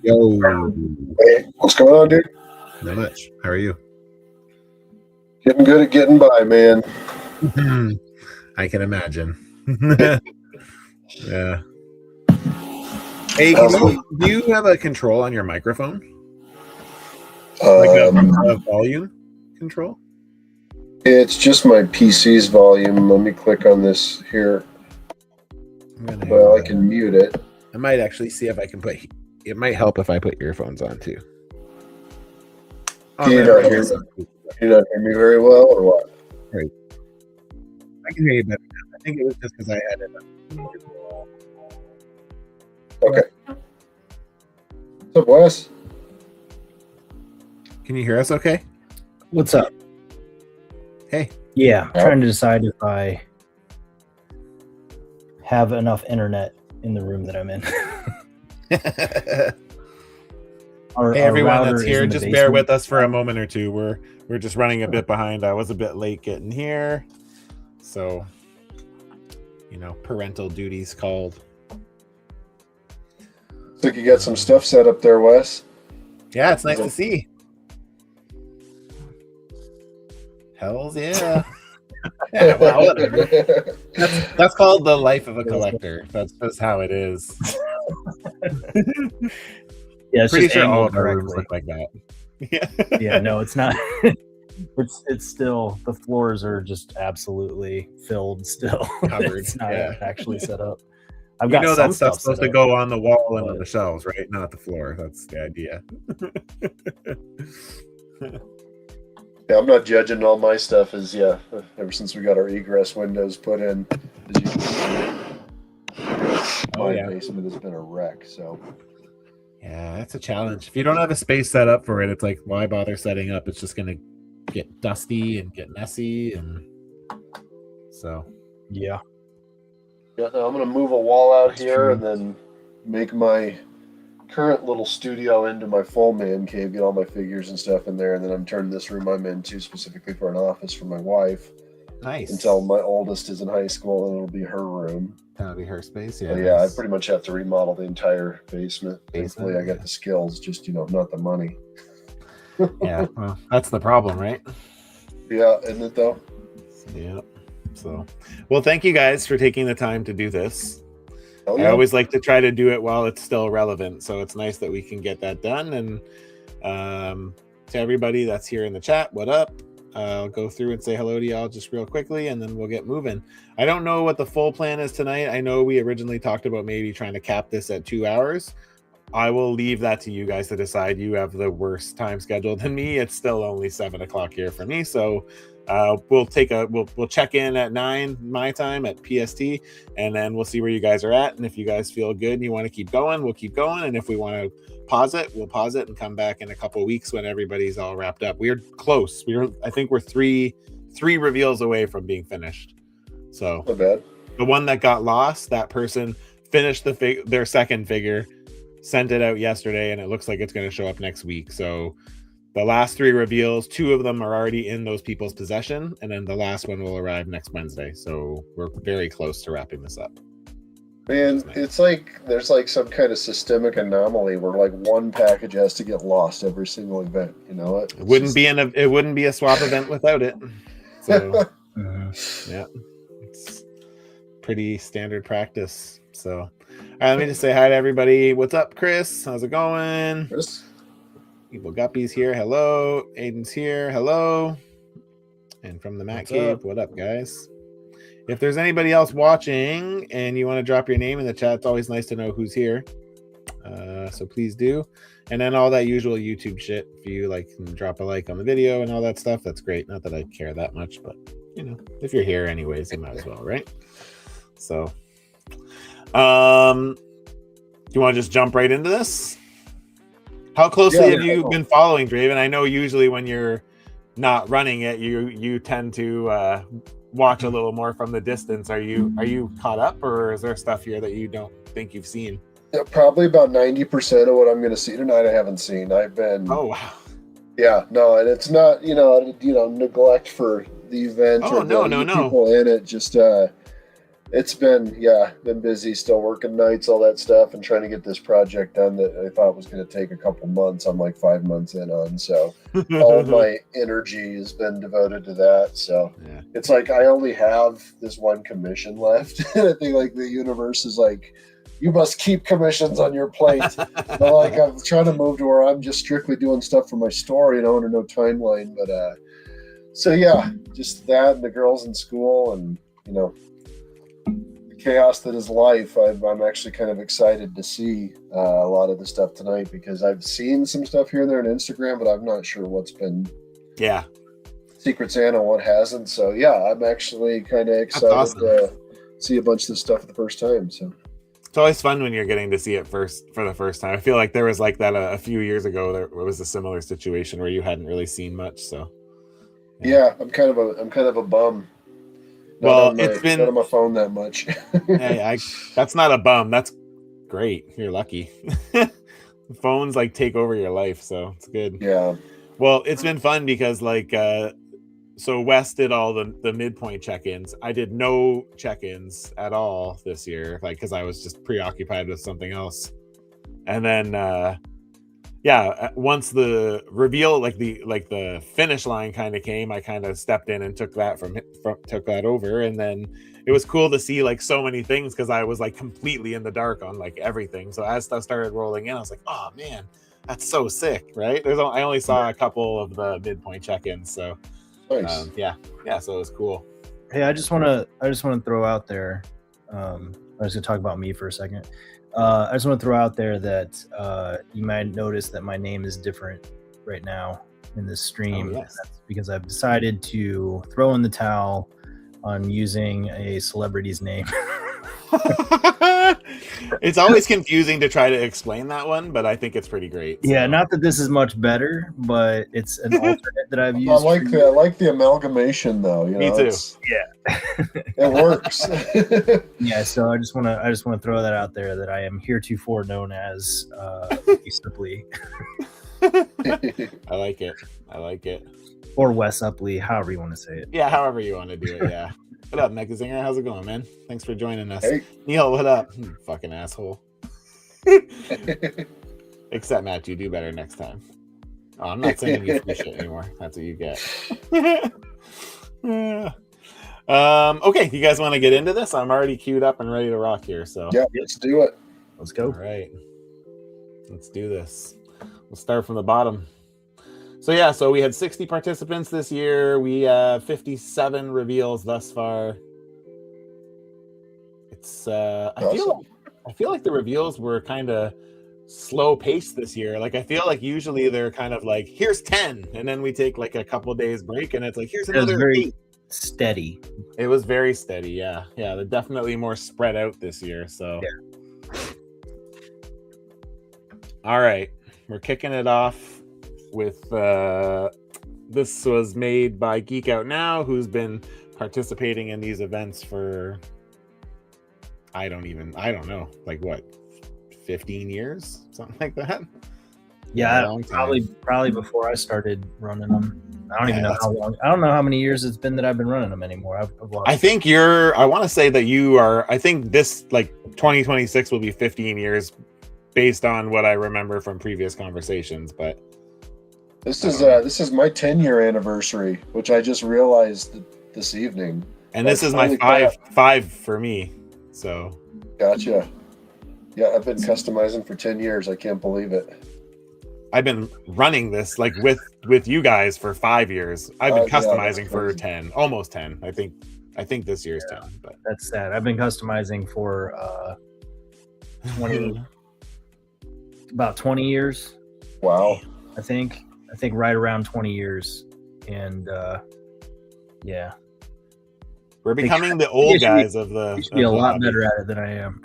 Yo. Hey, what's going on, dude? Not much. How are you? Getting good at getting by, man. I can imagine. Yeah. Hey, do you have a control on your microphone? Like a volume control? It's just my PC's volume. Let me click on this here. Well, I can mute it. I might actually see if I can put. It might help if I put earphones on too. Can you not hear me very well, or what? Right. I can hear you better now. I think it was just because I had it up. Okay. What's up, Wes? Can you hear us okay? What's up? Hey. Yeah, trying to decide if I have enough internet in the room that I'm in. Hey, everyone that's here, just bear with us for a moment or two. We're just running a bit behind. I was a bit late getting here. So, parental duties called. Looks like you got some stuff set up there, Wes. Yeah, it's nice to see. Hells yeah. Yeah, well, whatever. That's called the life of a collector. That's just how it is. Yeah, it's pretty just sure all of our correctly. rooms look like that. Yeah, no, it's not. It's still, the floors are just absolutely filled still. Covered. It's not actually set up. I've got that stuff's supposed to go on the wall and on the shelves, right? Not the floor. That's the idea. Yeah, I'm not judging. All my stuff is, ever since we got our egress windows put in, my basement has been a wreck, so. Yeah, that's a challenge. If you don't have a space set up for it, it's like, why bother setting up? It's just going to get dusty and get messy, and so. Yeah. Yeah, no, I'm going to move a wall out here and then make my current little studio into my full man cave, get all my figures and stuff in there, and then I'm turning this room I'm in to specifically for an office for my wife. Nice. Until my oldest is in high school, and it'll be her room. That'll be her space, yeah. So, yeah, I pretty much have to remodel the entire basement. Thankfully, I got the skills, just, not the money. Yeah, well, that's the problem, right? Yeah, isn't it, though? Yeah. So, well, thank you guys for taking the time to do this. Oh, yeah. I always like to try to do it while it's still relevant, so it's nice that we can get that done. And to everybody that's here in the chat, what up? I'll go through and say hello to y'all just real quickly, and then we'll get moving. I don't know what the full plan is tonight. I know we originally talked about maybe trying to cap this at 2 hours. I will leave that to you guys to decide. You have the worst time schedule than me. It's still only 7 o'clock here for me, so we'll check in at 9 my time at PST, and then we'll see where you guys are at. And if you guys feel good and you want to keep going, we'll keep going. And if we want to pause it, we'll pause it and come back in a couple of weeks when everybody's all wrapped up. We're close. I think we're three reveals away from being finished. So not bad. The one that got lost, that person finished their second figure, sent it out yesterday, and it looks like it's going to show up next week. So the last 3 reveals, 2 of them are already in those people's possession, and then the last one will arrive next Wednesday. So we're very close to wrapping this up. Man, it's like there's like some kind of systemic anomaly where like one package has to get lost every single event. It wouldn't be a swap event without it. So yeah, it's pretty standard practice. So all right, let me just say hi to everybody. What's up, Chris? How's it going? Chris. People Guppy's here. Hello. Aiden's here. Hello. And from the Matt Cave. What up, guys? If there's anybody else watching and you want to drop your name in the chat, it's always nice to know who's here. So please do. And then all that usual YouTube shit. If you can drop a like on the video and all that stuff, that's great. Not that I care that much, but if you're here anyways, you might as well, right? So, do you want to just jump right into this? How closely have you been following Draven? I know usually when you're not running it, you tend to watch a little more from the distance. Are you caught up, or is there stuff here that you don't think you've seen? Yeah, probably about 90% of what I'm going to see tonight I haven't seen. I've been. Oh wow. Yeah, no, and it's not neglect for the event or the people in it. Just It's been busy, still working nights, all that stuff, and trying to get this project done that I thought was going to take a couple months. I'm like 5 months in on, so all of my energy has been devoted to that. So Yeah. it's like I only have this one commission left. And I think like the universe is like, you must keep commissions on your plate. But like I'm trying to move to where I'm just strictly doing stuff for my store, under no timeline. But so yeah, just that and the girls in school and the chaos that is life. I'm actually kind of excited to see a lot of the stuff tonight because I've seen some stuff here and there on Instagram, but I'm not sure what's been Secret Santa and what hasn't. So yeah, I'm actually kind of excited to see a bunch of this stuff for the first time. So it's always fun when you're getting to see it for the first time. I feel like there was like that a few years ago. There was a similar situation where you hadn't really seen much. So yeah, I'm kind of a bum. It's been not on my phone that much. That's not a bum. That's great. You're lucky. Phones like take over your life, so it's good. Yeah. Well, it's been fun because so Wes did all the midpoint check-ins. I did no check-ins at all this year, because I was just preoccupied with something else. And then once the reveal, the finish line kind of came, I kind of stepped in and took that took that over. And then it was cool to see so many things because I was completely in the dark on everything. So as stuff started rolling in, I was like, oh man, that's so sick, right? I only saw a couple of the midpoint check-ins, so nice. So it was cool. Hey, I just want to throw out there. I was going to talk about me for a second. I just want to throw out there that you might notice that my name is different right now in this stream. Oh, yes. That's because I've decided to throw in the towel on using a celebrity's name. It's always confusing to try to explain that one, but I think it's pretty great. So. Yeah, not that this is much better, but it's an alternate that I've used. I like the amalgamation though. Me too. Yeah, it works. Yeah, so I just want to throw that out there that I am heretofore known as simply. I like it. Or Wes Upley, however you want to say it. Yeah, however you want to do it. Yeah. What up, Mecha Zinger? How's it going, man? Thanks for joining us. Hey. Neil, what up? Fucking asshole. Except Matt, you do better next time. Oh, I'm not sending you free shit anymore. That's what you get. Okay, you guys want to get into this? I'm already queued up and ready to rock here. So yeah, let's do it. Let's go. All right, let's do this. We'll start from the bottom. So we had 60 participants this year. We have 57 reveals thus far. It's awesome. I feel like the reveals were kind of slow paced this year. I feel like usually they're kind of here's 10, and then we take a couple days break, and it's here's another 8. Steady. It was very steady. Yeah. They're definitely more spread out this year. So all right, we're kicking it off with this was made by Geek Out Now, who's been participating in these events for I don't know, 15 years, something like that. Yeah, probably before I started running them. I don't even know how long. I don't know how many years it's been that I've been running them anymore. I think I want to say that you are. I think this 2026 will be 15 years, based on what I remember from previous conversations. But this is my 10-year anniversary, which I just realized this evening. And this is my five for me. So gotcha. Yeah, I've been customizing for 10 years. I can't believe it. I've been running this with you guys for 5 years. I've been customizing for 10, almost 10. I think this year's 10. But that's sad. I've been customizing for 20, about 20 years. Wow. I think right around 20 years, and yeah. We're becoming the old guys of the. You should be a lot better at it than I am.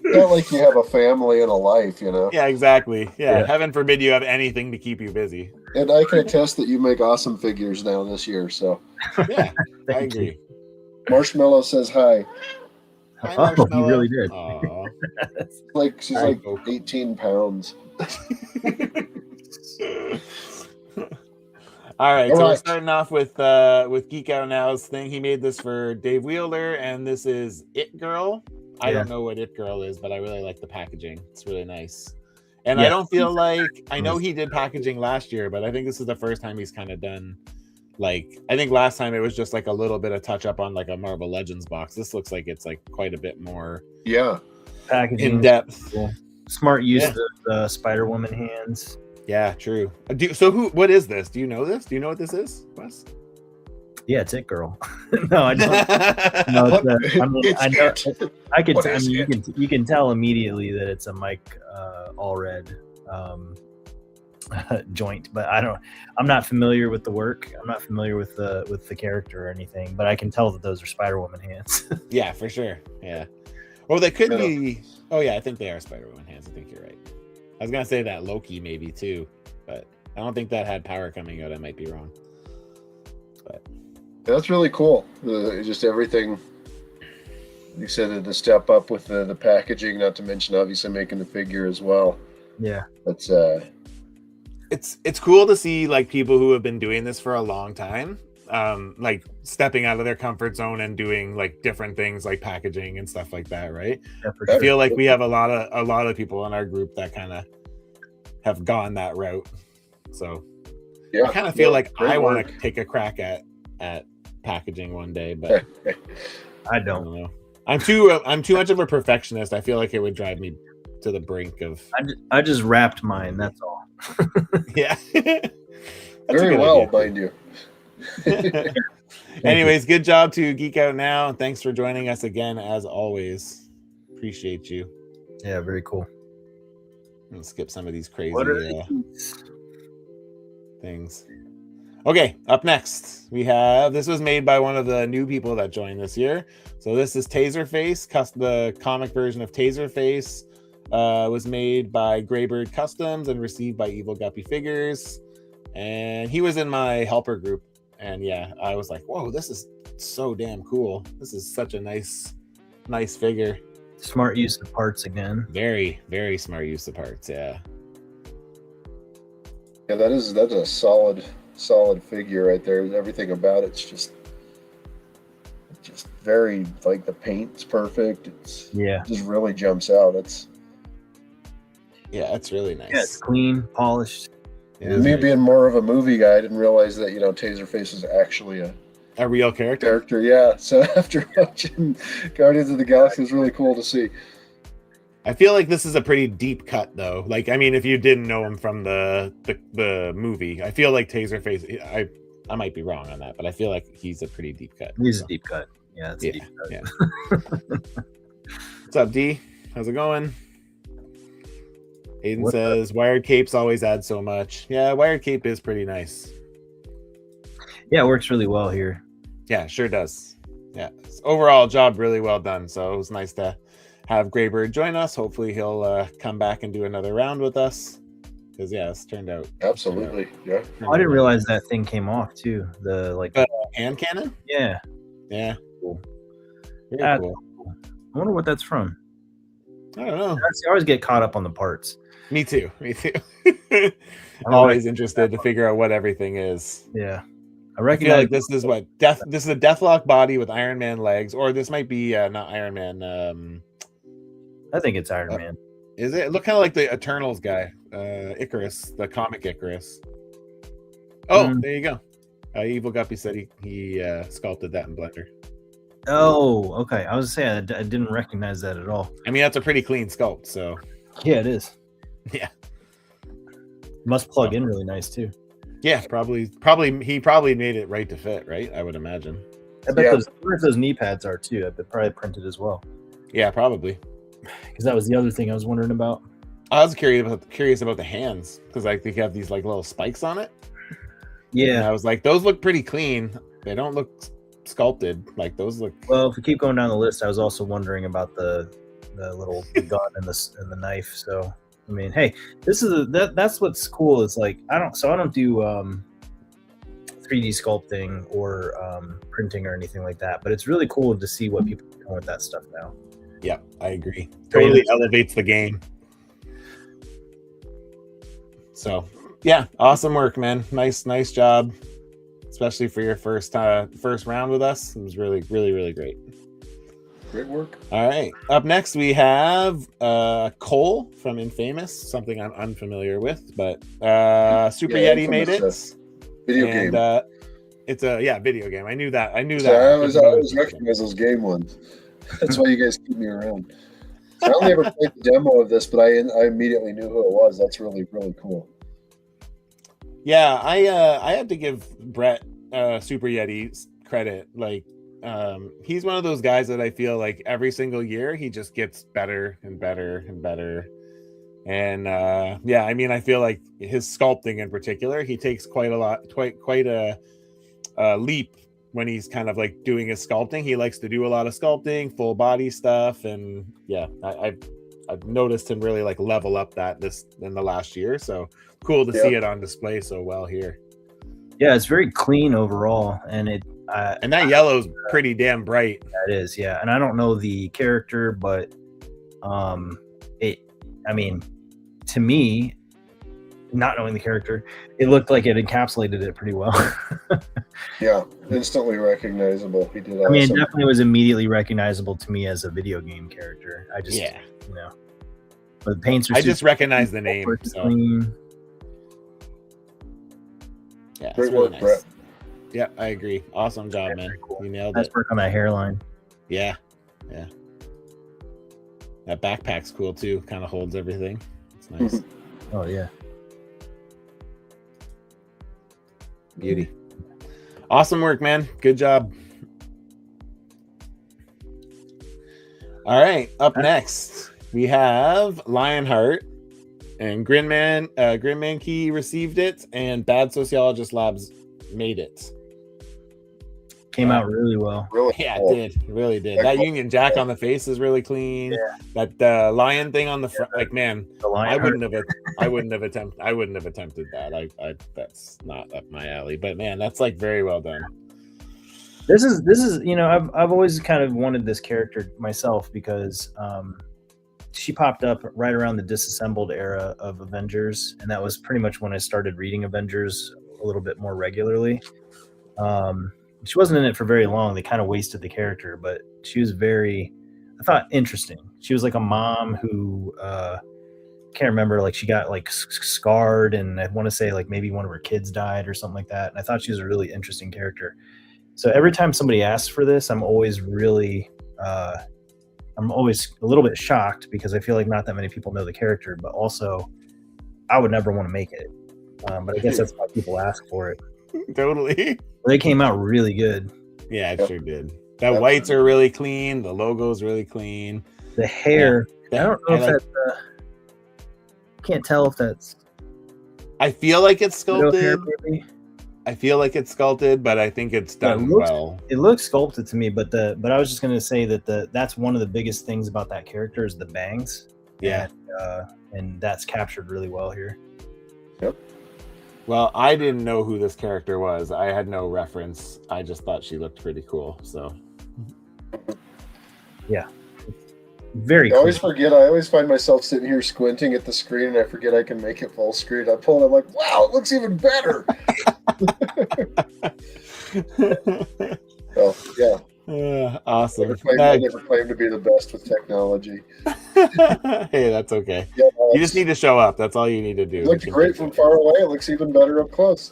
Not like you have a family and a life, Yeah, exactly. Yeah, heaven forbid you have anything to keep you busy. And I can attest that you make awesome figures now this year. So yeah, I agree. Marshmallow says hi. Hi, you really did. She's 18 pounds. All right, All so we're right. starting off with Geek Out Now's thing. He made this for Dave Wheeler, and this is It Girl. I don't know what It Girl is, but I really like the packaging. It's really nice. And I don't feel like, I know he did packaging last year, but I think this is the first time he's kind of done, like, I think last time it was just like a little bit of touch up on like a Marvel Legends box. This looks like it's like quite a bit more packaging in depth. Cool. Smart use of the Spider-Woman hands. Yeah, true. What is this? Do you know this? Do you know what this is, Wes? Yeah, it's It Girl. No, I don't. No, you can tell immediately that it's a Mike Allred joint, but I'm not familiar with the work. I'm not familiar with the character or anything, but I can tell that those are Spider-Woman hands. Yeah, for sure. Yeah. Well, they could be. Oh yeah, I think they are Spider-Woman hands. I think you're right. I was gonna say that Loki maybe too, but I don't think that had power coming out. I might be wrong. But that's really cool. Just everything. You said the step up with the packaging, not to mention obviously making the figure as well. Yeah, that's it's cool to see like people who have been doing this for a long time, like stepping out of their comfort zone and doing like different things like packaging and stuff like that, right? Yeah, I feel like we have a lot of people in our group that kind of have gone that route. So yeah, I kind of feel like I want to take a crack at packaging one day, but I don't know. I'm too much of a perfectionist. I feel like it would drive me to the brink of. I just wrapped mine. That's all. Yeah. Very well, mind you. Anyways, good job to Geek Out Now. Thanks for joining us again, as always. Appreciate you. Yeah, very cool. Let's skip some of these crazy things. Okay, up next we have, this was made by one of the new people that joined this year. So this is Taserface. The comic version of Taserface was made by Graybird Customs and received by Evil Guppy Figures. And he was in my helper group. And yeah, I was like, whoa, this is so damn cool. This is such a nice figure. Smart use of parts again. Very, very smart use of parts, yeah. Yeah, that's a solid figure right there. Everything about it's just very, like, the paint's perfect. It just really jumps out. It's really nice. Yeah, it's clean, polished. Yeah, me being more of a movie guy, I didn't realize that Taserface is actually a real character. Yeah. So after watching Guardians of the Galaxy, it's really cool to see. I feel like this is a pretty deep cut, though. Like, I mean, if you didn't know him from the movie, I feel like Taserface. I might be wrong on that, but I feel like he's a pretty deep cut. He's a deep cut. Yeah, it's a deep cut. Yeah. What's up, D? How's it going? Aiden says wired capes always add so much. Yeah, wired cape is pretty nice. Yeah, it works really well here. Yeah, sure does. Yeah, overall job really well done. So it was nice to have Graybird join us. Hopefully he'll come back and do another round with us. Because it's turned out absolutely. Yeah. I didn't realize that thing came off too. The hand cannon. Yeah. Yeah. Cool. Very cool. I wonder what that's from. I don't know. I always get caught up on the parts. Me too. I'm always interested to figure out what everything is. Yeah. I feel like this is this is a Deathlock body with Iron Man legs, or this might be not Iron Man. I think it's Iron Man. Is it? Look kind of like the Eternals guy, Icarus, the comic Icarus. Oh, there you go. Evil Guppy said he sculpted that in Blender. Oh, okay. I was saying I didn't recognize that at all. I mean, that's a pretty clean sculpt, so. Yeah, it is. Yeah. Must plug in really nice too. Yeah, probably he made it right to fit, right? I would imagine. I bet those knee pads are too. I bet probably printed as well. Yeah, probably. Because that was the other thing I was wondering about. I was curious about the hands because like they have these like little spikes on it. Yeah. And I was like, those look pretty clean. They don't look sculpted. Like those look. Well, if we keep going down the list, I was also wondering about the little gun and the knife. So I mean, hey, that's what's cool. Is like I don't do 3D sculpting or printing or anything like that. But it's really cool to see what people are doing with that stuff now. Yeah, I agree. Totally elevates the game. So yeah, awesome work, man. Nice job. especially for your first round with us. It was really, really, really great. Great work. All right. Up next, we have Cole from Infamous, something I'm unfamiliar with, but Super Yeti made it. Video game. It's a video game. I knew that. I I always recognize those game ones. That's why you guys keep me around. So I only ever played the demo of this, but I immediately knew who it was. That's really, really cool. Yeah, I had to give Brett Super Yeti credit. Like, he's one of those guys that I feel like every single year he just gets better and better and better. And yeah, I mean, I feel like his sculpting in particular, he takes quite a leap when he's kind of like doing his sculpting. He likes to do a lot of sculpting, full body stuff, and yeah, I've noticed him really like level up this in the last year. So cool to see it on display so well here. Yeah, it's very clean overall, and and that yellow's pretty damn bright. That is, yeah. And I don't know the character, but I mean, to me, not knowing the character, it looked like it encapsulated it pretty well. Yeah, instantly recognizable. He did. I mean, it definitely was immediately recognizable to me as a video game character. I just, but the paints are. I just recognize the name. So. Clean. Yeah, great work, nice. Brett. Yeah, I agree. Awesome job, man. Cool. You nailed it. Nice work on that hairline. Yeah. That backpack's cool too. Kind of holds everything. It's nice. Oh yeah. Beauty. Awesome work, man. Good job. All right. Up next, we have Lionheart and Grinman Key received it, and Bad Sociologist Labs made it. Came out really well. Really yeah, cool. It did. It really did. That Union Jack on the face is really clean. Yeah. That lion thing on the front, like, man, I wouldn't have attempted that. I that's not up my alley. But man, that's like very well done. This is I've always kind of wanted this character myself because she popped up right around the disassembled era of Avengers, and that was pretty much when I started reading Avengers a little bit more regularly. She wasn't in it for very long. They kind of wasted the character, but she was I thought, interesting. She was like a mom who can't remember, like she got like scarred, and I want to say like maybe one of her kids died or something like that. And I thought she was a really interesting character. So every time somebody asks for this, I'm always really a little bit shocked because I feel like not that many people know the character, but also I would never want to make it. But I guess that's why people ask for it. Totally. They came out really good. Yeah, it sure did. That whites are really clean. The logo's really clean. The hair. I don't know if that's. Can't tell if that's. I feel like it's sculpted. Hair, I feel like it's sculpted, but I think it's done well. It looks sculpted to me, but I was just gonna say that's one of the biggest things about that character is the bangs. Yeah. And that's captured really well here. Yep. Well, I didn't know who this character was. I had no reference. I just thought she looked pretty cool. So, yeah, very. I always forget. I always find myself sitting here squinting at the screen, and I forget I can make it full screen. I pull it. I'm like, wow, it looks even better. Oh yeah. Awesome. I never claimed to be the best with technology. Hey, that's okay. Yeah, you just need to show up. That's all you need to do. It looks great from far away. It looks even better up close.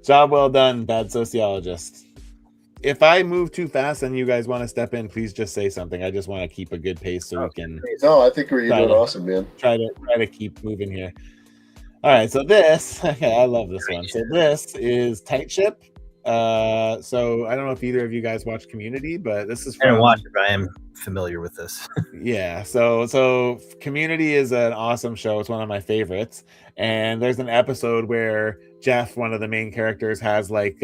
Job well done, Bad Sociologist. If I move too fast and you guys want to step in, please just say something. I just want to keep a good pace so we can. No, I think you're doing awesome, man. Try to keep moving here. All right, so this. Okay, I love this one. So this is Tight Ship. So I don't know if either of you guys watch Community, but this is I didn't watch it, but I am familiar with this. Yeah, so Community is an awesome show. It's one of my favorites, and there's an episode where Jeff, one of the main characters, has like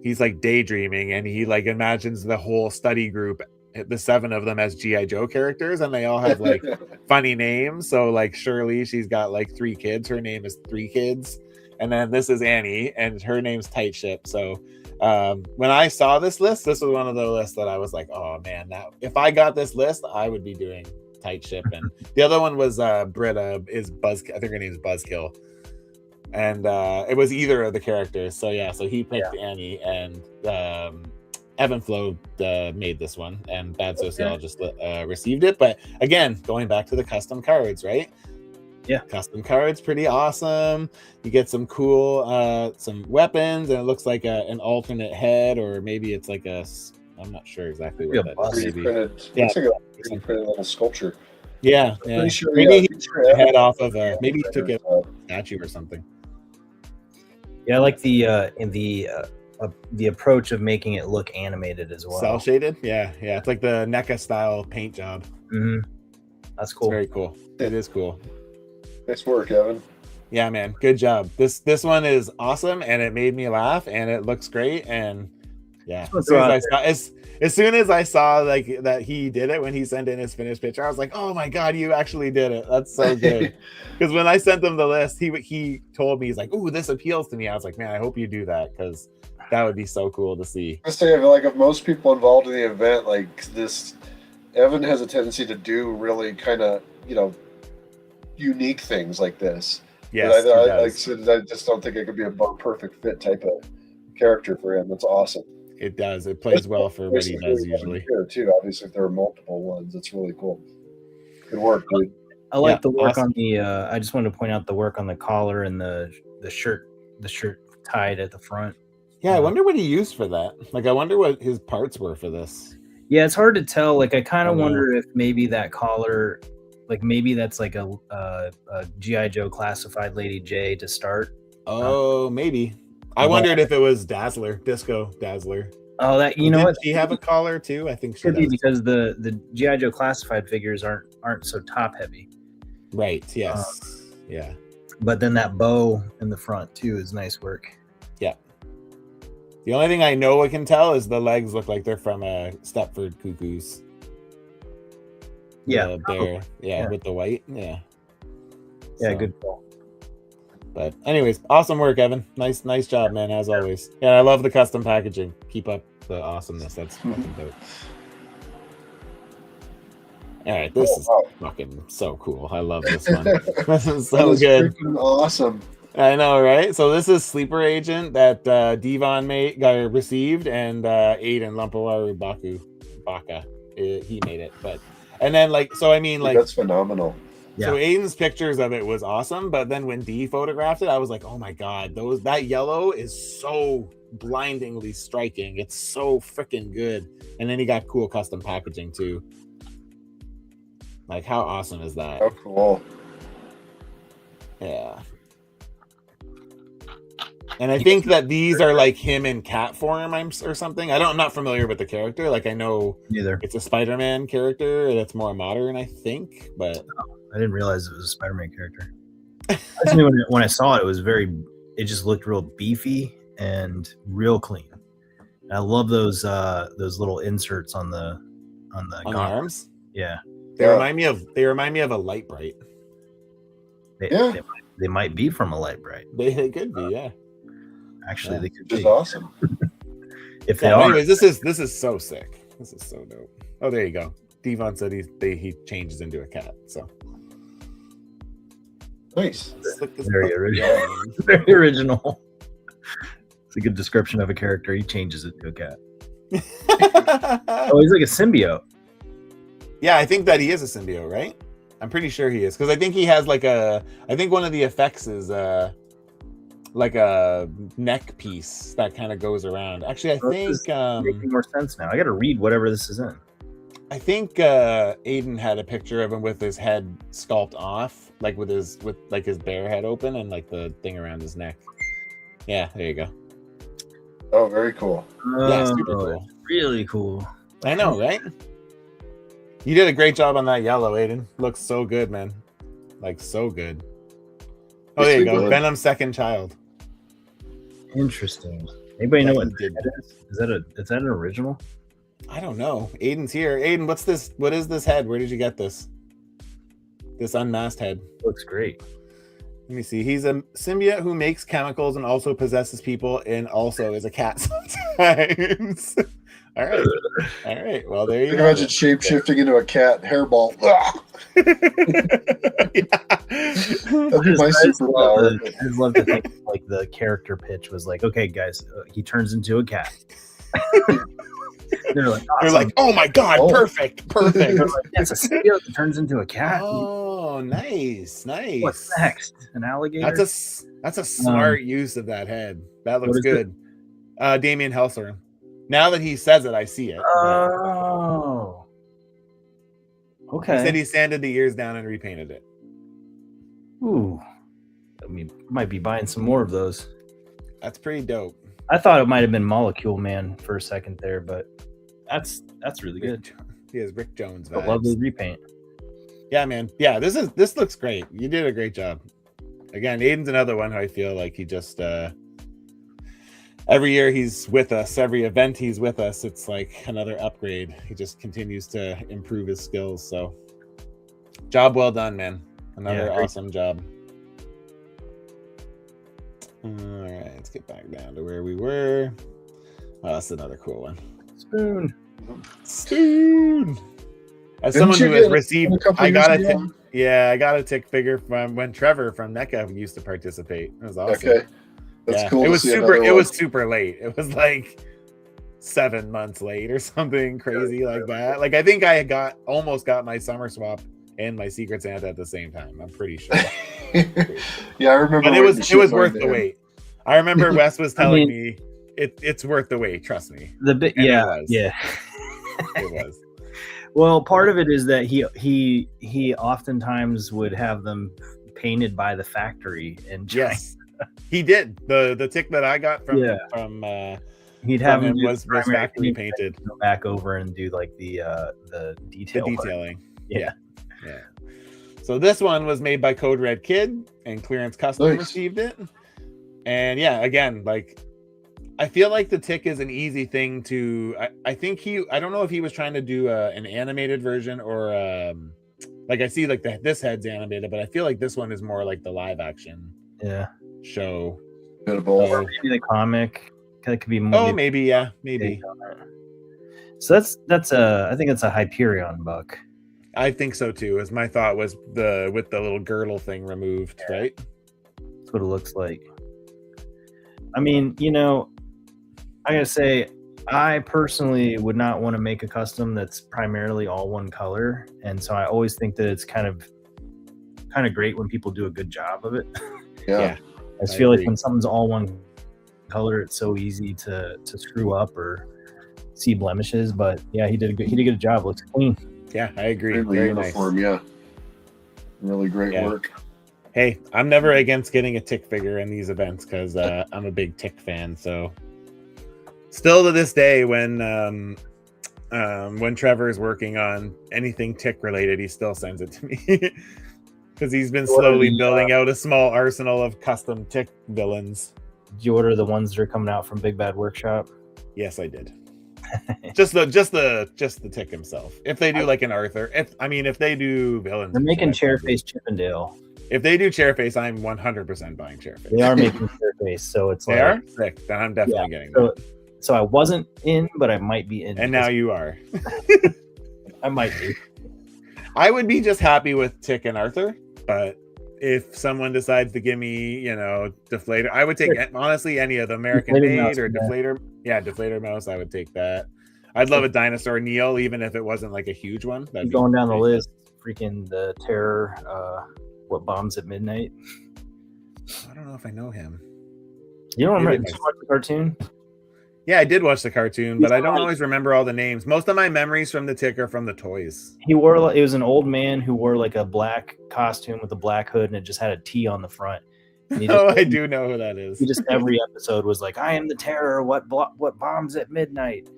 he's like daydreaming, and he like imagines the whole study group, the 7 of them, as G.I. Joe characters, and they all have like funny names. So like Shirley, she's got like 3 kids. Her name is 3 Kids. And then this is Annie, and her name's Tight Ship. So when I saw this list, this was one of the lists that I was like, oh man, if I got this list, I would be doing Tight Ship. And the other one was Britta, I think her name is Buzzkill. and it was either of the characters. So yeah, so he picked Annie, and Evan Flo made this one, and Bad Sociologist received it. But again, going back to the custom cards, right? Yeah, custom cards, pretty awesome. You get some cool some weapons, and it looks like an alternate head, or maybe it's like I'm not sure exactly what that is. Maybe. Looks like a 3D printed little sculpture. Yeah, Pretty sure, maybe he took the head off of maybe he took it off a statue or something. Yeah, I like the approach of making it look animated as well. Cell shaded, yeah. It's like the NECA style paint job. Mm-hmm. That's cool. It's very cool. It is cool. Nice work, Evan. Yeah, man, good job. This one is awesome, and it made me laugh, and it looks great, and yeah. As soon as I saw like that he did it when he sent in his finished picture, I was like, "Oh my god, you actually did it! That's so good." Because when I sent him the list, he told me, he's like, "Ooh, this appeals to me." I was like, "Man, I hope you do that, because that would be so cool to see." I feel like of most people involved in the event, like this, Evan has a tendency to do really kind of unique things like this. Yes, I just don't think it could be a perfect fit type of character for him. That's awesome. It does. It plays well for what he does usually. Here too. Obviously, if there are multiple ones, it's really cool. Good work, dude. I like the work on the. I just wanted to point out the work on the collar and the shirt tied at the front. Yeah, I wonder what he used for that. Like, I wonder what his parts were for this. Yeah, it's hard to tell. Like, I kind of wonder if maybe that collar, like maybe that's like a G.I. Joe classified Lady J to start. Oh, maybe. I wondered if it was Disco Dazzler. Oh, that know what? Did she have a collar too? I think she could be, because the G.I. Joe classified figures aren't so top heavy. Right. Yes. Yeah. But then that bow in the front too is nice work. Yeah. The only thing I know I can tell is the legs look like they're from a Stepford Cuckoos. Yeah. Bear. Yeah, with the white. Yeah. Yeah, good call. But anyways, awesome work, Evan. Nice job, man, as always. Yeah, I love the custom packaging. Keep up the awesomeness. That's fucking dope. All right, this is fucking so cool. I love this one. This is so good. Awesome. I know, right? So this is Sleeper Agent that Devon received, and Aiden Lampawaru Baka. He made it. And then that's phenomenal. Yeah. So Aiden's pictures of it was awesome, but then when D photographed it, I was like, "Oh my god, that yellow is so blindingly striking. It's so freaking good." And then he got cool custom packaging too. Like, how awesome is that? Oh, cool. Yeah. And I think that these are like him in cat form or something. I'm not familiar with the character. Like, I know it's a Spider-Man character that's more modern, I think, but I didn't realize it was a Spider-Man character. I just knew when I saw it, it just looked real beefy and real clean. And I love those little inserts on the arms. Yeah. They remind me of a Light Bright. They might be from a Light Bright. They could be, yeah. Actually, they could be. Just awesome. If they are. Anyways, this is so sick. This is so dope. Oh, there you go. Devon said he changes into a cat. So nice. Very original. Very original. It's a good description of a character. He changes it to a cat. Oh, he's like a symbiote. Yeah, I think that he is a symbiote, right? I'm pretty sure he is, because I think he has I think one of the effects is like a neck piece that kind of goes around. Actually, I think making more sense now. I got to read whatever this is in. I think Aiden had a picture of him with his head sculpt off, like with his bare head open and like the thing around his neck. Yeah, there you go. Oh, very cool. Yeah, super cool. Really cool. I know, right? You did a great job on that yellow, Aiden. Looks so good, man. Like, so good. Oh, there you go. Venom's second child. Interesting. Anybody know what that is? Is that an original? I don't know. Aiden's here. Aiden, what's this? What is this head? Where did you get this? This unmasked head. Looks great. Let me see. He's a symbiote who makes chemicals and also possesses people, and also is a cat sometimes. All right. Well, there you go. Imagine shape shifting into a cat hairball. That'd That'd be my superpower. I just love to think like the character pitch was like, okay, guys, he turns into a cat. They're like, awesome. They're like, oh my god, Oh. perfect. They're like, it's a CEO that turns into a cat. Oh, nice. What's next? An alligator? That's a smart use of that head. That looks what is good. Damien Hellstrom. Now that he says it, I see it. Oh. Okay. He said he sanded the ears down and repainted it. Ooh. I mean, might be buying some more of those. That's pretty dope. I thought it might have been Molecule Man for a second there, but that's really good. He has Rick Jones A vibes. lovely repaint. Yeah, man. Yeah, this looks great. You did a great job. Again, Aiden's another one who I feel like he just every year he's with us, every event he's with us, it's like another upgrade. He just continues to improve his skills. So job well done, man. Another awesome job. All right, let's get back down to where we were. Oh, that's another cool one. Spoon. As Didn't someone you who has get received, a couple I got years a ago? I got a tick figure from when Trevor from NECA used to participate. It was awesome. Okay, that's Yeah. cool. It to was see super. another It one. was super late. It was like 7 months late or something crazy like that. Like I think I almost got my summer swap and my Secret Santa at the same time. I'm pretty sure. Yeah, I remember. But it waiting was to it shoot was mine worth to the him. wait. I remember Wes was telling mean- me it's worth the wait. Trust me. And it was. It was. Well, part of it is that he oftentimes would have them painted by the factory and Yes, he did. The tick that I got from he'd have him him do was the primary factory paint, painted. go back over and do like the detail. The part. detailing. Yeah. Yeah. So this one was made by Code Red Kid, and Clearance Custom Nice. received it. And yeah, again, like I feel like the tick is an easy thing to. I think I don't know if he was trying to do an animated version or like I see like this head's animated, but I feel like this one is more like the live action show. Bit of both. So, Maybe the comic that could be more. maybe yeah, maybe. So that's I think it's a Hyperion buck. I think so too. As my thought was with the little girdle thing removed, right? That's what it looks like. I mean, I gotta say, I personally would not want to make a custom that's primarily all one color, and so I always think that it's kind of great when people do a good job of it. Yeah. I just feel like when something's all one color, it's so easy to screw up or see blemishes. But yeah, he did a good job. Looks clean. Yeah, I agree. Extremely Very uniform. nice. Yeah. Really great Yeah. work. Hey, I'm never against getting a tick figure in these events because I'm a big tick fan. So, still to this day, when Trevor's working on anything tick related, he still sends it to me because he's been slowly building out a small arsenal of custom tick villains. Did you order the ones that are coming out from Big Bad Workshop? Yes, I did. just the tick himself. If they do like an Arthur, if they do villains, They're making Chairface Chippendale. If they do Chairface, I'm 100% buying Chairface. They are making Chairface, so it's they are sick. Then I'm definitely getting them. So I wasn't in, but I might be in. And now you are. I might be. I would be just happy with Tick and Arthur, but if someone decides to give me, Deflator, I would take honestly any of the American Deflator Made Mouse, or Deflator. Yeah, Deflator Mouse. I would take that. I'd love a Dinosaur Neil, even if it wasn't like a huge one. That'd be Going down the great. list, freaking the Terror. What bombs at midnight? I don't know if I know him. You don't Maybe remember the cartoon? Yeah, I did watch the cartoon, but He's I don't like- always remember all the names. Most of my memories from the Tick are from the toys. He wore it was an old man who wore like a black costume with a black hood and it just had a T on the front. And he Oh, just, I do know who that is. he just every episode was like, "I am the Terror. What bombs at midnight?"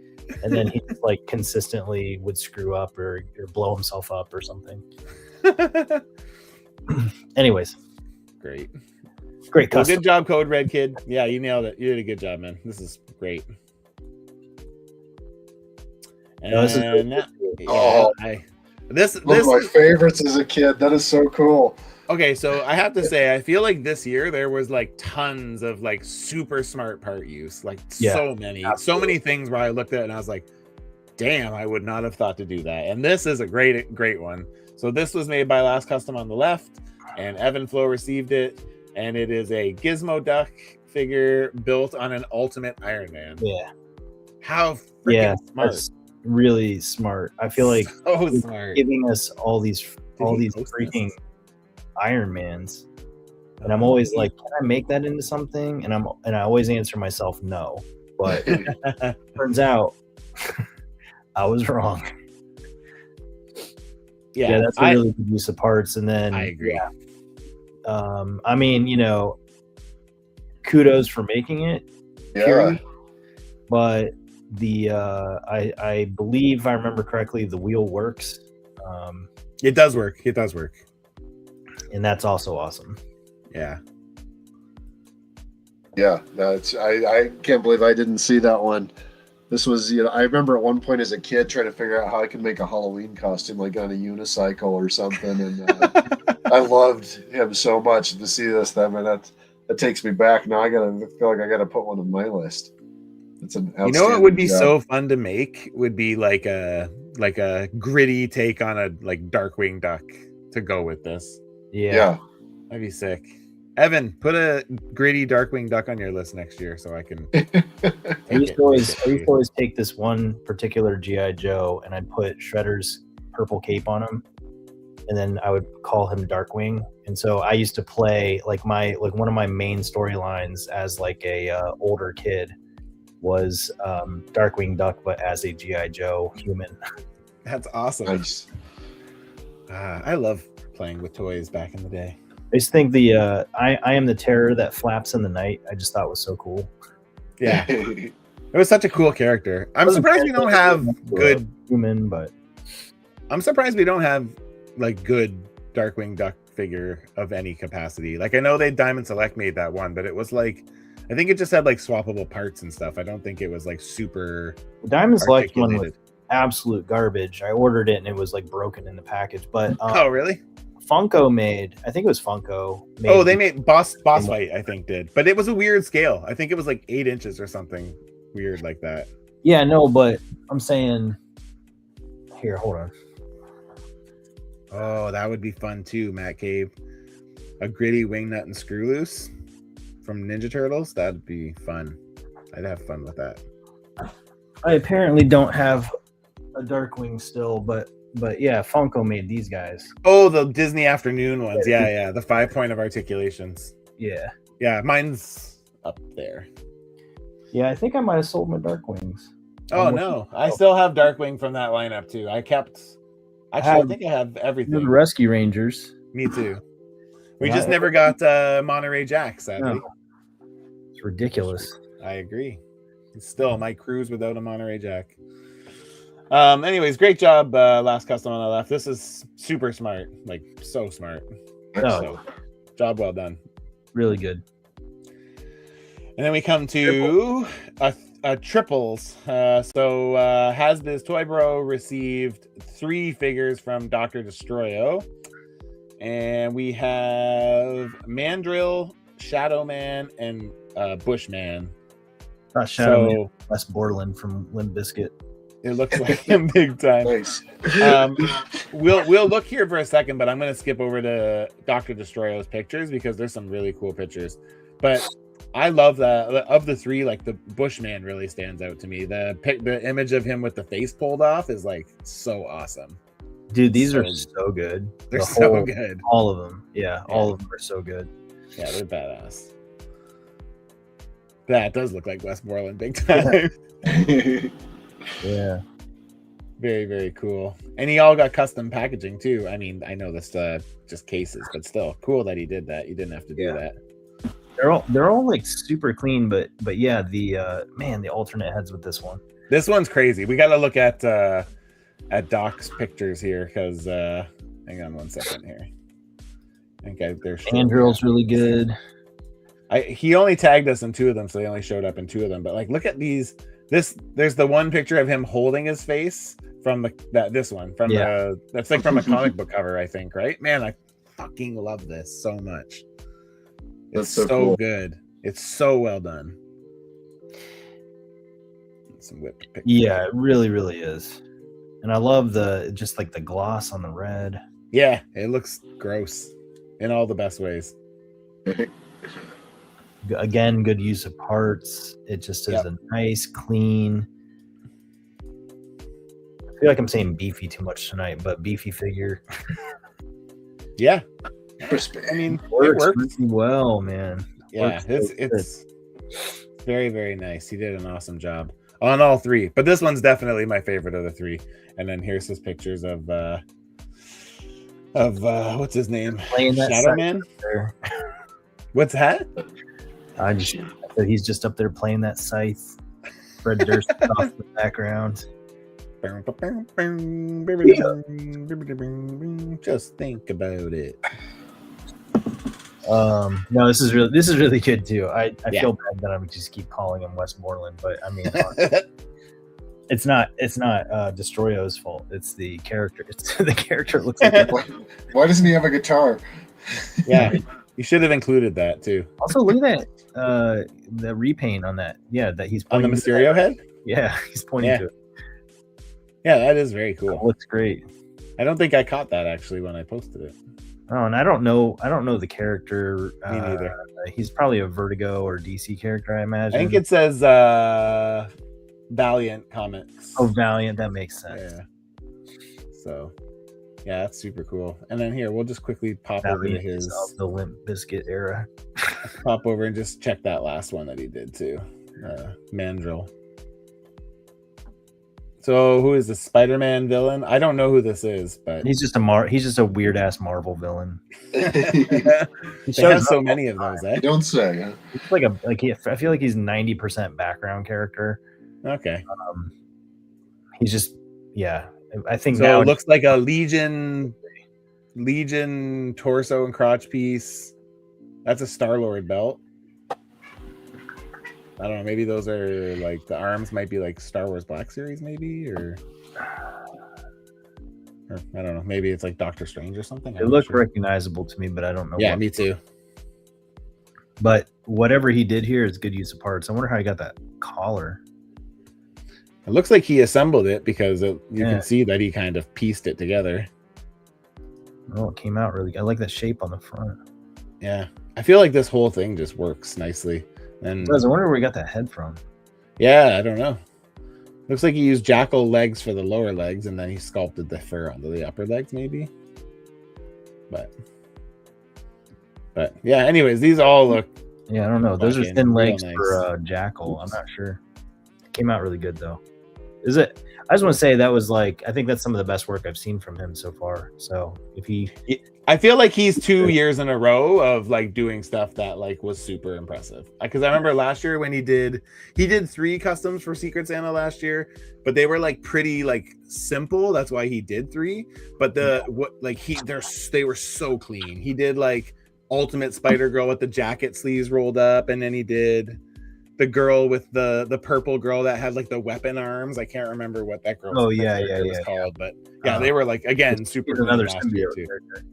And then he just like consistently would screw up or blow himself up or something. Anyways, Great. great Well, custom. good job, Code Red Kid. Yeah, you nailed it. You did a good job, man. This is great. No, this is really And now- cool. yeah, Oh. this One of my is favorites as a kid. That is so cool. okay. So I have to say, I feel like this year there was like tons of like super smart part use, like Yeah, so many things where I looked at it and I was like, damn, I would not have thought to do that. And this is a great one. So this was made by Last Custom on the left. and Evan Flo received it, and it is a Gizmo Duck figure built on an Ultimate Iron Man. Yeah. How freaking smart! That's really smart. I feel like so smart, giving us all these freaking Iron Mans, and I'm always like, can I make that into something? And I always answer myself no, but turns out I was wrong. Yeah, that's a really good use of parts. And then I agree. Yeah. I mean, kudos for making it. Yeah. Period. But the I believe, if I remember correctly, the wheel works. It does work. It does work. And that's also awesome. Yeah. Yeah, I can't believe I didn't see that one. This was, I remember at one point as a kid trying to figure out how I could make a Halloween costume, like on a unicycle or something, and I loved him so much. To see this, that takes me back. Now I feel like I gotta put one on my list. It's an what would be so fun to make would be like a gritty take on a Darkwing Duck to go with this. Yeah. That'd be sick. Evan, put a gritty Darkwing Duck on your list next year so I can. I used to always take this one particular G.I. Joe and I'd put Shredder's purple cape on him, and then I would call him Darkwing. And so I used to play one of my main storylines as a older kid was Darkwing Duck, but as a G.I. Joe human. That's awesome. Nice. I love playing with toys back in the day. I just think the I am the terror that flaps in the night. I just thought was so cool. Yeah, it was such a cool character. I'm surprised we don't have good human, but I'm surprised we don't have good Darkwing Duck figure of any capacity. I know Diamond Select made that one, but it was I think it just had swappable parts and stuff. I don't think it was super. The Diamond Select one was absolute garbage. I ordered it and it was broken in the package. But oh really? Funko made, I think it was Funko. They made Boss Fight, I think did, but it was a weird scale. I think it was 8 inches or something weird like that. Yeah, no, but I'm saying, here, hold on. Oh, that would be fun too, Matt Cave. A gritty Wingnut and Screw Loose from Ninja Turtles. That'd be fun. I'd have fun with that. I apparently don't have a Darkwing still, but yeah, Funko made these guys. Oh, the Disney Afternoon ones. Yeah. The 5-point of articulations. Yeah. Yeah, mine's up there. Yeah, I think I might have sold my Darkwings. Oh, no. I still have Darkwing from that lineup, too. I think I have everything. The Rescue Rangers. Me, too. We just never got Monterey Jack, sadly. No. It's ridiculous. I agree. Still, my cruise without a Monterey Jack. Anyways, great job, last custom on the left. This is super smart, so smart. So, job well done. Really good. And then we come to triples. So Hasbiz Toy Bro received 3 figures from Dr. Destroyo, and we have Mandrill, Shadow Man, and Bushman. Shadow Man, Wes Borland from Limp Bizkit. It looks like him big time. Nice. We'll look here for a second, but I'm going to skip over to Dr. Destroyo's pictures because there's some really cool pictures. But I love that of the 3, the Bushman really stands out to me. The image of him with the face pulled off is so awesome. Dude, these are so good. They're so good. All of them. Yeah, all of them are so good. Yeah, they're badass. That does look like Wes Borland big time. Yeah. Very, very cool. And he all got custom packaging too. I mean, I know this just cases, but still cool that he did that. You didn't have to do that. They're all super clean, but yeah, the alternate heads with this one. This one's crazy. We got to look at Doc's pictures here because hang on one second here. I think they're Andrill's really good. He only tagged us in 2 of them, so they only showed up in 2 of them. But look at these. There's the one picture of him holding his face from this one from that's from a comic book cover, I think, right? Man, I fucking love this so much. It's so cool. Good. It's so well done. Some whipped pictures. Yeah, it really, really is. And I love the gloss on the red. Yeah, it looks gross. in all the best ways. Again, good use of parts. It just is Yep. a nice, clean. I feel like I'm saying beefy too much tonight, but beefy figure. Yeah, Crispy. I mean, it Works works. really well, man. Yeah, Works so it's very, very nice. He did an awesome job on all three, but this one's definitely my favorite of the three. And then here's his pictures of what's his name, Playing that Shadow scythe Man. there. What's that? I said he's just up there playing that scythe. Fred Durst off in the background. Just think about it. No, this is really good too. I Yeah. feel bad that I'm just keep calling him Westmoreland, but I mean it's not Destroyo's fault. It's the character. It's the character looks like Why doesn't he have a guitar? Yeah, you should have included that too. Also, look at that the repaint on that. Yeah, that he's On the pointing to Mysterio head? Yeah, he's pointing Yeah. to it. Yeah, that is very That cool. looks great. I don't think I caught that actually when I posted it. Oh, and I don't know the character. Me neither. He's probably a Vertigo or DC character, I I imagine. think it says Valiant Comics. Oh, Valiant. That makes sense. Yeah. So, yeah, that's super cool. And then here, we'll just quickly pop over to Valiant is his, of the Limp Bizkit era. pop over and just check that last one that he did too. Mandrill. So, who is the Spider-Man villain? I don't know who this is, but He's just a weird ass Marvel villain. they have so many of those, eh? You don't say, huh? It's I feel like he's 90% background character. Okay. He's just I think So now it looks like a Legion torso and crotch piece. That's a Star-Lord belt. I don't know. Maybe those are like the arms might be like Star Wars Black Series, maybe, or I don't know. Maybe it's like Doctor Strange or something. it looked recognizable to me, but I don't know. Yeah, what. me too. But whatever he did here is good use of parts. I wonder how he got that collar. It looks like he assembled it because you Yeah. can see that he kind of pieced it together. Oh, it came out really good. I like that shape on the front. Yeah, I feel like this whole thing just works nicely. And I wonder where he got that head from. yeah, I don't know. Looks like he used jackal legs for the lower legs, and then he sculpted the fur onto the upper legs, maybe. But yeah. Anyways, these all look. Yeah, I don't know. Those are Fucking thin real legs nice. for Jackal. I'm not sure. It came out really good though. Is it? I just want to say that was I think that's some of the best work I've seen from him so far. So if he, I feel like he's 2 years in a row of like doing stuff that like was super impressive. Because I remember last year when he did 3 customs for Secret Santa last year, but they were like pretty like simple. That's why he did 3. But they were so clean. He did like Ultimate Spider Girl with the jacket sleeves rolled up, and then he did the girl with the purple girl that had like the weapon arms. I can't remember what that girl was called, but yeah, they were like again super he's clean another last year symbiote too. character.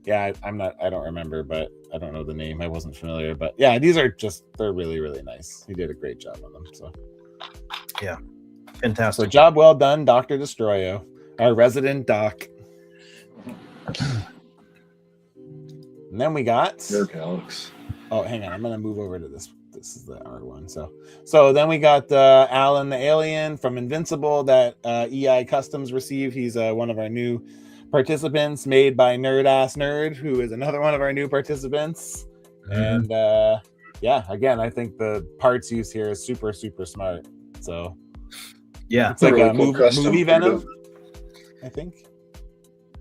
Yeah, I don't remember, but I don't know the name. I wasn't familiar, but yeah, they're really, really nice. He did a great job on them. So Fantastic. So job well done, Dr. Destroyo, our resident doc. And then we got Derek Alex. Oh, hang on. I'm gonna move over to this. This is the R1. So then we got Alan the Alien from Invincible that EI Customs received. He's one of our new participants, made by Nerd, who is another one of our new participants. Mhm. And yeah, again, I think the parts used here is super, super smart. So Yeah. it's like Really a cool custom. movie Venom, I think.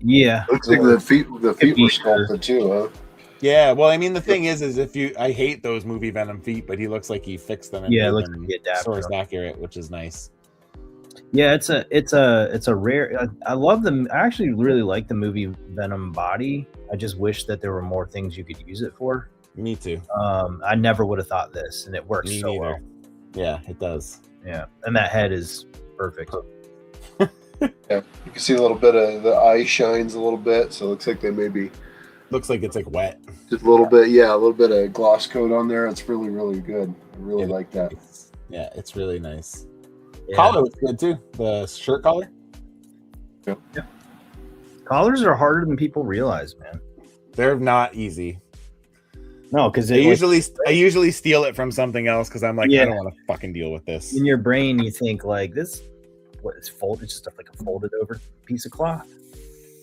Yeah. Looks like the feet were sculpted too, huh? Yeah, well, I mean, the thing is I hate those movie Venom feet, but he looks like he fixed them and Yeah, it made looks them like he adapted source them. accurate, which is nice. Yeah, it's a rare. I love them. I actually really like the movie Venom body. I just wish that there were more things you could use it for. Me too. I never would have thought this, and it works Me so neither. well. Yeah, it does. Yeah, and that head is perfect. Yeah, you can see a little bit of the eye shines a little bit, so it looks like they maybe Looks like it's like wet. just a little bit, a little bit of gloss coat on there. It's really, really good. I really like that. Yeah, it's really nice. Yeah. Collar was good too. The shirt collar. Collars are harder than people realize, man. They're not easy. No, because I usually steal it from something else because I'm like, I don't want to fucking deal with this. In your brain, you think like this. What is folded? It's just like a folded over piece of cloth.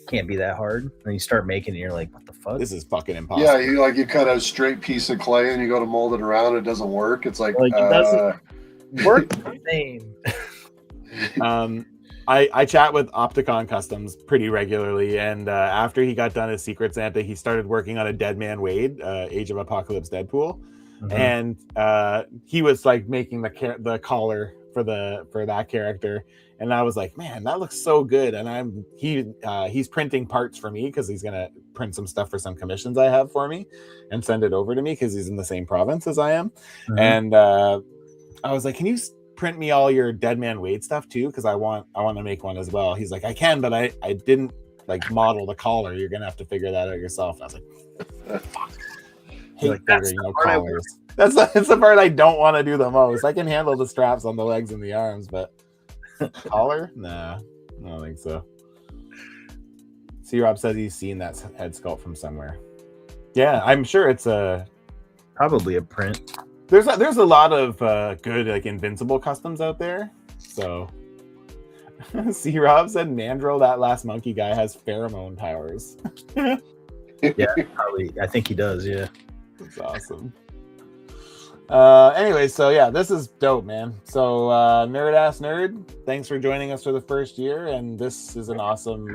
Can't be that hard. And you start making it, and you're like, what the fuck? This is fucking impossible. Yeah, you cut a straight piece of clay and you go to mold it around. It doesn't work. It's like it doesn't work the same. I chat with Opticon Customs pretty regularly, and after he got done as Secret Santa, he started working on a Dead Man Wade, Age of Apocalypse Deadpool, and he was like making the collar for that character, and I was like, man, that looks so good. And he's printing parts for me because he's gonna print some stuff for some commissions I have for me, and send it over to me because he's in the same province as I am, and I was like, can you print me all your Dead Man Wade stuff too, because I want to make one as well. He's like, I can, but I didn't like model the collar. You're gonna have to figure that out yourself. And I was like, fuck. Hate figuring out collars. That's the part I don't want to do the most. I can handle the straps on the legs and the arms, but collar? Nah, I don't think so. See, Rob says he's seen that head sculpt from somewhere. Yeah, I'm sure it's probably a print. There's a lot of good like Invincible customs out there. So, see, Rob said Mandrill, that last monkey guy, has pheromone powers. Yeah, probably. I think he does. Yeah, that's awesome. Anyway, so yeah, this is dope, man. So, Nerd Ass Nerd, thanks for joining us for the first year, and this is an awesome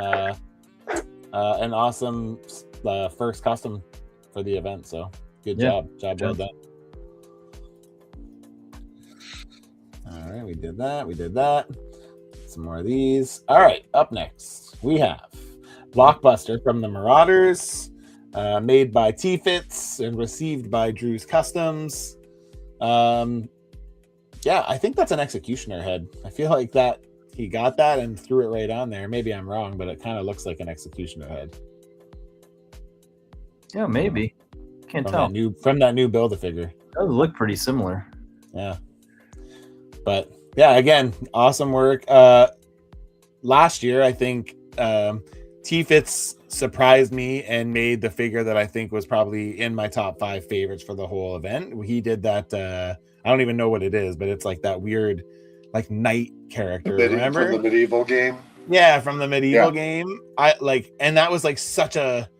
first custom for the event. So, good job, well done. All right, we did that. Some more of these. All right, up next, we have Blockbuster from the Marauders, made by T-Fits and received by Drew's Customs. Yeah, I think that's an Executioner head. I feel like that he got that and threw it right on there. Maybe I'm wrong, but it kind of looks like an Executioner head. Yeah, maybe. Can't tell. From that new Build-A-Figure. It does look pretty similar. Yeah. But yeah, again, awesome work. Last year, I think T-Fits surprised me and made the figure that I think was probably in my top 5 favorites for the whole event. He did that. I don't even know what it is, but it's like that weird, like knight character. Remember from the medieval game? Yeah, from the medieval game. And that was like such a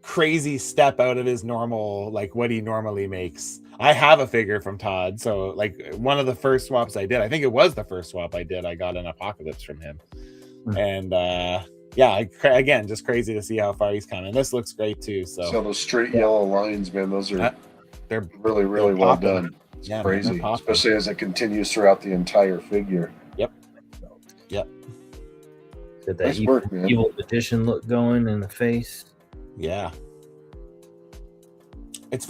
crazy step out of his normal, like what he normally makes. I have a figure from Todd, so like one of the first swaps I did, I think it was the first swap I did, I got an Apocalypse from him. And yeah, again, just crazy to see how far he's coming. This looks great too. So those straight yellow lines, man, those are they're really well done. It's crazy, especially as it continues throughout the entire figure. Yep. Did that evil edition look going in the face? Yeah.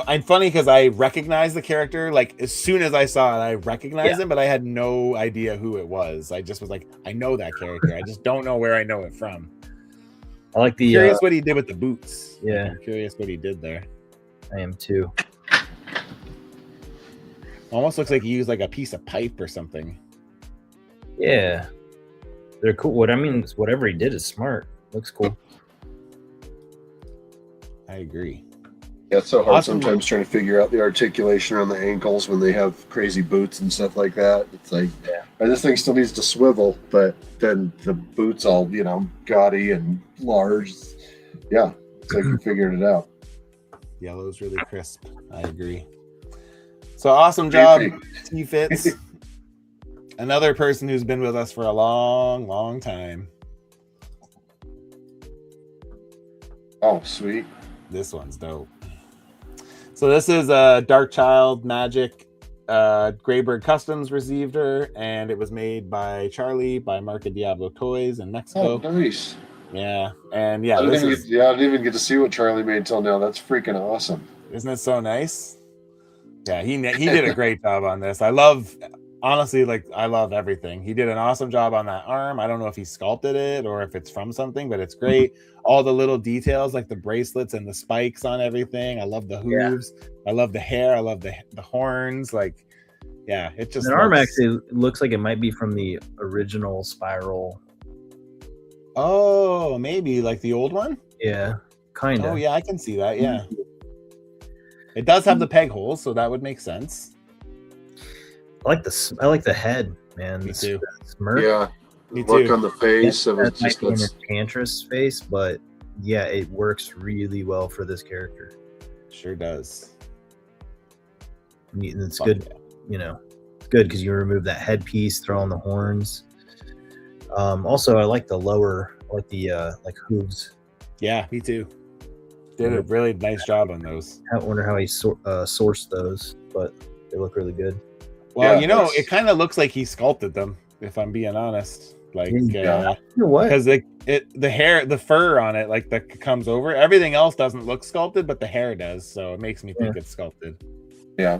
I'm funny because I recognize the character. Like as soon as I saw it, I recognized him, but I had no idea who it was. I just was like, I know that character. I just don't know where I know it from. I like the curious what he did with the boots. Yeah, I'm curious what he did there. I am too. Almost looks like he used like a piece of pipe or something. Yeah, they're cool. Whatever he did is smart. Looks cool. I agree. Yeah, it's so hard sometimes trying to figure out the articulation around the ankles when they have crazy boots and stuff like that. It's like, this thing still needs to swivel, but then the boots all, gaudy and large. Yeah, it's like you figured it out. Yellow's really crisp. I agree. So awesome job, T-Fits. Another person who's been with us for a long, long time. Oh, sweet. This one's dope. So this is Dark Child Magic. Graybird Customs received her, and it was made by Charlie by Marca Diablo Toys in Mexico. Oh, nice. Yeah, and yeah, I didn't even get to see what Charlie made till now. That's freaking awesome. Isn't it so nice? Yeah, he did a great job on this. I love everything. He did an awesome job on that arm. I don't know if he sculpted it or if it's from something, but it's great. All the little details, like the bracelets and the spikes on everything. I love the hooves. I love the hair. I love the horns. Like, yeah, it just. The arm actually looks like it might be from the original Spiral. Oh, maybe like the old one. Yeah, kind of. Oh yeah, I can see that. Yeah, it does have the peg holes, so that would make sense. I like the head, man. Me too. The smirk. Yeah, Me the look too. on the face of That it might just be an that's enchantress face, but yeah, it works really well for this character. Sure does. And it's Fuck good, yeah. you know. It's good because you remove that headpiece, throw on the horns. Also, I like the lower, like the like hooves. Yeah, me too. Did a really nice job on those. I wonder how he sourced those, but they look really good. Well, Yeah, you know, that's- it kind of looks like he sculpted them, if I'm being honest. Like, Yeah. You know what? because the hair, the fur on it, like that comes over. Everything else doesn't look sculpted, but the hair does. So it makes me think it's sculpted. Yeah.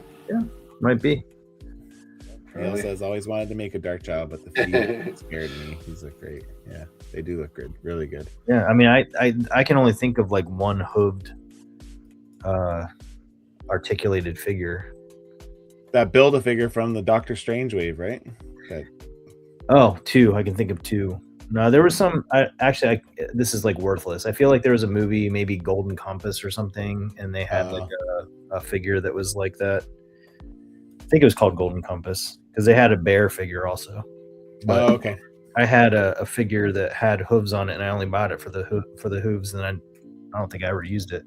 Might be. Neil Really? says always wanted to make a dark child, but the feet scared me. He's like, great. Yeah, they do look good, really good. Yeah, I mean, I can only think of like one hooved, articulated figure. That Build-A-Figure from the Doctor Strange wave, right? That, Oh, two. I can think of two. No, there was some. This is like worthless. I feel like there was a movie, maybe Golden Compass or something, and they had like a figure that was like that. I think it was called Golden Compass because they had a bear figure also. But okay. I had a figure that had hooves on it, and I only bought it for the hooves, and I don't think I ever used it.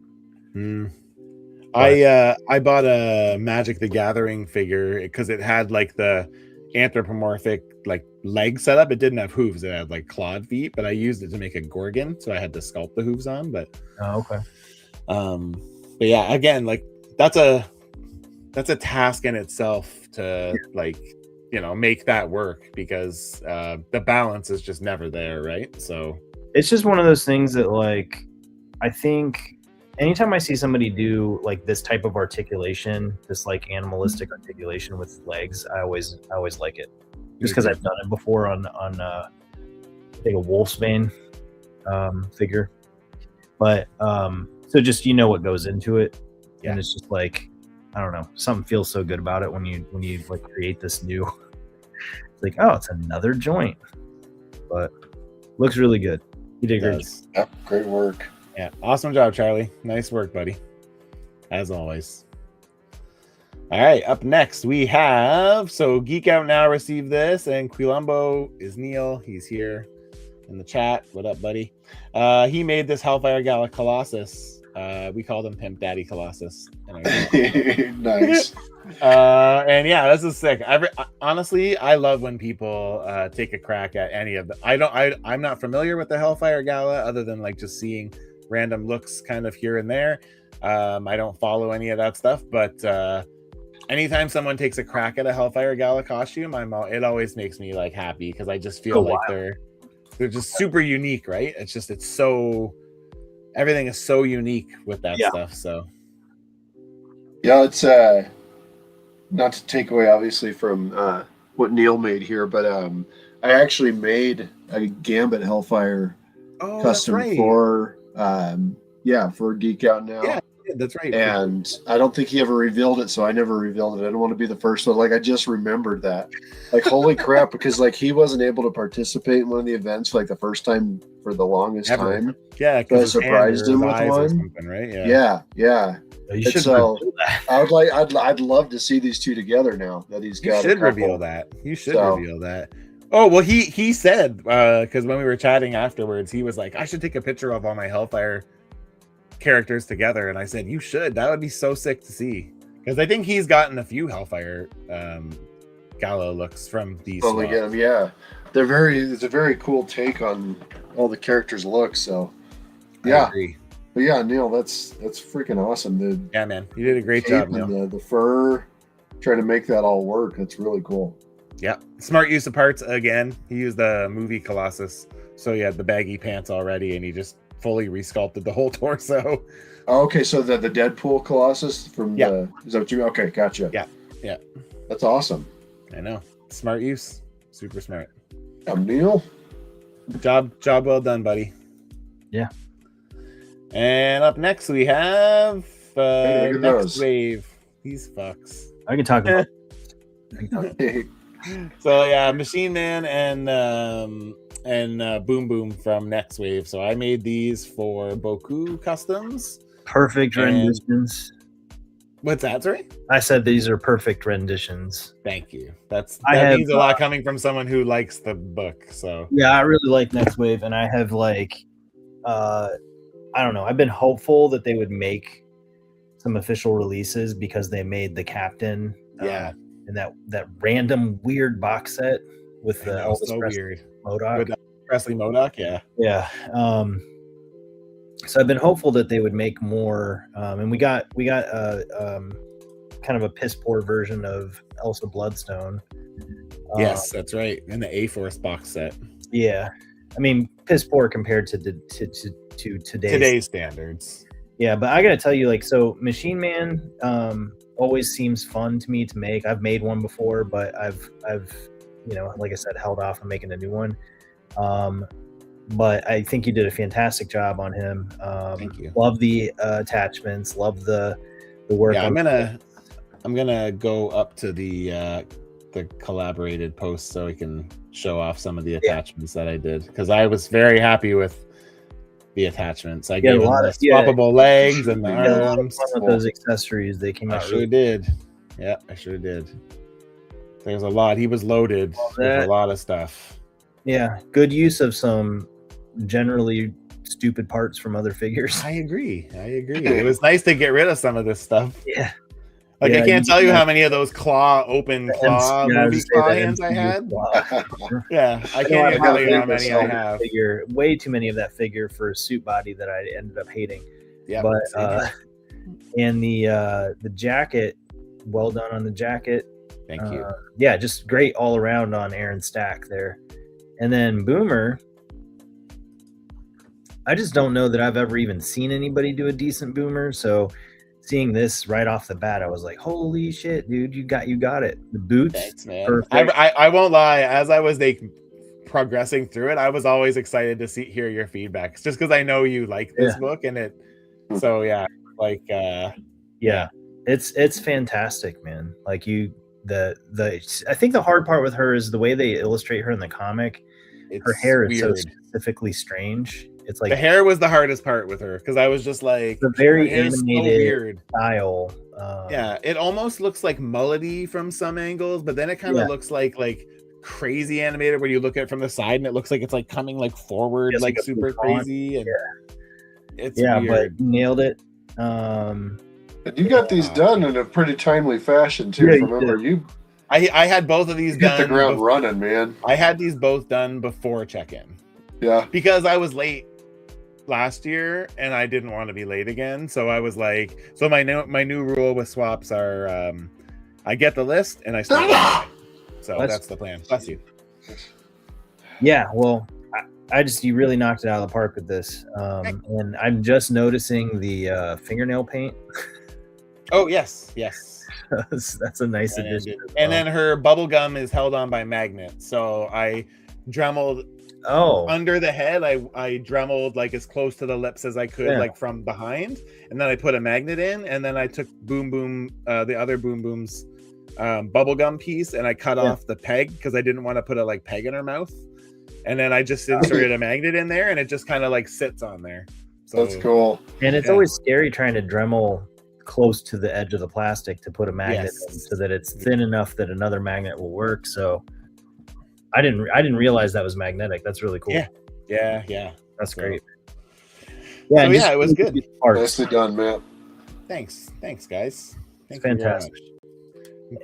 I bought a Magic the Gathering figure because it had like the anthropomorphic like leg setup. It didn't have hooves; it had like clawed feet. But I used it to make a Gorgon, so I had to sculpt the hooves on. But okay. But yeah, again, like that's a task in itself to like make that work because the balance is just never there, right? So it's just one of those things that like I think anytime I see somebody do like this type of articulation, this like animalistic articulation with legs, I always like it. Just because I've done it before on I think a wolfsbane figure. But so just what goes into it. Yeah. And it's just like I don't know, something feels so good about it when you like create this new it's like, oh, it's another joint. But looks really good. You did great. Yeah, great work. Yeah, awesome job, Charlie. Nice work, buddy. As always. All right, up next we have Geek Out Now received this, and Quilumbo is Neil. He's here in the chat. What up, buddy? He made this Hellfire Gala Colossus. We called him Pimp Daddy Colossus. Nice. And yeah, this is sick. Honestly, I love when people take a crack at any of the. I'm not familiar with the Hellfire Gala other than like just seeing random looks kind of here and there. I don't follow any of that stuff, but anytime someone takes a crack at a Hellfire Gala costume, it always makes me like happy because I just feel like they're just super unique, right? It's so everything is so unique with that stuff. So yeah, it's not to take away obviously from what Neil made here, but I actually made a Gambit Hellfire custom for Geek Out Now. Yeah, that's right. And I don't think he ever revealed it, so I never revealed it. I don't want to be the first one. Like I just remembered that. Like holy crap, because like he wasn't able to participate in one of the events like the first time for the longest time. Yeah, because I surprised him with one. Right? Yeah. You should reveal that. I'd love to see these two together now that he's got. You should reveal that. Reveal that. Oh well, he said because when we were chatting afterwards, he was like, I should take a picture of all my Hellfire characters together, and I said you should. That would be so sick to see because I think he's gotten a few Hellfire Gala looks from these. Totally get them. Yeah, it's a very cool take on all the characters' looks. So yeah. But yeah, Neil, that's freaking awesome. Yeah, man, you did a great job, Neil. The fur, trying to make that all work. That's really cool. Yeah, smart use of parts again. He used the movie Colossus, so he had the baggy pants already, and he just fully resculpted the whole torso. Oh, okay, so the Deadpool Colossus from is that what you? Okay, gotcha. Yeah, that's awesome. I know, smart use, super smart. Neil, job well done, buddy. Yeah. And up next we have Next those. Wave. These fucks. I can talk about So yeah, Machine Man and and Boom Boom from Next Wave. So I made these for Boku Customs. Perfect And- renditions. What's that, sorry? I said these are perfect renditions. Thank you. That have, means a lot coming from someone who likes the book. So Yeah, I really like Next Wave, and I have like, I don't know. I've been hopeful that they would make some official releases because they made the Captain, yeah, and that random weird box set with the Elvis so Presley weird. MODOK. With Presley MODOK, yeah. Yeah. So I've been hopeful that they would make more, and we got kind of a piss poor version of Elsa Bloodstone. Yes, that's right. And the A-Force box set. Yeah, I mean piss poor compared to today's standards. Yeah, but I gotta tell you, like, so Machine Man always seems fun to me to make. I've made one before, but I've like I said, held off on making a new one. But I think you did a fantastic job on him. Thank you. Love the attachments. Love the work. Yeah, I'm gonna go up to the collaborated post so I can show off some of the attachments that I did, because I was very happy with the attachments. I gave him the swappable legs and the arms. Fun with those accessories. They came out. I sure did. Yeah, I sure did. There's a lot. He was loaded with a lot of stuff. Yeah, good use of some generally stupid parts from other figures. I agree. It was nice to get rid of some of this stuff. Yeah. Like, I can't tell you how many of those movie claw hands I had. Yeah, I can't even tell you how many I have. Way too many of that figure for a suit body that I ended up hating. Yeah, but and the jacket, well done on the jacket. Thank you. Yeah, just great all around on Aaron Stack there. And then Boomer, I just don't know that I've ever even seen anybody do a decent Boomer. So seeing this right off the bat, I was like, holy shit, dude, you got it. The boots. Thanks, man. I won't lie, as I was progressing through it, I was always excited to hear your feedback, just because I know you like this book, and it. So yeah, like it's fantastic, man. Like I think the hard part with her is the way they illustrate her in the comic. Her hair is so specifically strange. It's like the hair was the hardest part with her, because I was just like, the very animated style. Yeah, it almost looks like mullety from some angles, but then it kind of looks like crazy animated, where you look at it from the side and it looks like it's like coming like forward, like super crazy. And it's weird. But nailed it. And you got these done in a pretty timely fashion too. Remember, I had both of these done. Hit the ground running, man. I had these both done before check-in. Yeah, because I was late last year and I didn't want to be late again. So I was like, so my new rule with swaps are, I get the list and I start. So that's the plan. Bless you. Yeah, well, you really knocked it out of the park with this. And I'm just noticing the fingernail paint. Oh yes. That's a nice addition. And then her bubble gum is held on by magnet. So I dremeled under the head. I dremeled like as close to the lips as I could, like from behind. And then I put a magnet in, and then I took the other Boom Boom's bubble gum piece, and I cut off the peg because I didn't want to put a peg in her mouth. And then I just inserted a magnet in there, and it just kind of sits on there. So that's cool. And it's always scary trying to dremel close to the edge of the plastic to put a magnet in, so that it's thin enough that another magnet will work. So I didn't realize that was magnetic. That's really cool. Yeah. That's great. Yeah, it was good. Nicely done, Matt. Thanks, guys. It's fantastic.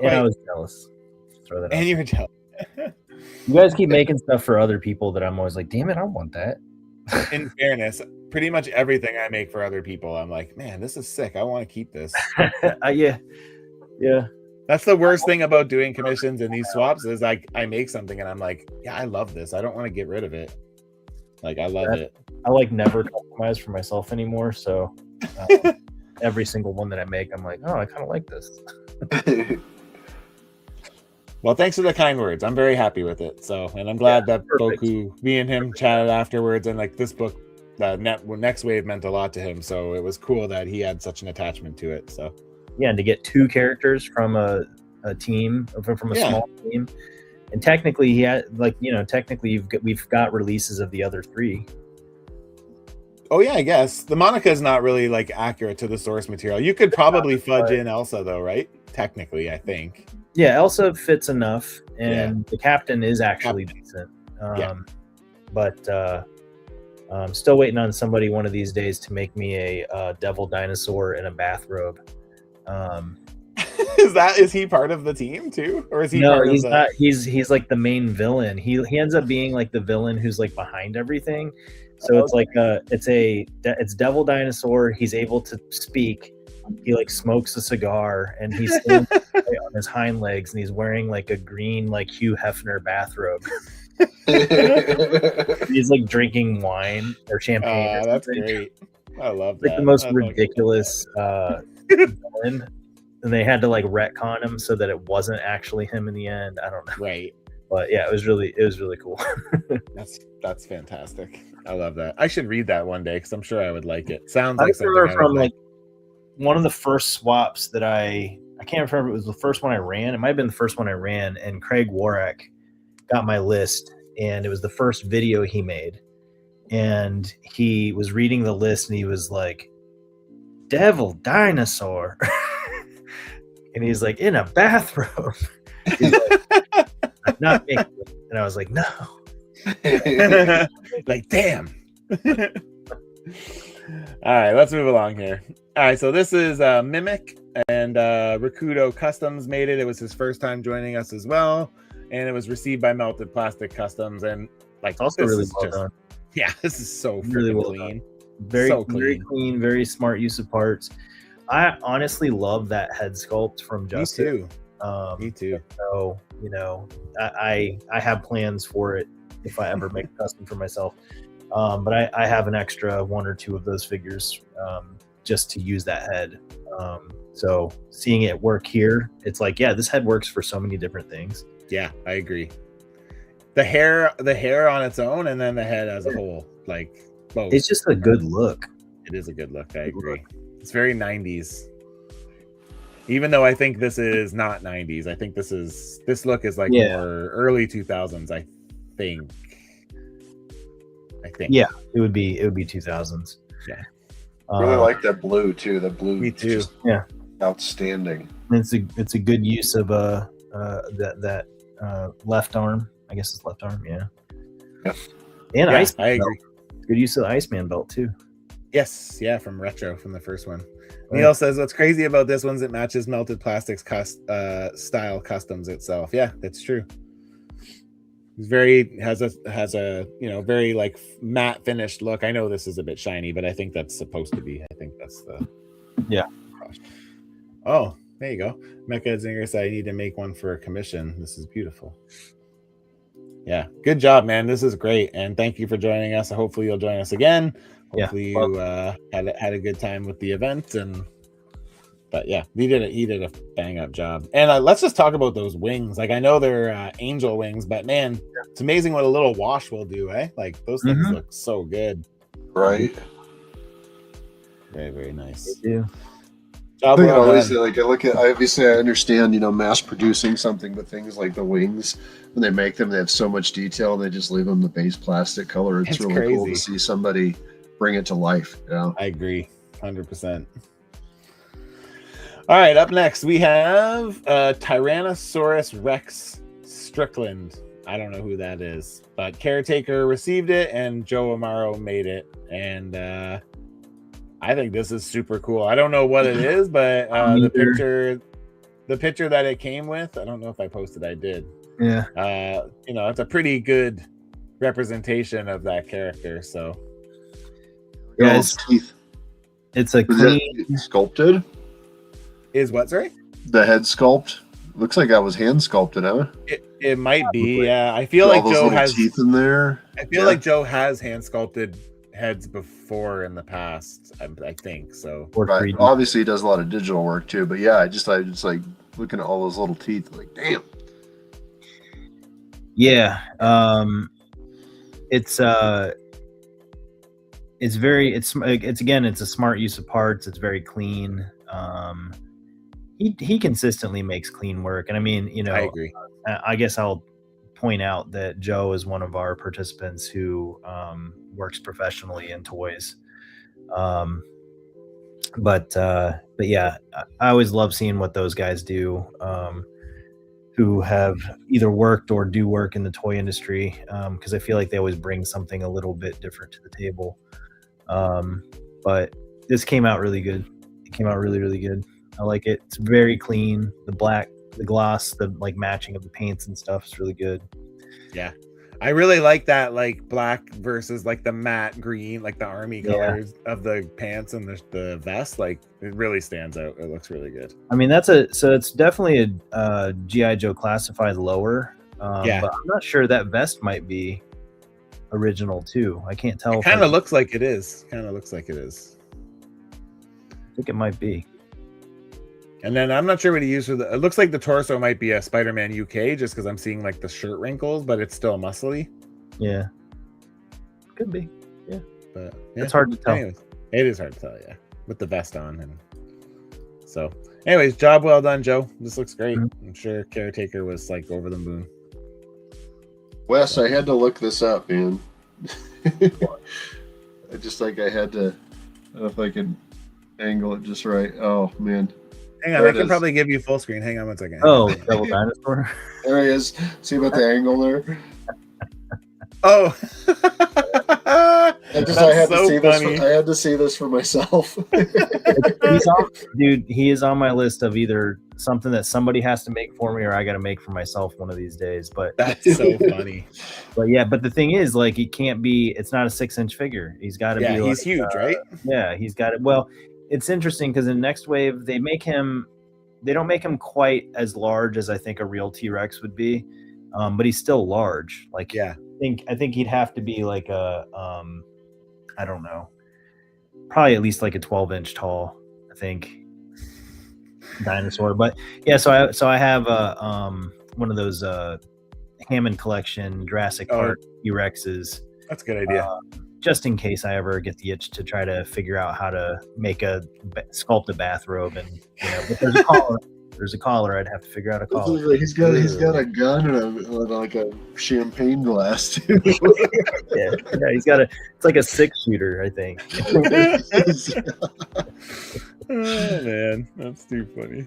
And I was jealous. Throw that. And you were jealous. You guys keep making stuff for other people that I'm always like, damn it, I want that. In fairness, pretty much everything I make for other people, I'm like, man, this is sick. I want to keep this. Yeah. That's the worst thing about doing commissions and these swaps is I make something and I'm like, yeah, I love this. I don't want to get rid of it. Like, I love it. I never compromise for myself anymore. So every single one that I make, I'm like, oh, I kind of like this. Well, thanks for the kind words. I'm very happy with it. So, and I'm glad that Boku, me and him chatted afterwards, and this book, Next Wave, meant a lot to him. So it was cool that he had such an attachment to it. So yeah, and to get two characters from a team, from a small team, And technically, he had technically we've got releases of the other 3. Oh yeah, I guess the Monica is not really like accurate to the source material. You could probably fudge in Elsa though, right? Technically, I think. Yeah, Elsa fits enough, and the captain is actually decent. But I'm still waiting on somebody one of these days to make me a devil dinosaur in a bathrobe. Is he part of the team too, or is he? No, he's not. He's like the main villain. He ends up being like the villain who's like behind everything. So it's like it's devil dinosaur. He's able to speak. He like smokes a cigar, and he's standing on his hind legs, and he's wearing like a green like Hugh Hefner bathrobe. He's like drinking wine or champagne. That's great. I love that. Like the most ridiculous villain, and they had to like retcon him so that it wasn't actually him in the end. I don't know. Right. But yeah, it was really cool. That's fantastic. I love that. I should read that one day because I'm sure I would like it. Sounds I like remember something from like one of the first swaps that I can't remember if it was the first one I ran. It might have been the first one I ran, and Craig Warwick got my list, and it was the first video he made. And he was reading the list, and he was like, "Devil dinosaur," and he's like, "in a bathrobe." He's like, "I'm not making it." And I was like, "No." Like, damn. All right, let's move along here. All right, so this is Mimic, and Rakudo Customs made it. It was his first time joining us as well, and it was received by Melted Plastic Customs. And like, also this really is well done. Yeah, this is so really well clean. Very clean. clean, very smart use of parts. I honestly love that head sculpt from Justin. Me too. So I have plans for it if I ever make a custom for myself. But I have an extra 1 or 2 of those figures just to use that head. So seeing it work here, it's like, yeah, this head works for so many different things. Yeah, I agree. The hair on its own, and then the head as a whole, like both. It's just a good look. It is a good look. I agree. It's very 90s. Even though I think this is not 90s, I think this look is like more early 2000s. I think. Yeah, it would be 2000s. Yeah. Really like that blue too. The blue. Me too. Yeah. Outstanding. It's a good use of that left arm. I guess it's left arm. Yeah. Yep. And yeah, Iceman I agree. Belt. Good use of the Iceman belt too. Yes. Yeah. From Retro, from the first one. Right. Neil says what's crazy about this one's it matches Melted Plastic's style customs itself. Yeah, that's true. It's very has a very like matte finished look. I know this is a bit shiny, but I think that's supposed to be. I think that's the Oh, there you go. Mecha Zinger said I need to make one for a commission. This is beautiful. Yeah, good job, man. This is great, and thank you for joining us. Hopefully, you'll join us again. Hopefully, you had a good time with the event, but yeah, he did a bang up job. And let's just talk about those wings. Like I know they're angel wings, but man, it's amazing what a little wash will do, eh? Like those things look so good. Right. Very, very nice. They do. I understand, mass producing something, but things like the wings, when they make them, they have so much detail, and they just leave them the base plastic color. It's really crazy. Cool to see somebody bring it to life. Yeah, I agree, 100%. All right, up next we have Tyrannosaurus Rex Strickland. I don't know who that is, but Caretaker received it, and Joe Amaro made it, and I think this is super cool. I don't know what it is, but the picture that it came with, I don't know if I posted. I did. Yeah. It's a pretty good representation of that character. So. Yeah, it's a clean sculpted. Is what? Sorry. The head sculpt looks like that was hand sculpted, huh? It might be. Yeah, I feel like Joe has teeth in there. I feel like Joe has hand sculpted heads before in the past. I think so. Right. Obviously, he does a lot of digital work too. But yeah, I just like looking at all those little teeth. Like, damn. Yeah. It's a smart use of parts. It's very clean. He consistently makes clean work, and I mean, I agree. I guess I'll point out that Joe is one of our participants who works professionally in toys. But yeah, I always love seeing what those guys do, who have either worked or do work in the toy industry, because I feel like they always bring something a little bit different to the table. But this came out really good. It came out really, really good. I like it. It's very clean. The black, the gloss, the like matching of the paints and stuff is really good. Yeah. I really like that, like black versus like the matte green, like the army colors of the pants and the vest. Like it really stands out. It looks really good. I mean, so it's definitely a GI Joe classified lower. But I'm not sure that vest might be original too. I can't tell. It kind of looks like it is. I think it might be. And then I'm not sure what he used for it looks like the torso might be a Spider-Man UK, just because I'm seeing like the shirt wrinkles, but it's still muscly. Yeah, could be. Yeah, but it's hard to tell. Anyways, it is hard to tell, yeah, with the vest on. And so, anyways, job well done, Joe. This looks great. I'm sure Caretaker was like over the moon. Wes, I had to look this up, man. I had to. I don't know if I can angle it just right. Oh man. Hang on, I can probably give you full screen. Hang on 1 second. Oh, Devil Dinosaur. There he is. See about the angle there? Oh. I had to see this for myself. He is on my list of either something that somebody has to make for me or I got to make for myself one of these days. But that's so funny. But yeah, but the thing is, like, it can't be. It's not a 6-inch figure. He's got to be. He's huge, right? Yeah, he's got it. Well, it's interesting because in Next Wave they don't make him quite as large as I think a real T-Rex would be, but he's still large. Like, I think he'd have to be like a I don't know, probably at least like a 12-inch tall, I think, dinosaur. But yeah, so I have one of those Hammond collection Jurassic Park T-Rexes. That's a good idea. Just in case I ever get the itch to try to figure out how to sculpt a bathrobe, and but there's a collar. There's a collar. I'd have to figure out a collar. He's got a gun and like a champagne glass too. yeah, he's got it's like a 6-shooter, I think. Oh man, that's too funny.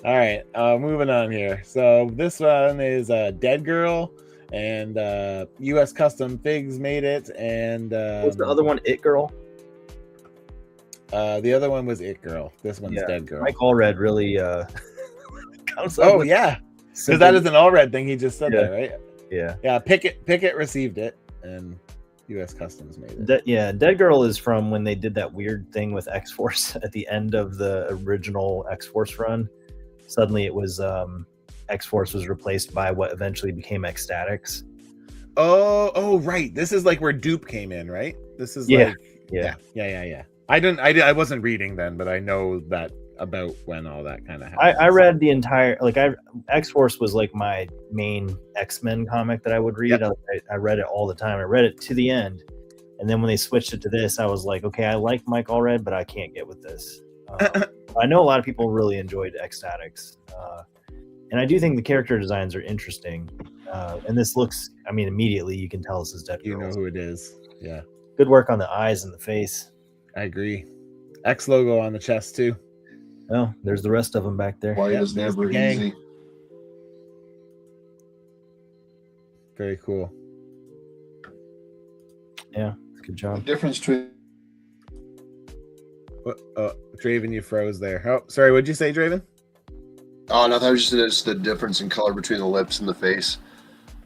All right, moving on here. So this one is Dead Girl. And U.S. Custom Figs made it, and what's the other one? It Girl. The other one was It Girl. This one's Dead Girl. Mike Allred really comes up. Oh yeah, because that is an Allred thing. He just said that, right? Yeah. Pickett received it, and U.S. Customs made it. Dead Girl is from when they did that weird thing with X-Force at the end of the original X-Force run. Suddenly, it was. X-Force was replaced by what eventually became X-Statix. Oh, right. This is like where Dupe came in, right? This is yeah. I wasn't reading then, but I know that about when all that kind of happened. I read the entire X-Force was like my main X-Men comic that I would read. Yep. I read it all the time. I read it to the end, and then when they switched it to this, I was like, okay, I like Mike Allred, but I can't get with this. I know a lot of people really enjoyed X-Statix. And I do think the character designs are interesting. And this looks, I mean, immediately you can tell this is Dead Girl. You know who it is. Yeah. Good work on the eyes and the face. I agree. X logo on the chest, too. Oh, there's the rest of them back there. White is never easy. Very cool. Yeah, good job. The difference between. Draven, you froze there. Oh, sorry. What'd you say, Draven? Oh, no, that was just the difference in color between the lips and the face.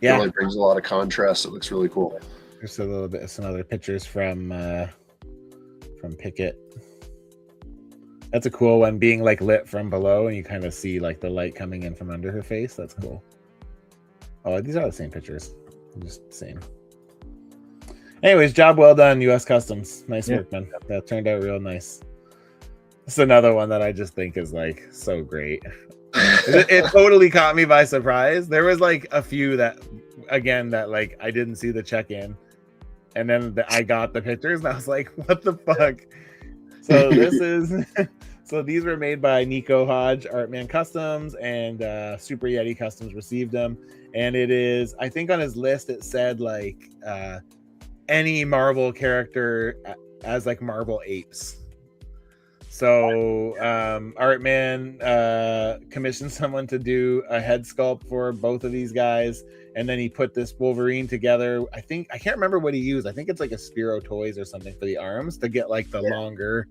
Yeah. It really brings a lot of contrast. It looks really cool. There's a little bit of some other pictures from Pickett. That's a cool one, being like lit from below, and you kind of see like the light coming in from under her face. That's cool. Oh, these are the same pictures. Just the same. Anyways, job well done, U.S. Customs. Nice work, man. That turned out real nice. It's another one that I just think is like so great. It totally caught me by surprise. There was like a few that like I didn't see the check-in, and then I got the pictures and I was like, what the fuck? So So these were made by Nico Hodge, Artman Customs, and Super Yeti Customs received them. And it is, I think on his list it said like any Marvel character as like Marvel apes. So Artman commissioned someone to do a head sculpt for both of these guys, and then he put this Wolverine together. I can't remember what he used. I think it's like a Spiro Toys or something for the arms to get like the longer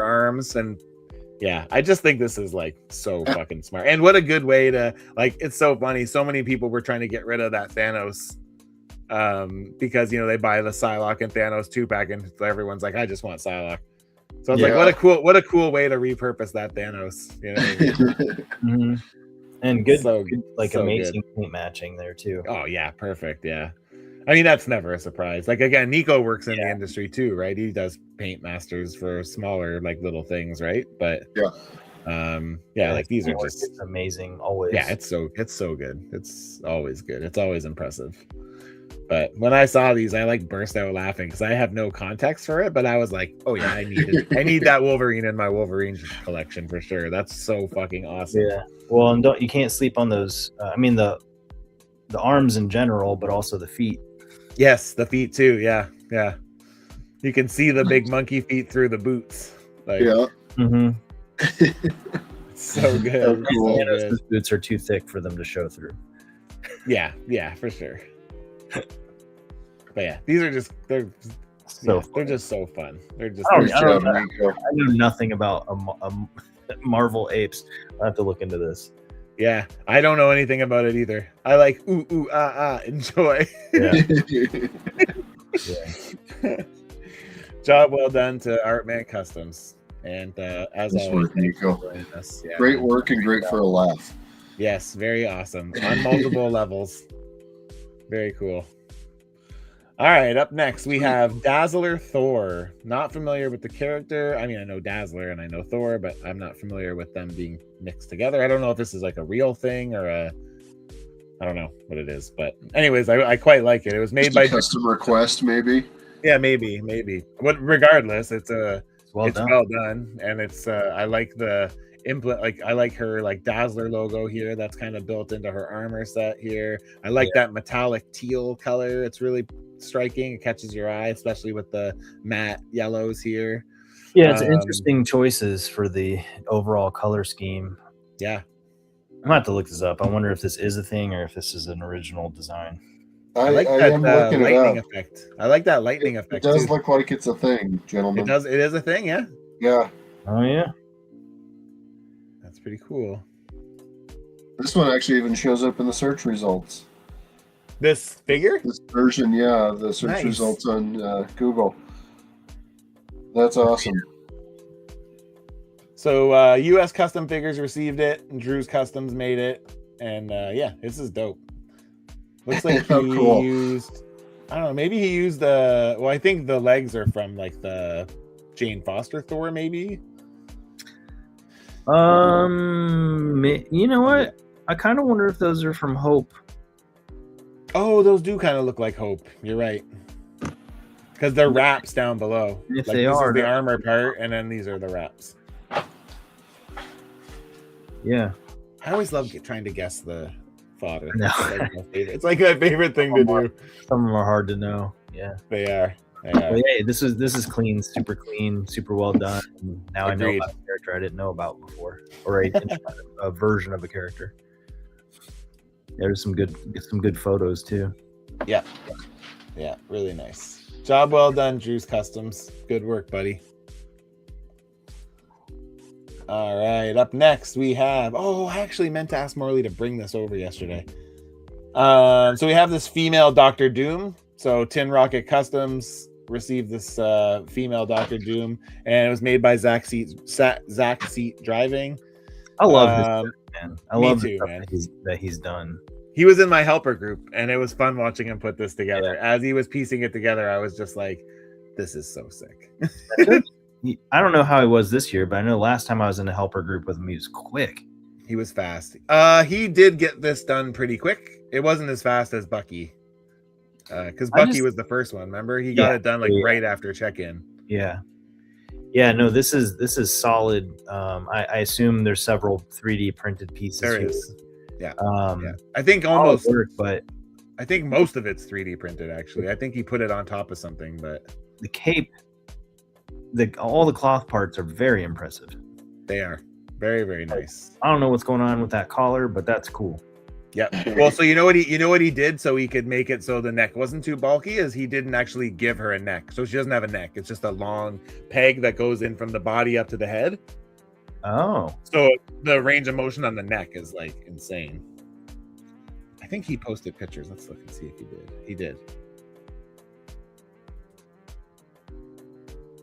arms. And yeah, I just think this is like so fucking smart. And what a good way to like, it's so funny. So many people were trying to get rid of that Thanos because they buy the Psylocke and Thanos 2-pack, and everyone's like, I just want Psylocke. So it's like, what a cool way to repurpose that Thanos. Mm-hmm. And good, like so amazing good. paint matching there too. Oh yeah, perfect. Yeah, I mean that's never a surprise. Like again, Nico works in the industry too, right? He does paint masters for smaller like little things, right? But like these are just amazing always. Yeah, it's so good. It's always good. It's always impressive. But when I saw these, I like burst out laughing because I have no context for it. But I was like, "Oh yeah, I need that Wolverine in my Wolverine collection for sure." That's so fucking awesome. Yeah. Well, and you can't sleep on those. I mean the arms in general, but also the feet. Yes, the feet too. Yeah. You can see the big monkey feet through the boots. Like, yeah. Mm-hmm. So good. Cool. So good. Those boots are too thick for them to show through. Yeah, for sure. But yeah, these are just they're just so fun. They're just I know nothing about a Marvel apes. I have to look into this. Yeah, I don't know anything about it either. I like enjoy. Yeah. Job well done to Artman Customs, and as Nice always, work, Nico. Yeah. Great work and great for a laugh. Yes, very awesome on multiple levels. Very cool. All right, up next we have Dazzler Thor. Not familiar with the character. I mean, I know Dazzler and I know Thor, but I'm not familiar with them being mixed together. I don't know if this is like a real thing or I don't know what it is. But anyways, I quite like it. It was made by custom request, maybe. Yeah, maybe. But regardless, it's well done, and it's I like the I like her like Dazzler logo here. That's kind of built into her armor set here. I like that metallic teal color. It's really striking. It catches your eye, especially with the matte yellows here. Yeah, it's interesting choices for the overall color scheme. Yeah, I'm gonna have to look this up. I wonder if this is a thing or if this is an original design. I like that lightning effect. I like that lightning effect. It does look like it's a thing, gentlemen. It does. It is a thing. Yeah. Yeah. Oh yeah. That's pretty cool. This one actually even shows up in the search results. This figure? This version, yeah, the search results on Google. That's awesome. So U.S. Custom Figures received it, and Drew's Customs made it, and yeah, this is dope. Looks like he used, I don't know, maybe he used well, I think the legs are from like the Jane Foster Thor, maybe. You know what? I kind of wonder if those are from Hope. Oh, those do kind of look like Hope. You're right. Because they're wraps down below. If like, they this are is the armor part, and then these are the wraps. Yeah. I always love trying to guess the fodder. No. It's like my favorite thing to do. Some of them are hard to know. Yeah. They are. But hey, this is clean, super well done. And now Agreed. I know about a character I didn't know about before, or a version of a character. There's some good photos too. Yeah, really nice. Job well done, Drew's Customs. Good work, buddy. All right, up next we have. Oh, I actually meant to ask Morley to bring this over yesterday. So we have this female Doctor Doom. So Tin Rocket Customs received this female Doctor Doom, and it was made by Zach Seat Driving. I love this man. I love too, man. That he's done. He was in my helper group, and it was fun watching him put this together. Yeah. As he was piecing it together, I was just like, "This is so sick." I don't know how he was this year, but I know last time I was in a helper group with him, he was quick. He was fast. He did get this done pretty quick. It wasn't as fast as Bucky. Because Bucky was the first one, remember? He got it done like right after check-in. Yeah. Yeah, no, this is solid. I assume there's several 3D printed pieces There here. is. Yeah. Yeah. I think Solid almost work, but I think most of it's 3D printed actually. I think he put it on top of something, but the cape, all the cloth parts are very impressive. they are very, very nice. I don't know what's going on with that collar, but that's cool. Yep. Well, so you know what he did so he could make it so the neck wasn't too bulky is he didn't actually give her a neck. So she doesn't have a neck. It's just a long peg that goes in from the body up to the head. Oh. So the range of motion on the neck is like insane. I think he posted pictures. Let's look and see if he did. He did.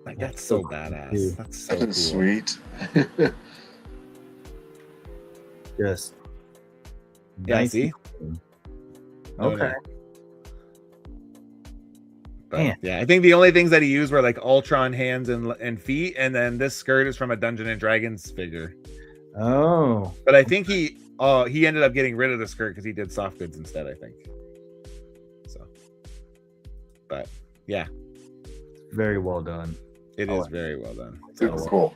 Like that's so badass. Dude. That's so cool. Sweet. Just Yeah, nice. see? Okay. But, Man. yeah, I think the only things that he used were like Ultron hands and feet, and then this skirt is from a Dungeons and Dragons figure. Oh. But I think he ended up getting rid of the skirt because he did soft goods instead, I think. So, but yeah, Very well done. it is very well done. Super So, cool.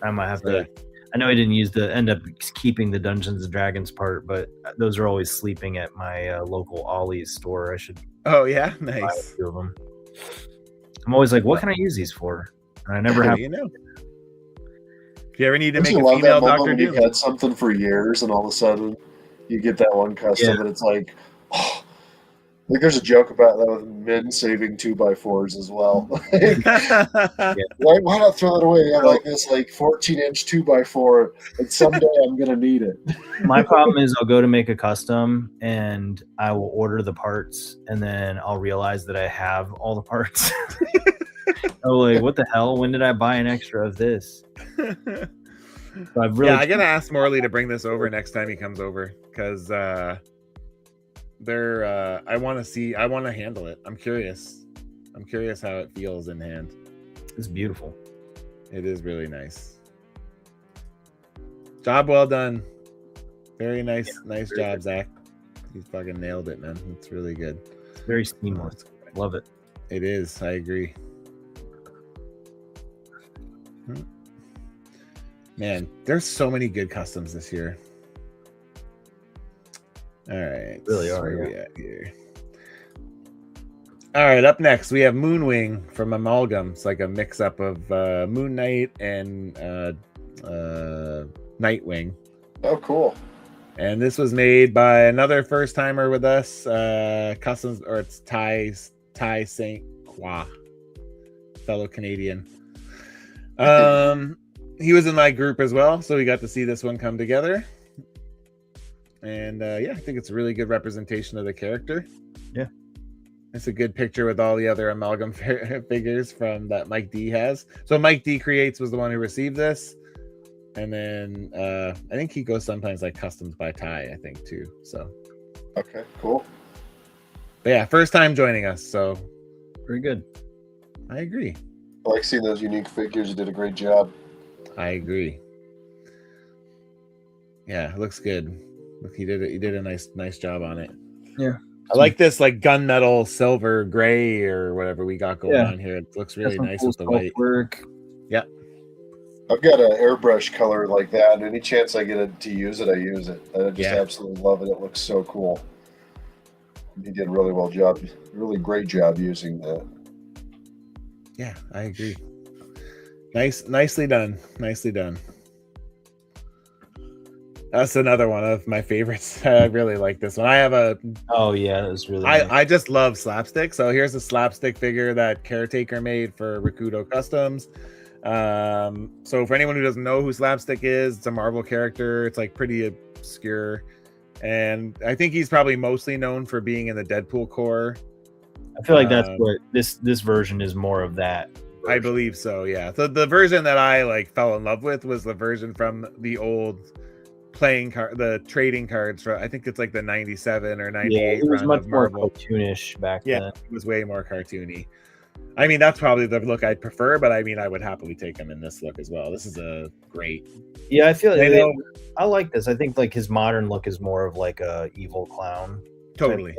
I might have so, to. I know I didn't end up keeping the Dungeons and Dragons part, but those are always sleeping at my local Ollie's store. I should oh yeah, buy a nice. few of them. I'm always like, what can I use these for? And I never have. You know. If you ever need to Don't make you a love female that moment Doctor when you've Doom, had something for years and all of a sudden you get that one custom and it's like, oh, like there's a joke about that with men saving 2x4s as well. Why not throw it away? I have like this like 14-inch 2x4 and someday I'm gonna need it. My problem is I'll go to make a custom and I will order the parts and then I'll realize that I have all the parts. I'm like, what the hell? When did I buy an extra of this? So I've really I gotta ask Morley to bring this over next time he comes over because I want to handle it. I'm curious how it feels in hand. It's beautiful. It is really nice. Job well done. Very nice. Nice job, Zach. You fucking nailed it, man. It's really good. It's very seamless. Love it. It is. I agree. Man, there's so many good customs this year. All right. Really are, where yeah. we at here? All right, up next we have Moonwing from Amalgam. It's like a mix-up of Moon Knight and Nightwing. Oh, cool. And this was made by another first-timer with us, Customs, or it's Ty St. Croix, fellow Canadian. He was in my group as well, so we got to see this one come together. And I think it's a really good representation of the character. Yeah. It's a good picture with all the other Amalgam figures from that Mike D has. So Mike D Creates was the one who received this. And then I think he goes sometimes like Customs by Ty, I think, too. So Okay, cool. But yeah, first time joining us, so Very good. I agree. I like seeing those unique figures. You did a great job. I agree. Yeah, it looks good. Look, he did a nice job on it. Yeah. I like this like gunmetal silver gray or whatever we got going Yeah. on here. It looks really Some nice cool with the white. work. Yep. I've got an airbrush color like that, and any chance I get it to use it, I use it. I just Yeah. absolutely love it. It looks so cool. He did a really great job using that. Yeah, I agree. Nicely done. Nicely done. That's another one of my favorites. I really like this one. I have a Oh yeah, that was really nice. I just love slapstick. So here's a slapstick figure that Caretaker made for Rakudo Customs. So for anyone who doesn't know who slapstick is, it's a Marvel character. It's like pretty obscure, and I think he's probably mostly known for being in the Deadpool core. I feel like that's what this version is more of that. I believe so, yeah. So the version that I like fell in love with was the version from the old playing card, the trading cards for, I think it's like the 97 or 98. Yeah, it was run much of more Marvel. cartoonish back Yeah, then. it was way more cartoony. I mean, that's probably the look I'd prefer, but I mean, I would happily take him in this look as well. This is a great. Yeah, I feel I know. I like this. I think like his modern look is more of like a evil clown. Totally.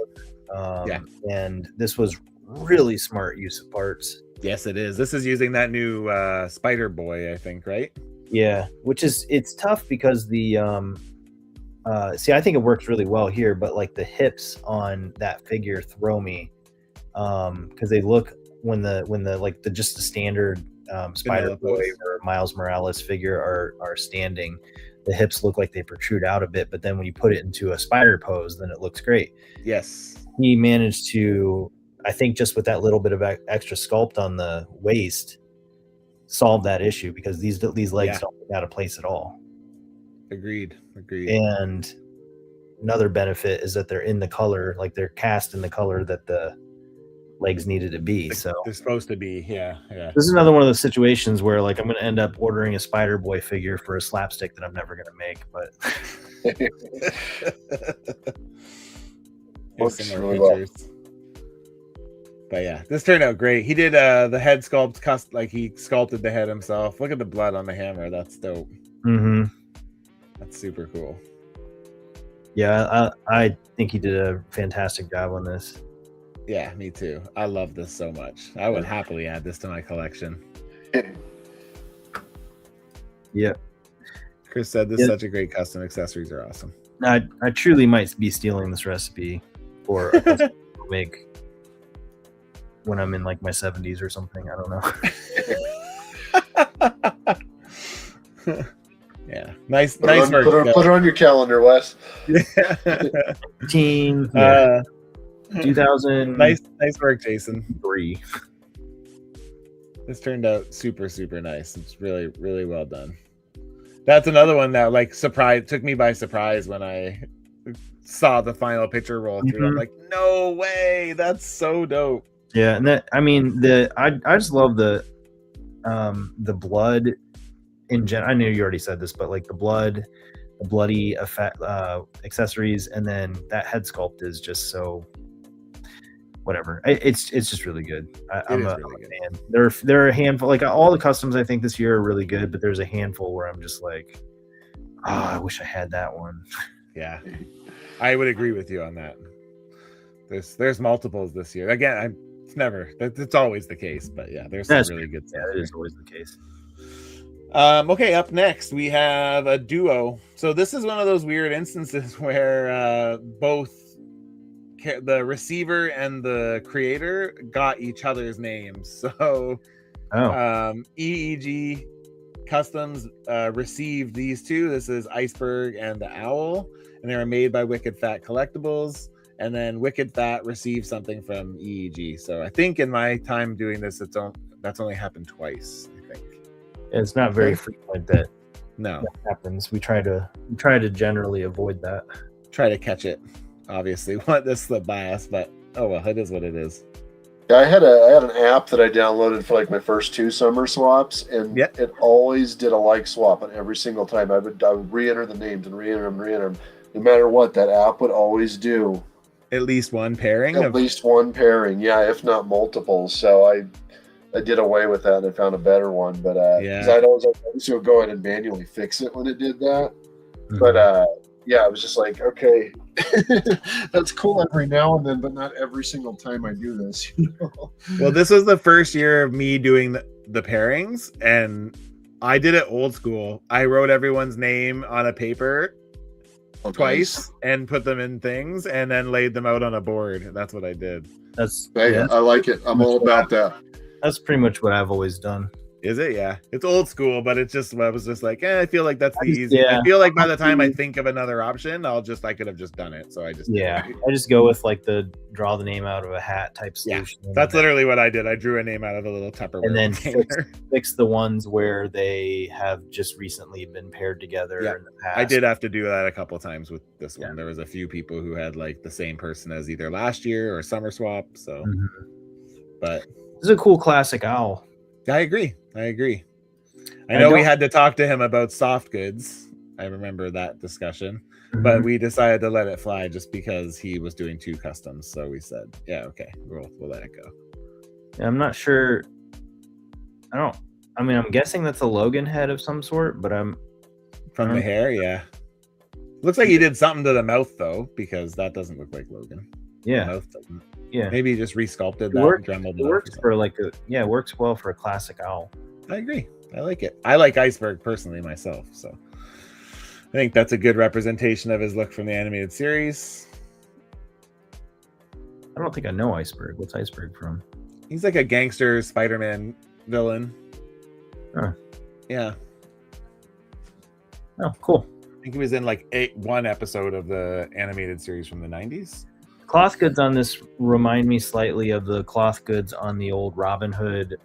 Yeah. And this was really smart use of parts. Yes, it is. This is using that new Spider Boy, I think, right? Yeah, which is it's tough because the see, I think it works really well here, but like the hips on that figure throw me because they look when the like the just the standard Spider Vanilla Boy pose. or Miles Morales figure are standing. The hips look like they protrude out a bit, but then when you put it into a spider pose, then it looks great. Yes. He managed to, I think, just with that little bit of extra sculpt on the waist, solve that issue because these legs don't look out of place at all. Agreed. And another benefit is that they're in the color, like they're cast in the color that the legs needed to be. So they're supposed to be. Yeah. this is another one of those situations where like I'm going to end up ordering a Spider Boy figure for a slapstick that I'm never going to make, but Looks really well. But yeah, this turned out great. He did the head sculpt, like he sculpted the head himself. Look at the blood on the hammer. That's dope. That's super cool. Yeah, I think he did a fantastic job on this. Yeah, me too. I love this so much. I would happily add this to my collection. Yeah. Chris said this is such a great custom. Accessories are awesome. I truly might be stealing this recipe for a custom make when I'm in like my 70s or something. I don't know. Yeah, nice put it on your calendar, Wes. 2000. Nice work, Jason. 3. This turned out super nice. It's really well done. That's another one that like took me by surprise when I saw the final picture roll through. I'm like, no way, that's so dope. Yeah, and that I mean I just love the blood in general. I know you already said this, but like the bloody effect, accessories, and then that head sculpt is just so whatever. It's just really good. I'm a fan. There are a handful, like all the customs I think this year are really good, but there's a handful where I'm just like, I wish I had that one. Yeah, I would agree with you on that. There's multiples this year. Again, it's always the case, but yeah, there's some really good stuff. Yeah, it is always the case. Okay, up next we have a duo. So this is one of those weird instances where both the receiver and the creator got each other's names. So EEG Customs received these two. This is Iceberg and the Owl, and they were made by Wicked Fat Collectibles. And then Wicked Fat received something from EEG. So I think in my time doing this, that's only happened twice. I think it's not very frequent that that happens. We try to generally avoid that. Try to catch it. Obviously, want this slip by us, but oh well, it is what it is. Yeah, I had an app that I downloaded for like my first 2 summer swaps, and it always did a like swap, and every single time I would re-enter the names and re-enter them. No matter what, that app would always do at least one pairing. Yeah, if not multiples. So I did away with that and I found a better one. But I'd always go in and manually fix it when it did that. But yeah, I was just like, okay, that's cool every now and then, but not every single time I do this. Well, this was the first year of me doing the pairings, and I did it old school. I wrote everyone's name on a paper twice and put them in things and then laid them out on a board. That's what I did. I like it. I'm all about that. That's pretty much what I've always done. Is it? Yeah. It's old school, but it's just, I was just like, I feel like that's the easy. I feel like by the time I think of another option, I could have just done it. So I just I just go with like the draw the name out of a hat type solution. Yeah, that's literally what I did. I drew a name out of a little Tupperware and then fix the ones where they have just recently been paired together in the past. I did have to do that a couple times with this one. There was a few people who had like the same person as either last year or summer swap. So but this is a cool classic owl. I agree. I know we had to talk to him about soft goods. I remember that discussion, but we decided to let it fly just because he was doing 2 customs. So we said, yeah, okay, we'll let it go. Yeah, I'm not sure. I'm guessing that's a Logan head of some sort, but from the hair. Yeah. Looks like he did something to the mouth though, because that doesn't look like Logan. Yeah. mouth doesn't. Yeah. Maybe he just resculpted It that works, Dremel it mouth. works for like a it works well for a classic owl. I agree. I like it. I like Iceberg personally myself, so I think that's a good representation of his look from the animated series. I don't think I know Iceberg. What's Iceberg from? He's like a gangster Spider-Man villain. Huh. Yeah. Oh, cool. I think he was in like one episode of the animated series from the 90s. Cloth goods on this remind me slightly of the cloth goods on the old Robin Hood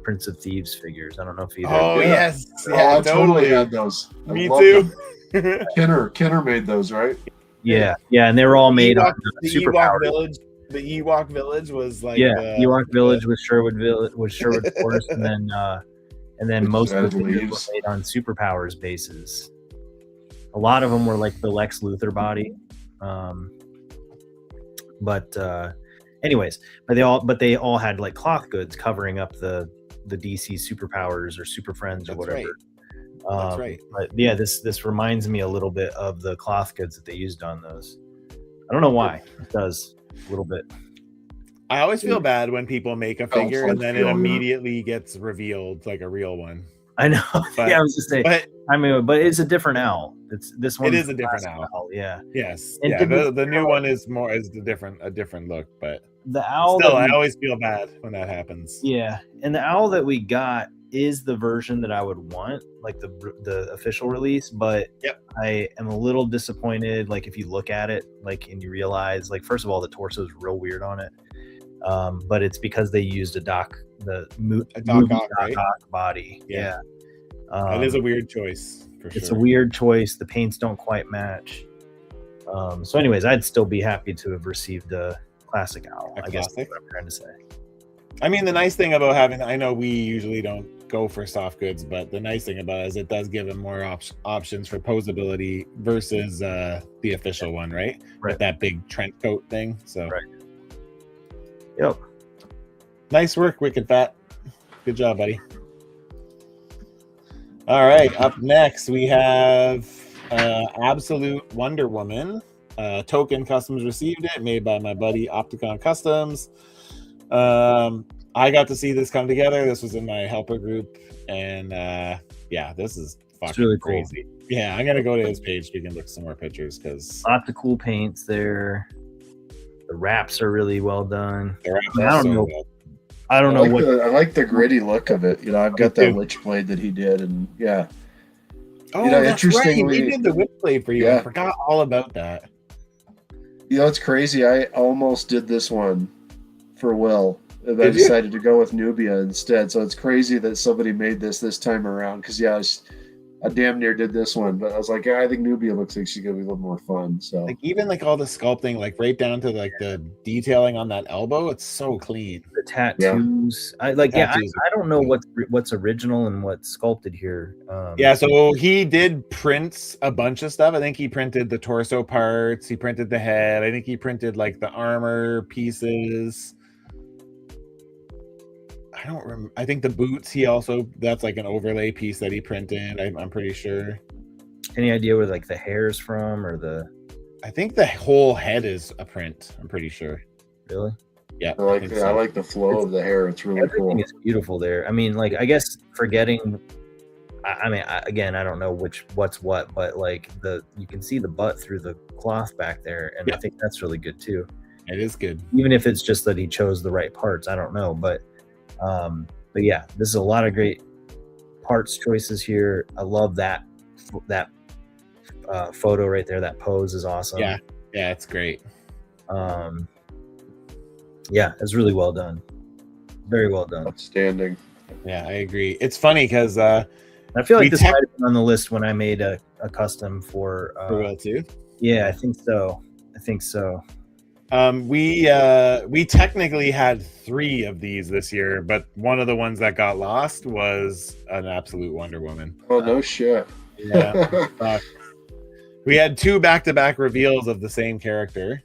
Prince of Thieves figures. I don't know if either. Oh, Yeah. yes. Oh, Yeah, I totally had those. I Me love too. them. Kenner made those, right? Yeah, and they were all made on the superpowers. Village. The Ewok Village was like Ewok Village with Sherwood Forest, and then most of the figures were made on superpowers bases. A lot of them were like the Lex Luthor body, anyways, they all had like cloth goods covering up the DC superpowers or super friends or whatever. Right. That's right. But yeah, this reminds me a little bit of the cloth goods that they used on those. I don't know why. It does a little bit. I always feel bad when people make a figure and then it immediately gets revealed like a real one. I know. But, yeah, I was just saying. But it's a different owl. This one. It is a different owl. Yeah. Yes. And yeah. The new one is a different look, but the owl. Still, I always feel bad when that happens. Yeah, and the owl that we got is the version that I would want, like the official release. But I am a little disappointed. Like if you look at it, like and you realize, like first of all, the torso is real weird on it. But it's because they used a Doc Ock body. Yeah. That is a weird choice for sure. It's a weird choice. The paints don't quite match. So anyways, I'd still be happy to have received a classic owl. I guess that's what I'm trying to say. I mean, the nice thing about having, I know we usually don't go for soft goods, but the nice thing about it is it does give him more options for posability versus the official one, right? With that big trench coat thing. So Yep. Nice work, Wicked Fat. Good job, buddy. All right, up next we have Absolute Wonder Woman. Token Customs received it, made by my buddy Opticon Customs. I got to see this come together. This was in my helper group, and this is fucking really crazy. Cool. Yeah, I'm gonna go to his page so we can look at some more pictures because lots of cool paints there. The wraps are really well done. I don't know what. I like the gritty look of it. You know, I've got that Witch Blade that he did, and yeah. Oh, that's right. He did the Witch Blade for you. Yeah. I forgot all about that. You know, it's crazy. I almost did this one for Will. And I decided to go with Nubia instead. So it's crazy that somebody made this time around. Because I damn near did this one, but I was like, I think Nubia looks like she's gonna be a little more fun. So like even like all the sculpting, like right down to like the detailing on that elbow, it's so clean. The tattoos, I don't know what's original and what's sculpted here. So he did print a bunch of stuff. I think he printed the torso parts. He printed the head. I think he printed like the armor pieces. I don't remember. I think the boots, that's like an overlay piece that he printed. I'm pretty sure. Any idea where like the hair's from or the? I think the whole head is a print. I'm pretty sure. Really? Yeah. I like the flow of the hair. It's really cool. Everything is beautiful there. I mean, like I guess forgetting. I don't know what's what, but like you can see the butt through the cloth back there, and I think that's really good too. It is good, even if it's just that he chose the right parts. I don't know, but yeah, this is a lot of great parts choices here. I love that photo right there. That pose is awesome. Yeah, it's great. It's really well done. Very well done. Outstanding. Yeah, I agree. It's funny because I feel like this might have been on the list when I made a custom for Will too. Yeah, I think so. We technically had 3 of these this year, but one of the ones that got lost was an Absolute Wonder Woman. Oh, no shit. Yeah. We had 2 back-to-back reveals of the same character,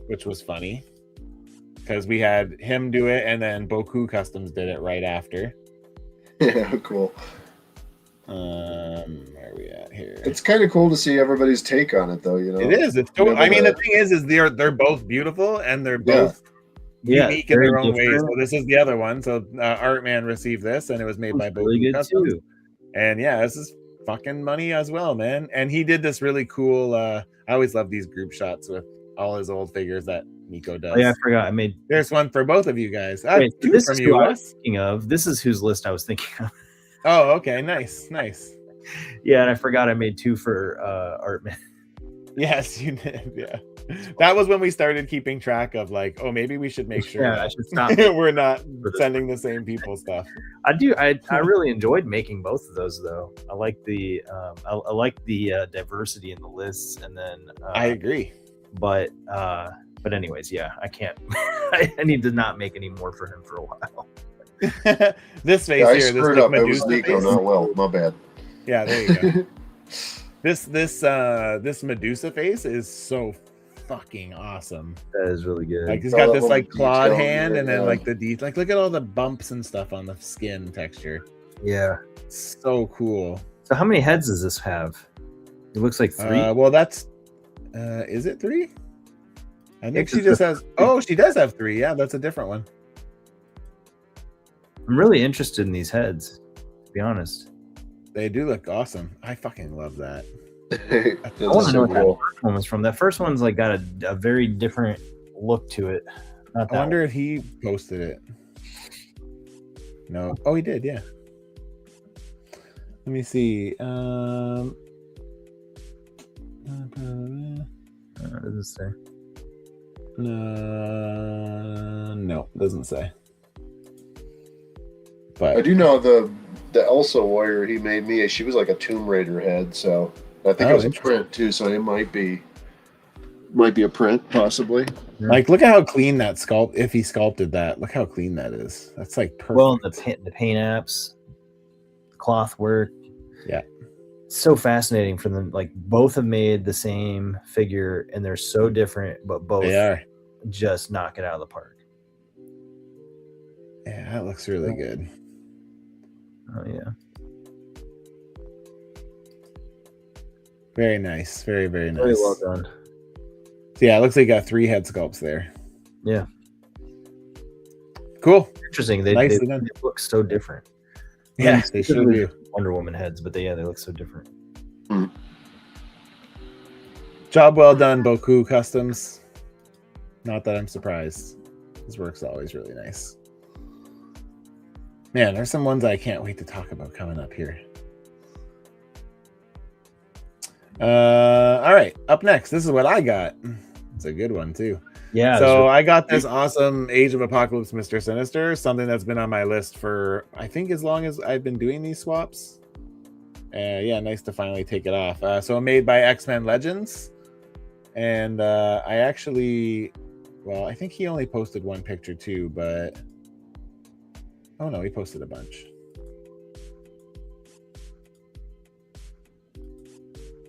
which was funny because we had him do it and then Boku Customs did it right after. Yeah, cool. Where are we at here? It's kind of cool to see everybody's take on it, though. It is. It's cool. I mean, the thing is they're both beautiful and they're both unique in their own way. So this is the other one. So Artman received this, and it was made by Boku Customs. Too. And yeah, this is fucking money as well, man. And he did this really cool. I always love these group shots with all his old figures that Nico does. Oh yeah, I forgot. I made. There's one for both of you guys. Wait, two this from is you. who I was thinking of. This is whose list I was thinking of. Oh, okay, nice. Yeah, and I forgot I made 2 for Artman. Yes, you did. Yeah, that was when we started keeping track of like, oh, maybe we should make sure I should stop. we're not sending the same people stuff. I do. I really enjoyed making both of those though. I like the I like the diversity in the lists, and then I agree. But anyways, yeah, I can't. I need to not make any more for him for a while. This face I here, screwed this up. Medusa It was Nico, face. not Will. My bad. Yeah, there you go. This Medusa face is so fucking awesome. That is really good. Like he's got this like clawed hand, and then like the like look at all the bumps and stuff on the skin texture. Yeah, so cool. So how many heads does this have? It looks like 3. Well, that's is it 3? I think she just has. Oh, she does have 3. Yeah, that's a different one. I'm really interested in these heads, to be honest. They do look awesome. I fucking love that. I want to know what that first one was from. That first one's like got a very different look to it. I wonder if he posted it. No. Oh, he did. Yeah. Let me see. It doesn't say. No, it doesn't say. But I do know the Elsa warrior he made me. She was like a Tomb Raider head, so I think it was a print too. So it might be a print possibly. Like, look at how clean that sculpt. If he sculpted that, look how clean that is. That's like perfect. Well, the paint apps, cloth work. Yeah, it's so fascinating for them. Like both have made the same figure, and they're so different, but both just knock it out of the park. Yeah, that looks really good. Oh yeah. Very nice. Very, very nice. Very well done. So yeah, it looks like you got 3 head sculpts there. Yeah. Cool. Interesting. They look so different. Yeah, they sure do. Wonder Woman heads, but they look so different. Job well done, Boku Customs. Not that I'm surprised. His work's always really nice. Man, there's some ones I can't wait to talk about coming up here. All right, up next. This is what I got. It's a good one too. Yeah. So I got this awesome Age of Apocalypse Mr. Sinister, something that's been on my list for I think as long as I've been doing these swaps. Yeah, nice to finally take it off. So made by X-Men Legends, and I actually, well, I think he only posted one picture too, but oh no, he posted a bunch.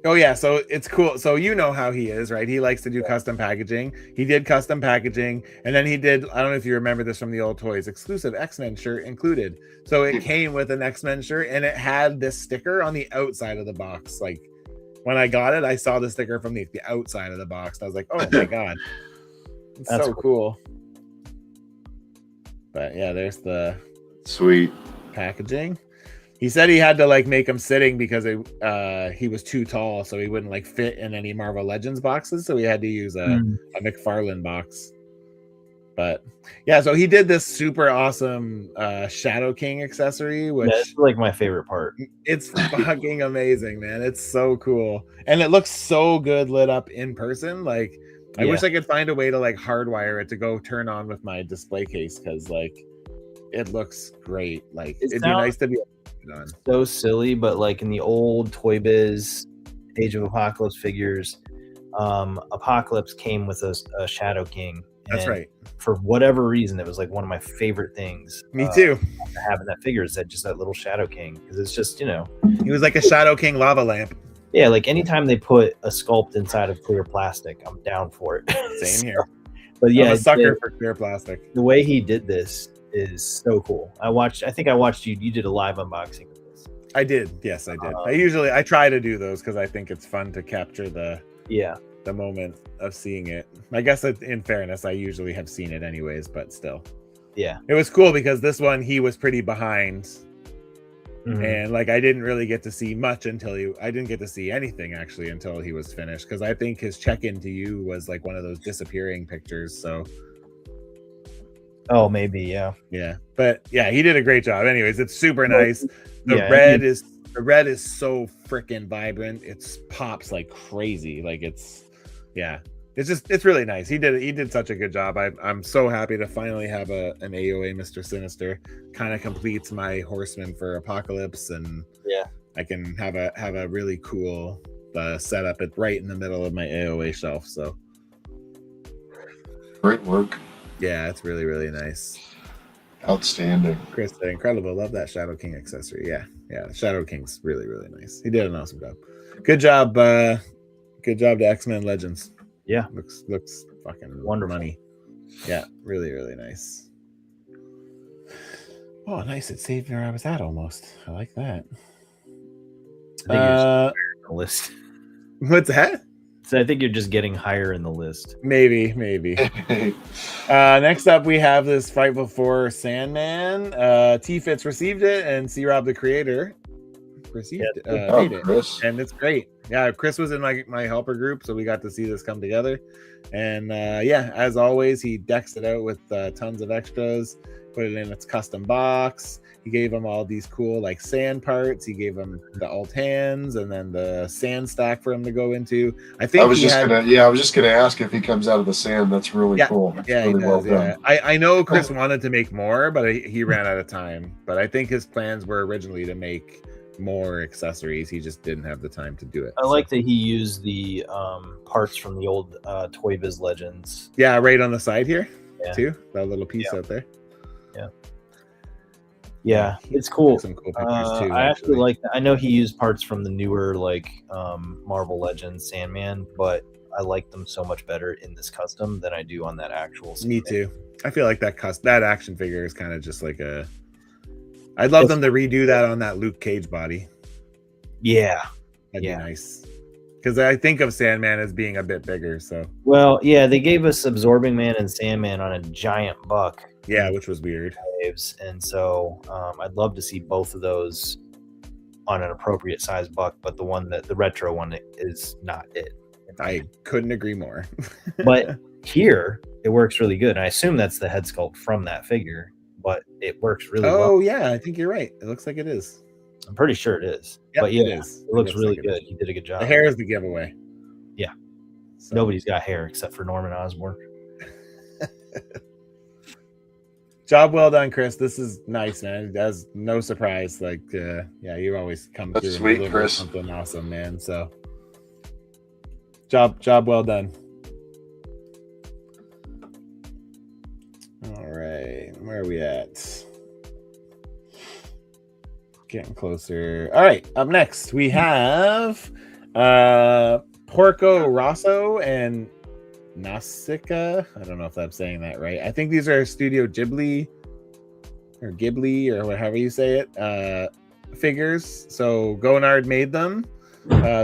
Oh yeah, so it's cool. So you know how he is, right? He likes to do custom packaging. He did custom packaging, and then he did, I don't know if you remember this from the old toys, exclusive X-Men shirt included. So it came with an X-Men shirt, and it had this sticker on the outside of the box. Like when I got it, I saw the sticker from the outside of the box. I was like, oh my god, it's that's so cool. But yeah, there's the sweet packaging. He said he had to like make him sitting because he was too tall, so he wouldn't like fit in any Marvel Legends boxes. So he had to use a McFarlane box. But yeah, so he did this super awesome Shadow King accessory, which that's like my favorite part. It's fucking amazing, man. It's so cool, and it looks so good lit up in person. Like I wish I could find a way to like hardwire it to go turn on with my display case, because like it looks great. Like it'd be nice to be done. So silly, but like in the old Toy Biz Age of Apocalypse figures, Apocalypse came with a Shadow King. That's right. For whatever reason, it was like one of my favorite things. Me too. Having that figure is that little Shadow King, because it's just, you know, he was like a Shadow King lava lamp. Yeah, like anytime they put a sculpt inside of clear plastic, I'm down for it. Same here. But yeah, I'm a sucker for clear plastic. The way he did this is so cool. I think I watched you did a live unboxing of this. I did. Yes, I did. I try to do those because I think it's fun to capture the moment of seeing it. I guess in fairness, I usually have seen it anyways, but still. Yeah. It was cool because this one he was pretty behind. And like I didn't really get to see much until I didn't get to see anything actually until he was finished, because I think his check-in to you was like one of those disappearing pictures. So maybe, yeah. But yeah, he did a great job. Anyways, it's super nice. The red is so freaking vibrant. It pops like crazy. Like it's really nice. He did such a good job. I'm so happy to finally have an AOA Mr. Sinister. Kind of completes my Horseman for Apocalypse, and I can have a really cool setup right in the middle of my AOA shelf. So great work. Yeah, it's really, really nice. Outstanding. Chris, incredible. Love that Shadow King accessory. Yeah, Shadow King's really, really nice. He did an awesome job. Good job. Good job to X-Men Legends. Yeah, looks fucking wonderful. Money. Yeah, really, really nice. Oh, nice! It saved where I was at almost. I like that. I think you're just on the list. What's that? So I think you're just getting higher in the list. Maybe. Next up, we have this Frightful 4 Sandman. T-Fits received it, and C-Rob the creator made it. Chris. And it's great. Yeah, Chris was in my helper group, so we got to see this come together. And as always, he decks it out with tons of extras, put it in its custom box. He gave him all these cool like sand parts. He gave him the alt hands and then the sand stack for him to go into. I was just gonna ask if he comes out of the sand. That's really cool. That's really he does. Well done. I know Chris wanted to make more, but he ran out of time. But I think his plans were originally to make more accessories. He just didn't have the time to do it. I like that he used the parts from the old Toy Biz Legends. Yeah, right on the side here too. That little piece out there. Yeah, it's cool. Some cool pictures too. I actually like that. I know he used parts from the newer Marvel Legends Sandman, but I like them so much better in this custom than I do on that actual Sandman. Me too. I feel like that action figure is kind of just like I'd love them to redo that on that Luke Cage body. Yeah. That'd be nice. Because I think of Sandman as being a bit bigger. So. Well, yeah, they gave us Absorbing Man and Sandman on a giant buck. Yeah, which was weird. And so I'd love to see both of those on an appropriate size buck, but the retro one is not it. I couldn't agree more. But here it works really good. And I assume that's the head sculpt from that figure, but it works really well. Oh yeah, I think you're right. It looks like it is. I'm pretty sure it is. Yep, but yeah, it is. It looks really good. He did a good job. The hair is the giveaway. Yeah. So. Nobody's got hair except for Norman Osborn. Job well done, Chris. This is nice, man. That's no surprise. Like, you always come through sweet, and Chris. Something awesome, man. So, job well done. All right, where are we at? Getting closer. All right, up next we have Porco Rosso and Nausicaa. I don't know if I'm saying that right. I think these are Studio Ghibli or however you say it figures. So Gonard made them.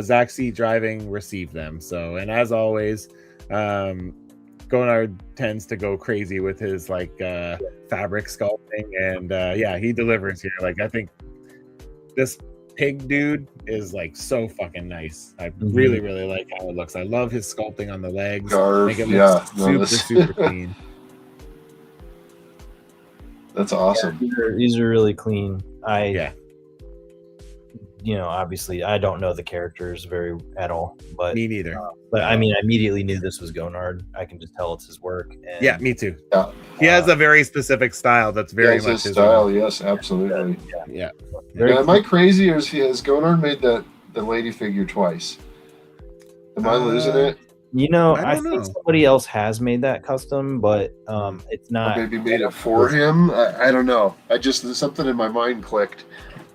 Zach C. Driving received them. So, and as always, Gonard tends to go crazy with his fabric sculpting, and he delivers here. Like, I think this pig dude is so fucking nice. I really, really like how it looks. I love his sculpting on the legs. Make it look super clean. That's awesome. Yeah, these are really clean. Obviously I don't know the characters at all, but me neither. But I mean, I immediately knew this was Gonard. I can just tell it's his work. And, yeah, me too. Yeah. He has a very specific style that's very much his style. Own. Yes, absolutely. Yeah. Am I crazy, or has Gonard made the lady figure twice? Am I losing it? I think somebody else has made that custom, but it's not. Or maybe made it for him. I don't know. Something in my mind clicked.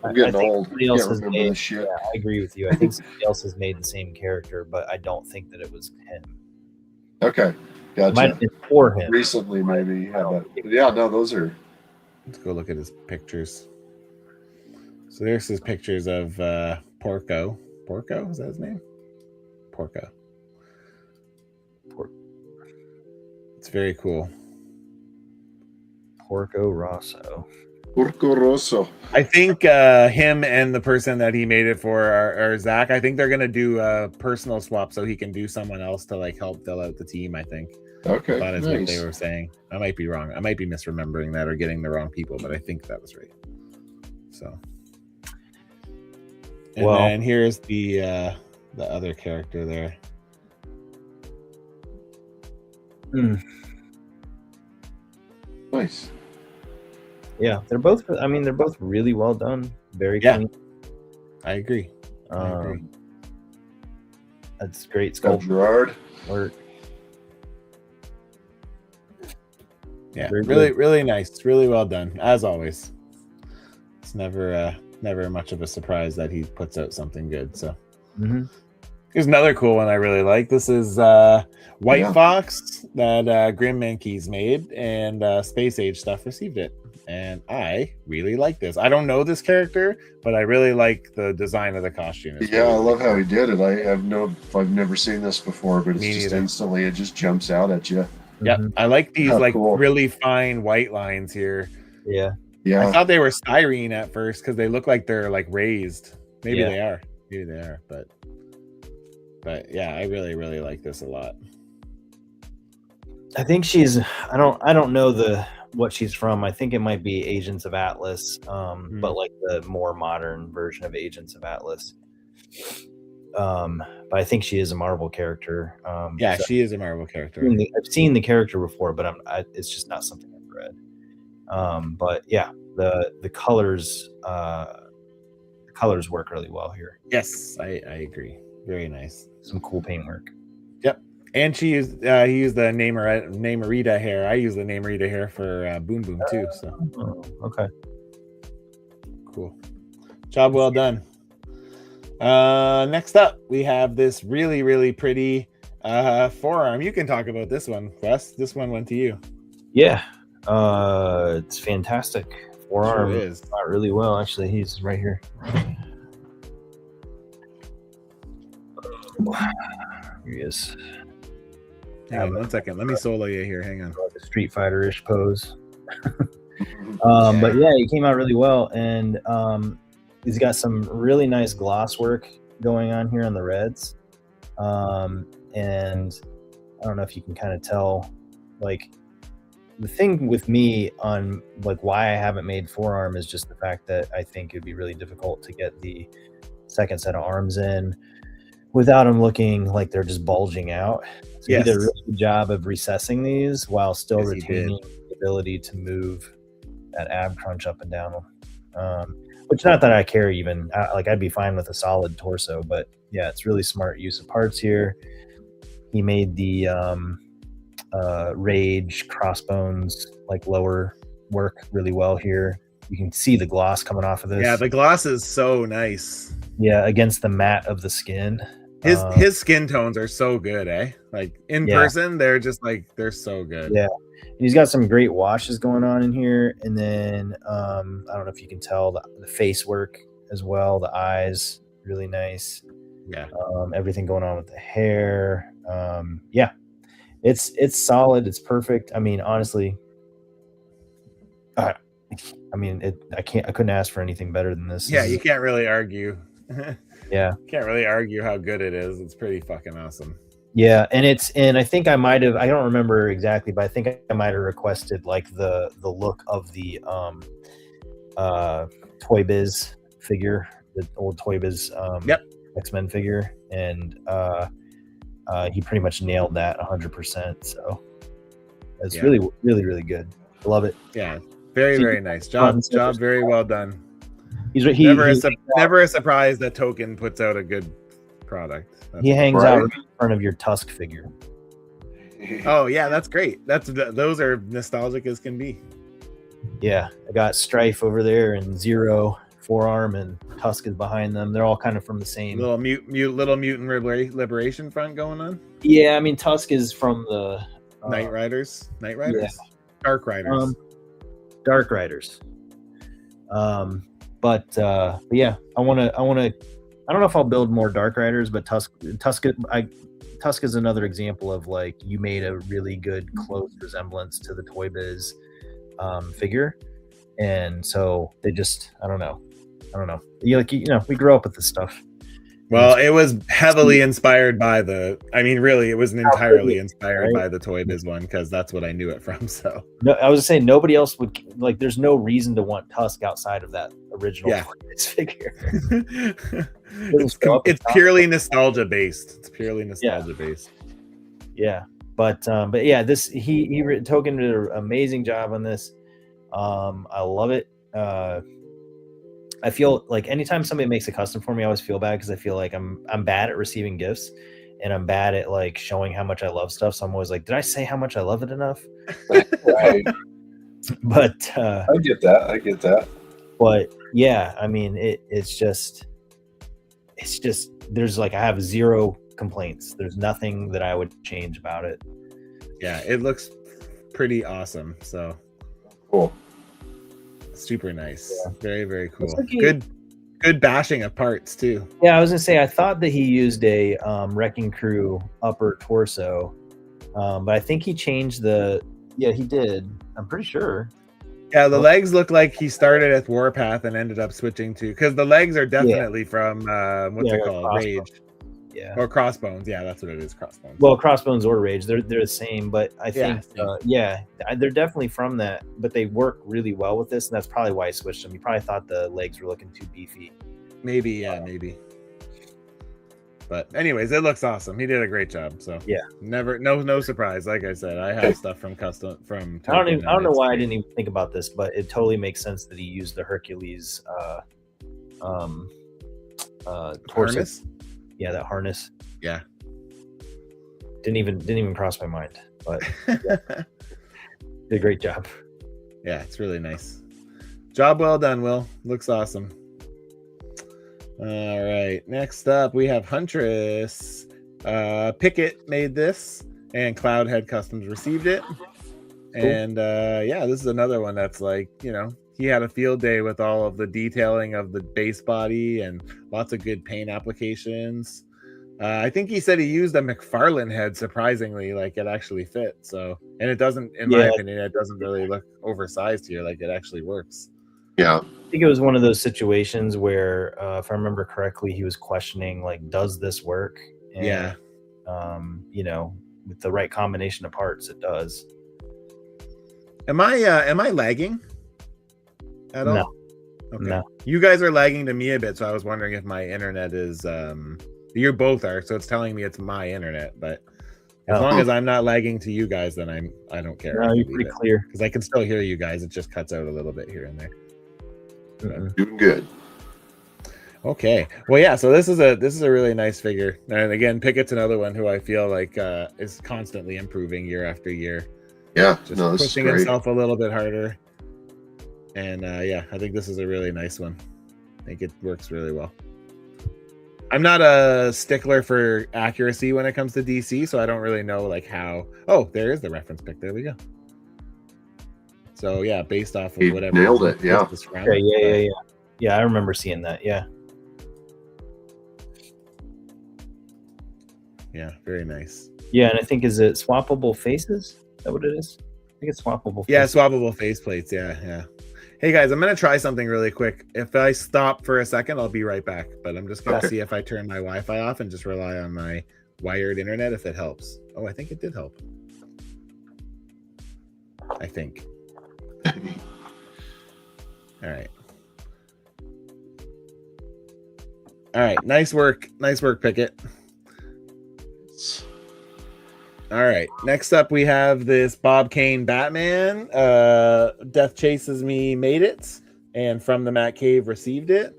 I'm getting old. I can't remember this shit. Yeah, I agree with you. I think somebody else has made the same character, but I don't think that it was him. Okay, gotcha. It might have been for him. Recently, maybe. Those are. Let's go look at his pictures. So there's his pictures of Porco. Porco, is that his name? Porco. It's very cool. Porco Rosso. Porco Rosso. I think him and the person that he made it for are Zach. I think they're gonna do a personal swap so he can do someone else to like help fill out the team. I think. Okay, I thought that's nice. what they were saying. I might be wrong. I might be misremembering that or getting the wrong people, but I think that was right. So, and then here's the other character there. Nice. Yeah, they're both. I mean, they're both really well done. Very clean. I agree. That's great Got sculpture Gerard. work. Yeah, Very really, good. really nice. Really well done, as always. It's never much of a surprise that he puts out something good. So here's another cool one I really like. This is White Fox that Grim Mankeys made, and Space Age Stuff received it. And I really like this. I don't know this character, but I really like the design of the costume. It's I love cool. how he did it. I've never seen this before, but it's just instantly, it just jumps out at you. Yeah, I like these cool. really fine white lines here. Yeah. I thought they were styrene at first because they look like they're like raised. Maybe they are. But yeah, I really, really like this a lot. I think she's. I don't know what she's from. I think it might be Agents of Atlas, but like the more modern version of Agents of Atlas. But I think she is a Marvel character. Yeah, she is a Marvel character. I've seen the character before, but it's just not something I've read. But yeah, the colors work really well here. Yes, I agree. Very nice. Some cool paintwork. Yep. And he used the Namerita hair. I use the Namerita hair for Boom Boom too. So okay. Cool. Job well done. Next up, we have this really, really pretty forearm. You can talk about this one, Wes. This one went to you. Yeah. It's fantastic. Forearm sure is. Not really well, actually. He's right here. Here he is. Hang on 1 second. Let me solo you here. Hang on. Like a Street Fighter-ish pose. But yeah, he came out really well, and he's got some really nice gloss work going on here on the reds. And I don't know if you can kind of tell, like, the thing with me on like why I haven't made forearm is just the fact that I think it'd be really difficult to get the second set of arms in without them looking like they're just bulging out. So he did a really good job of recessing these while still retaining the ability to move that ab crunch up and down. Which, not that I care even, like I'd be fine with a solid torso, but yeah, it's really smart use of parts here. He made the Rage crossbones, like lower work really well here. You can see the gloss coming off of this. Yeah, the gloss is so nice. Yeah, against the matte of the skin. His skin tones are so good, eh? Like in person, they're just like, they're so good. Yeah. He's got some great washes going on in here. And then I don't know if you can tell the face work as well. The eyes, really nice. Yeah. Everything going on with the hair. Yeah. It's solid. It's perfect. I mean, honestly, I couldn't ask for anything better than this. Yeah, you can't really argue. Yeah. Can't really argue how good it is. It's pretty fucking awesome. Yeah, and I think I might have, I don't remember exactly, but I think I might have requested like the look of the Toy Biz figure, the old Toy Biz X-Men figure, and he pretty much nailed that 100%. So it's really, really, really good. I love it. Yeah, very, very nice job. Very well done. He's never a surprise that Token puts out a good product. He hangs out in front of your Tusk figure. Oh yeah, that's great. Those are nostalgic as can be. Yeah, I got Strife over there and Zero forearm, and Tusk is behind them. They're all kind of from the same little mutant liberation front going on. Yeah, I mean Tusk is from the Night Riders, yeah. Dark Riders. Dark Riders. But yeah, I want to. I don't know if I'll build more Dark Riders, but Tusk is another example of like you made a really good close resemblance to the Toy Biz figure, and so they just I don't know. We grow up with this stuff. Well, it was heavily inspired by really, it wasn't entirely inspired by the Toy Biz one because that's what I knew it from. So no, I was saying nobody else would like. There's no reason to want Tusk outside of that original Toy Biz figure. It's purely nostalgia based. It's purely nostalgia based. Yeah, but yeah, Token did an amazing job on this. I love it. I feel like anytime somebody makes a custom for me, I always feel bad because I feel like I'm bad at receiving gifts, and I'm bad at like showing how much I love stuff. So I'm always like, did I say how much I love it enough? Right. But I get that. But yeah, I mean, it's just there's like I have zero complaints. There's nothing that I would change about it. Yeah, it looks pretty awesome. So cool. Super nice. Yeah. Very, very cool. Like good bashing of parts too. Yeah, I was gonna say I thought that he used a Wrecking Crew upper torso, but I think he changed he did. I'm pretty sure. Yeah, the legs look like he started at Warpath and ended up switching to because the legs are definitely from what's it called? Rage. Yeah. Or Crossbones. Yeah, that's what it is. Crossbones. Well, Crossbones or Rage, they're the same, but I think they're definitely from that, but they work really well with this, and that's probably why I switched them. You probably thought the legs were looking too beefy. Maybe. But anyways, it looks awesome. He did a great job. So yeah, no surprise. Like I said, I have stuff from custom from. I don't know why I didn't even think about this, but it totally makes sense that he used the Hercules harness. Yeah, that harness. Yeah, didn't even cross my mind, but yeah. Did a great job. Yeah, it's really nice. Job well done, Will. Looks awesome. All right, next up we have Huntress. Pickett made this, and Cloudhead Customs received it. Cool. And this is another one that's like, he had a field day with all of the detailing of the base body and lots of good paint applications. I think he said he used a McFarlane head, surprisingly, like it actually fit. So, and it doesn't, in my opinion, it doesn't really look oversized here. Like it actually works. Yeah. I think it was one of those situations where, if I remember correctly, he was questioning, like, does this work? And, with the right combination of parts, it does. Am I lagging at all? No. Okay. No. You guys are lagging to me a bit, so I was wondering if my internet is you both are, so it's telling me it's my internet, but as long as I'm not lagging to you guys, then I don't care. No, you're pretty clear. Because I can still hear you guys. It just cuts out a little bit here and there. Doing good. Okay. Well, yeah, so this is a really nice figure. And again, Pickett's another one who I feel like is constantly improving year after year. Yeah, just pushing himself a little bit harder. And I think this is a really nice one. I think it works really well. I'm not a stickler for accuracy when it comes to DC, so I don't really know like how. Oh, there is the reference pic. There we go. So yeah, based off of whatever. Nailed it. Yeah. Yeah, I remember seeing that. Yeah. Yeah, very nice. Yeah, and I think is it swappable faces? Is that what it is? I think it's swappable. Yeah, swappable faceplates. Yeah. Hey guys, I'm gonna try something really quick. If I stop for a second, I'll be right back. But I'm just gonna see if I turn my Wi-Fi off and just rely on my wired internet if it helps. Oh, I think it did help. I think. All right. Nice work, Pickett. All right, next up we have this Bob Kane Batman. Death Chases Me made it, and From the Matt Cave received it.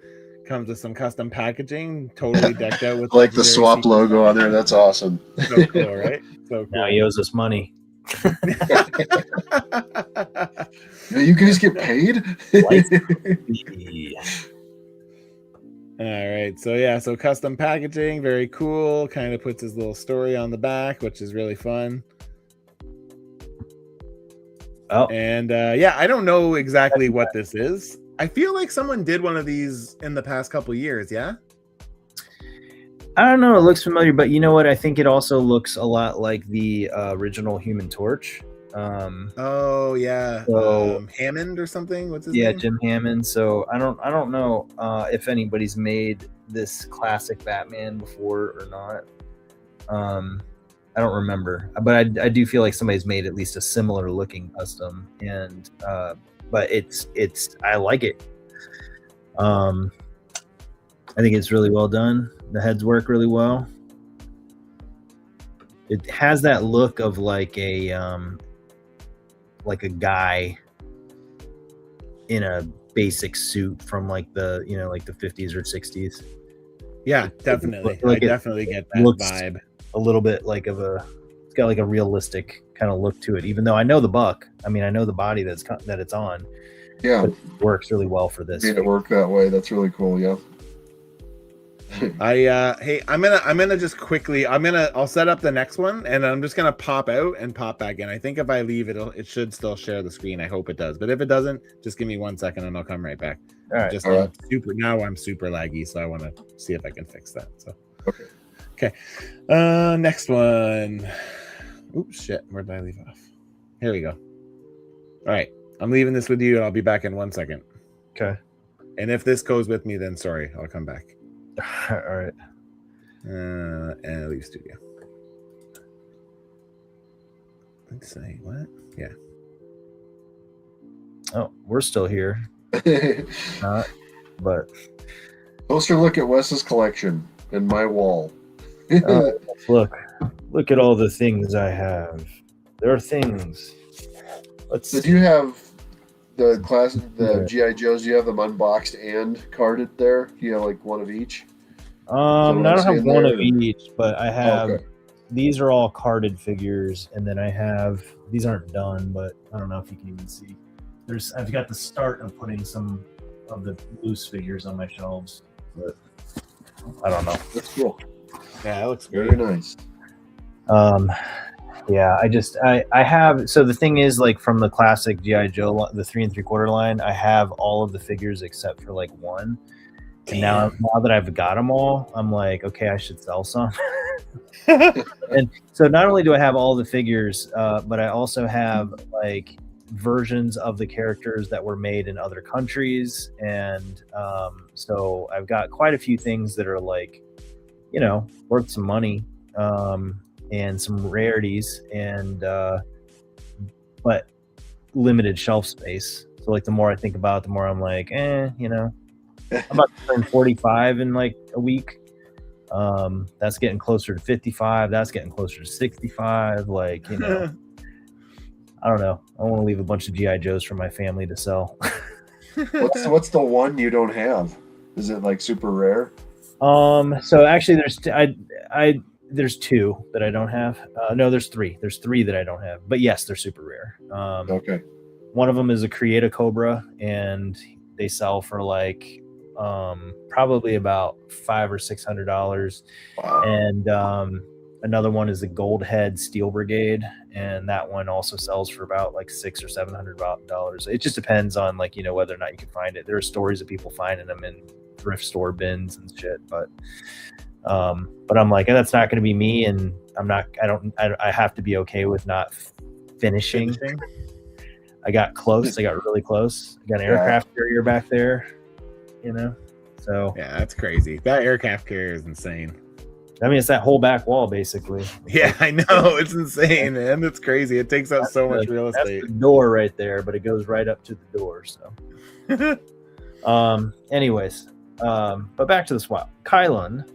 Comes with some custom packaging, totally decked out with like the swap logo on there. That's awesome. So cool, right? So cool. Now he owes us money. You guys get paid? All right, so custom packaging, very cool. Kind of puts his little story on the back, which is really fun. Oh, and I don't know exactly what this is. I feel like someone did one of these in the past couple years. Yeah. I don't know. It looks familiar, but you know what? I think it also looks a lot like the original Human Torch. Oh yeah. So- Hammond or something. What's his Yeah, name? Jim Hammond. So I don't know if anybody's made this classic Batman before or not. I don't remember, but I do feel like somebody's made at least a similar looking custom, and but it's I like it. I think it's really well done. The heads work really well. It has that look of like a guy in a basic suit from like the like the 50s or 60s. Yeah, definitely. Like I it definitely get that looks vibe. a little bit like it's got like a realistic kind of look to it, even though I know the buck. I mean, I know the body that it's on. Yeah, But it works really well for this. made it work that way. That's really cool. Yeah. Hey, I'm gonna just quickly I'll set up the next one and I'm just gonna pop out and pop back in. I think if I leave it should still share the screen. I hope it does, but if it doesn't, just give me 1 second and I'll come right back. All right. Just All right. I'm super laggy, so I want to see if I can fix that. So Okay. Next one. Oops, shit, where did I leave off? Here we go. All right, I'm leaving this with you and I'll be back in 1 second. Okay. And if this goes with me, then sorry, I'll come back. All right. And leave studio. Let's say what? Yeah. Oh, we're still here. But Closer look at Wes's collection and my wall. look at all the things I have. There are things. Did you have the GI Joes? Do you have them unboxed and carded there? Do you have like one of each? I don't have one of each, but I have. Okay. These are all carded figures, and then I have. These aren't done, but I don't know if you can even see. I've got the start of putting some of the loose figures on my shelves, but I don't know. That's cool. Yeah, that looks great. Very nice. Yeah, I have. So the thing is, like from the classic GI Joe, the 3 3/4 line, I have all of the figures except for like one. And now that I've got them all, I'm like, okay, I should sell some. And so not only do I have all the figures, but I also have like versions of the characters that were made in other countries, and so I've got quite a few things that are like, worth some money, and some rarities, and but limited shelf space. So like the more I think about it, the more I'm like, I'm about to turn 45 in like a week. That's getting closer to 55. That's getting closer to 65. Like, I don't know. I want to leave a bunch of GI Joes for my family to sell. What's the one you don't have? Is it like super rare? So actually, there's two that I don't have. No, there's three. There's three that I don't have. But yes, they're super rare. Okay. One of them is a Create Cobra, and they sell for like probably about $500 or $600. Wow. And another one is the Gold Head Steel Brigade, and that one also sells for about like $600 or $700. It just depends on like whether or not you can find it. There are stories of people finding them in thrift store bins and shit, but I'm like, that's not going to be me, and I have to be okay with not finishing. I got close. I got really close. I got an aircraft carrier back there, so yeah, that's crazy. That aircraft carrier is insane. I mean, it's that whole back wall basically. Yeah, I know. It's insane, man. It's crazy. It takes up so much real estate. That's the door right there, but it goes right up to the door. So anyways, but back to the swap. Kylan.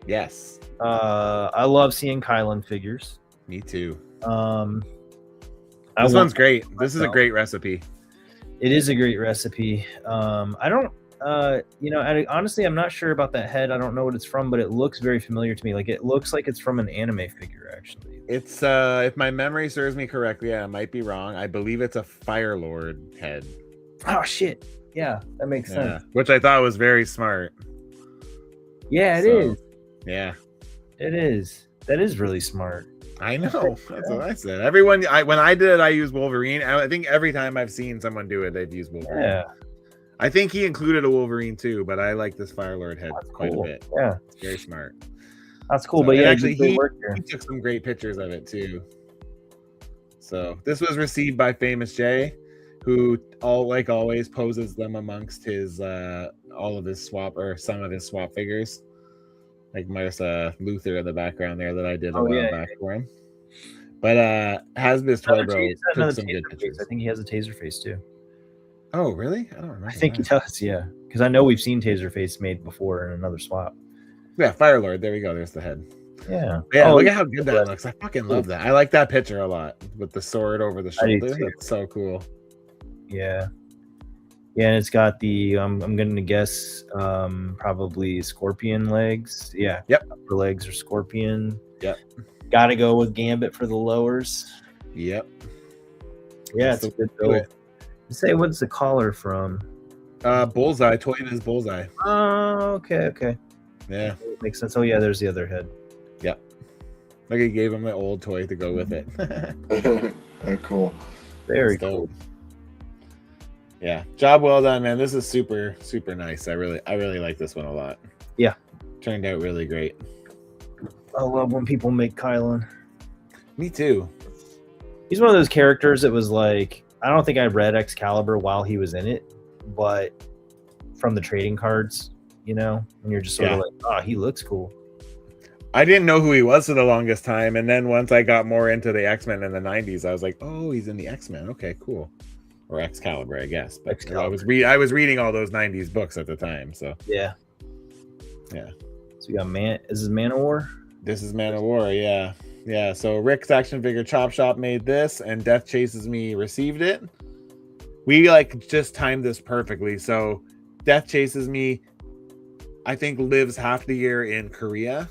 Yes. I love seeing Kylan figures. Me too. This one's great. This is a great recipe. It is a great recipe. Honestly, I'm not sure about that head. I don't know what it's from, but it looks very familiar to me. Like it looks like it's from an anime figure, actually. It's if my memory serves me correctly, I might be wrong. I believe it's a Fire Lord head. Oh shit. Yeah, that makes sense. Which I thought was very smart. Yeah, it is. Yeah. It is. That is really smart. I know. That's what I said. Everyone, when I did it, I used Wolverine. I think every time I've seen someone do it, they've used Wolverine. Yeah. I think he included a Wolverine too, but I like this Firelord head quite cool. a bit. Yeah, it's very smart. that's cool. So, but and yeah, actually, great he work here. took some great pictures of it too. So this was received by Famous J, who like always poses them amongst his all of his swap or some of his swap figures. Like Marissa Luther in the background there that I did a while back for him. But Hasbis Toy Bro took some good pictures. I think he has a taser face too. Oh, really? I don't remember. I think he does, yeah. Because I know we've seen taser face made before in another swap. Yeah, Firelord. There we go. There's the head. Yeah. Yeah, look at how good that looks. I fucking love that. I like that picture a lot with the sword over the shoulder. That's so cool. Yeah. Yeah, and it's got the I'm going to guess probably scorpion legs. Yeah. Yep. Upper legs are scorpion. Yep. Got to go with Gambit for the lowers. Yep. Yeah, it's good though. Say, what's the collar from? Bullseye. Toyed is Bullseye. Oh, okay. Yeah. Makes sense. Oh, yeah, there's the other head. Yep. Like he gave him an old toy to go with it. Very cool. Very cool. Yeah. Job well done, man. This is super, super nice. I really like this one a lot. Yeah. Turned out really great. I love when people make Kylan. Me too. He's one of those characters that was like, I don't think I read Excalibur while he was in it, but from the trading cards, you know, and you're just sort of like, oh, he looks cool. I didn't know who he was for the longest time, and then once I got more into the X-Men in the 90s, I was like, oh, he's in the X-Men. Okay, cool. Or Excalibur, I guess. But Excalibur. I was reading all those 90s books at the time, so. Yeah. Yeah. So we got Is this Man of War? This is Man of War, yeah. Yeah, so Rick's action figure Chop Shop made this, and Death Chases Me received it. We like just timed this perfectly. So Death Chases Me, I think, lives half the year in Korea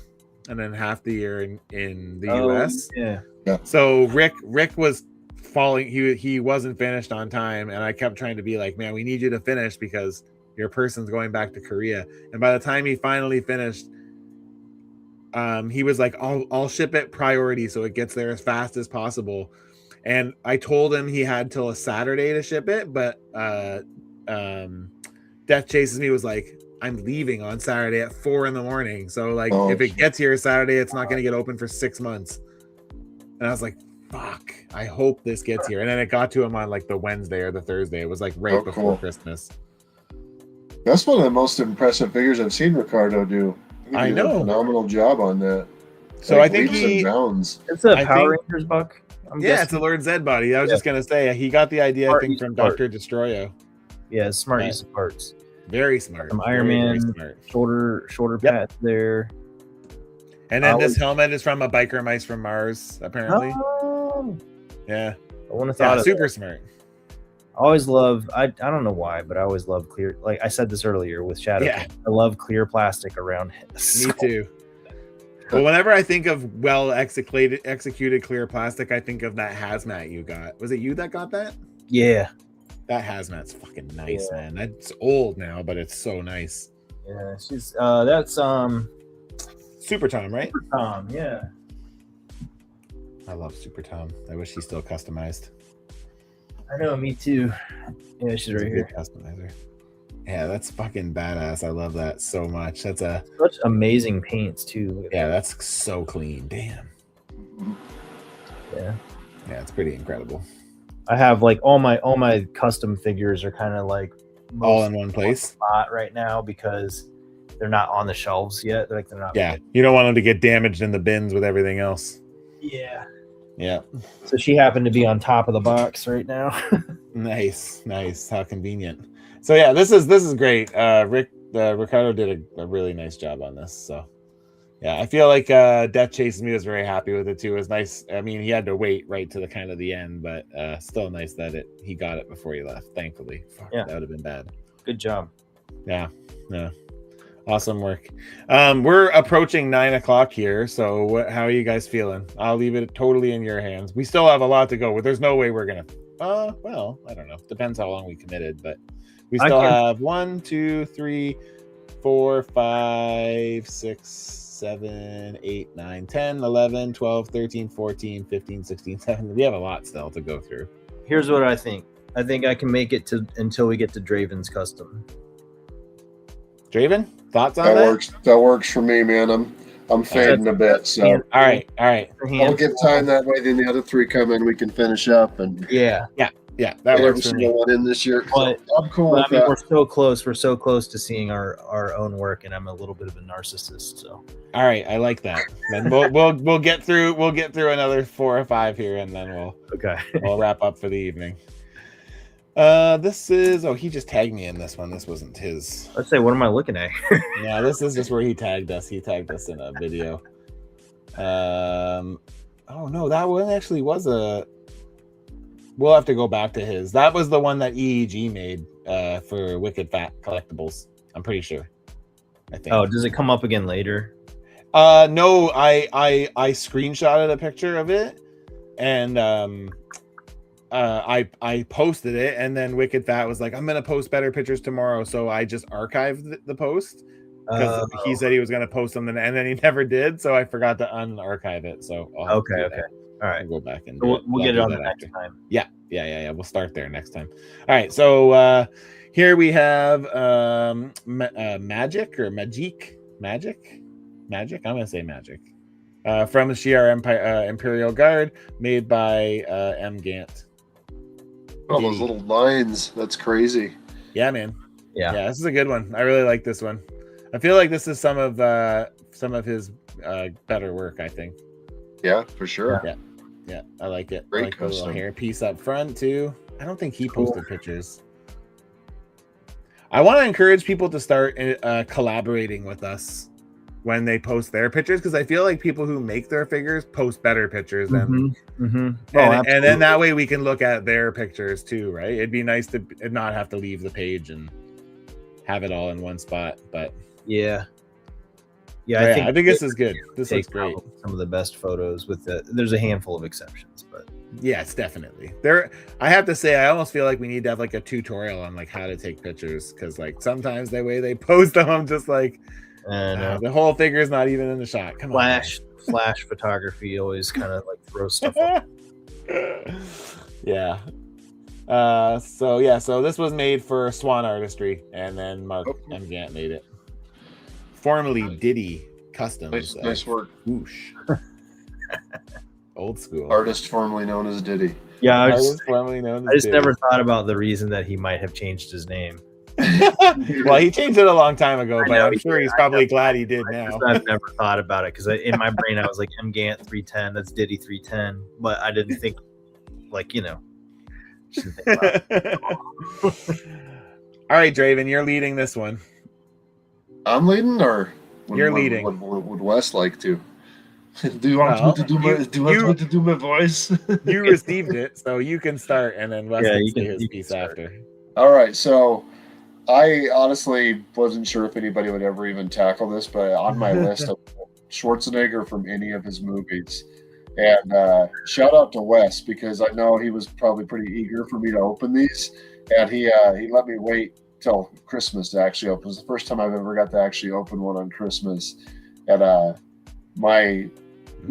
and then half the year in the US. Yeah. So Rick was falling. He wasn't finished on time, and I kept trying to be like, man, we need you to finish because your person's going back to Korea. And by the time he finally finished, he was like, I'll ship it priority so it gets there as fast as possible. And I told him he had till a Saturday to ship it, but Death Chases Me was like, I'm leaving on Saturday at 4 a.m. So like, if it gets here Saturday, it's not going to get open for 6 months. And I was like, fuck, I hope this gets here. And then it got to him on like the Wednesday or the Thursday. It was like right before Christmas. That's one of the most impressive figures I've seen Ricardo do. I know. Did a phenomenal job on that. So like, I think it's a Power Rangers buck. It's a Lord Zed body. I was just gonna say he got the idea, I think, from Dr. Destroyo. Yeah, smart use of parts. Very smart. From Iron Man, shorter path there. And then this helmet is from a biker mice from Mars, apparently. Oh. Yeah. I wouldn't have thought of super smart. I always love, I don't know why, but I always love clear, like I said this earlier with Shadow. Yeah. I love clear plastic around his. Me too. Well, whenever I think of well executed clear plastic, I think of that hazmat you got. Was it you that got that? Yeah. That hazmat's fucking nice, man. That's old now, but it's so nice. Yeah, she's that's Super Tom, right? Super Tom, yeah. I love Super Tom. I wish he's still customized. I know, me too. Yeah, she's right here. Customizer. Yeah, that's fucking badass. I love that so much. That's such amazing paints too. Yeah, that's so clean. Damn. Yeah. Yeah, it's pretty incredible. I have like all my custom figures are kind of like all in one place spot right now because they're not on the shelves yet. They're not. Yeah, you don't want them to get damaged in the bins with everything else. Yeah. Yeah. So she happened to be on top of the box right now. Nice. How convenient. So yeah, this is great. Ricardo did a really nice job on this. So yeah, I feel like Death Chases Me was very happy with it too. It was nice. I mean, he had to wait right to the kind of the end, but still nice that he got it before he left. Thankfully, that would have been bad. Good job. Yeah. Awesome work. We're approaching 9 o'clock here, so how are you guys feeling? I'll leave it totally in your hands. We still have a lot to go. There's no way we're gonna. Well, I don't know. Depends how long we committed, but we still have 1, 2, 3, 4, 5, 6, 7, 8, 9, 10, 11, 12, 13, 14, 15, 16, 17. We have a lot still to go through. Here's what I think. I think I can make it to until we get to Draven's custom. Draven, thoughts on That that? works. That works for me, man. I'm fading a bit, so All right. I'll give time that way. Then the other 3 come in, we can finish up, and Yeah, That works every for single me. one in this year. But- So I'm cool But, I with mean, that. we're so close. We're so close to seeing our own work, and I'm a little bit of a narcissist. So All right, I like that. Then we'll get through another 4 or 5 here, and then we'll wrap up for the evening. This is he just tagged me in this one. This wasn't his. Let's say, what am I looking at? Yeah, this is just where he tagged us. He tagged us in a video. Oh no, that one actually was a. We'll have to go back to his. That was the one that EEG made for Wicked Fat Collectibles. I'm pretty sure. I think. Oh, does it come up again later? No, I screenshotted a picture of it, and I posted it, and then Wicked Fat was like, I'm gonna post better pictures tomorrow, so I just archived the post because he said he was gonna post something, and then he never did, so I forgot to unarchive it. So I'll have to do that. All right, I'll go back and we'll get it on the after. next time. Yeah. We'll start there next time. All right, so here we have Magic. I'm gonna say Magic. From the Shi'ar Imperial Guard, made by M. Gant. Oh, those little lines. That's crazy. Yeah, man. Yeah, This is a good one. I really like this one. I feel like this is some of his better work, I think. Yeah, for sure. Yeah, I like it. Great I like the little custom. hair piece up front too. I don't think he posted pictures. I want to encourage people to start collaborating with us when they post their pictures, because I feel like people who make their figures post better pictures than and then that way we can look at their pictures too, right? It'd be nice to not have to leave the page and have it all in one spot. But I think this is good. This looks great. Some of the best photos with there's a handful of exceptions, but yes, definitely. I have to say, I almost feel like we need to have like a tutorial on like how to take pictures, because like sometimes the way they post them, I'm just like, the whole figure is not even in the shot. Come on, flash photography always kind of like throws stuff up. Yeah. So this was made for Swan Artistry, and then Mark M. Gant made it. Formerly Diddy Customs. Nice work. Whoosh. Old school. Artist formerly known as Diddy. Yeah, I just Diddy. Never thought about the reason that he might have changed his name. Well, he changed it a long time ago, but I'm sure he's probably glad he did now. I've never thought about it, because in my brain I was like, M. Gant 310, that's Diddy 310, but I didn't think, like, just think about it. All right, Draven, you're leading this one. I'm leading, or you're leading? Would Wes like to? Do you want me to do my voice? You received it, so you can start, and then Wes can say his piece after. All right, so I honestly wasn't sure if anybody would ever even tackle this, but on my list of Schwarzenegger from any of his movies. And shout out to Wes, because I know he was probably pretty eager for me to open these, and he let me wait till Christmas to actually open. It was the first time I've ever got to actually open one on Christmas. And my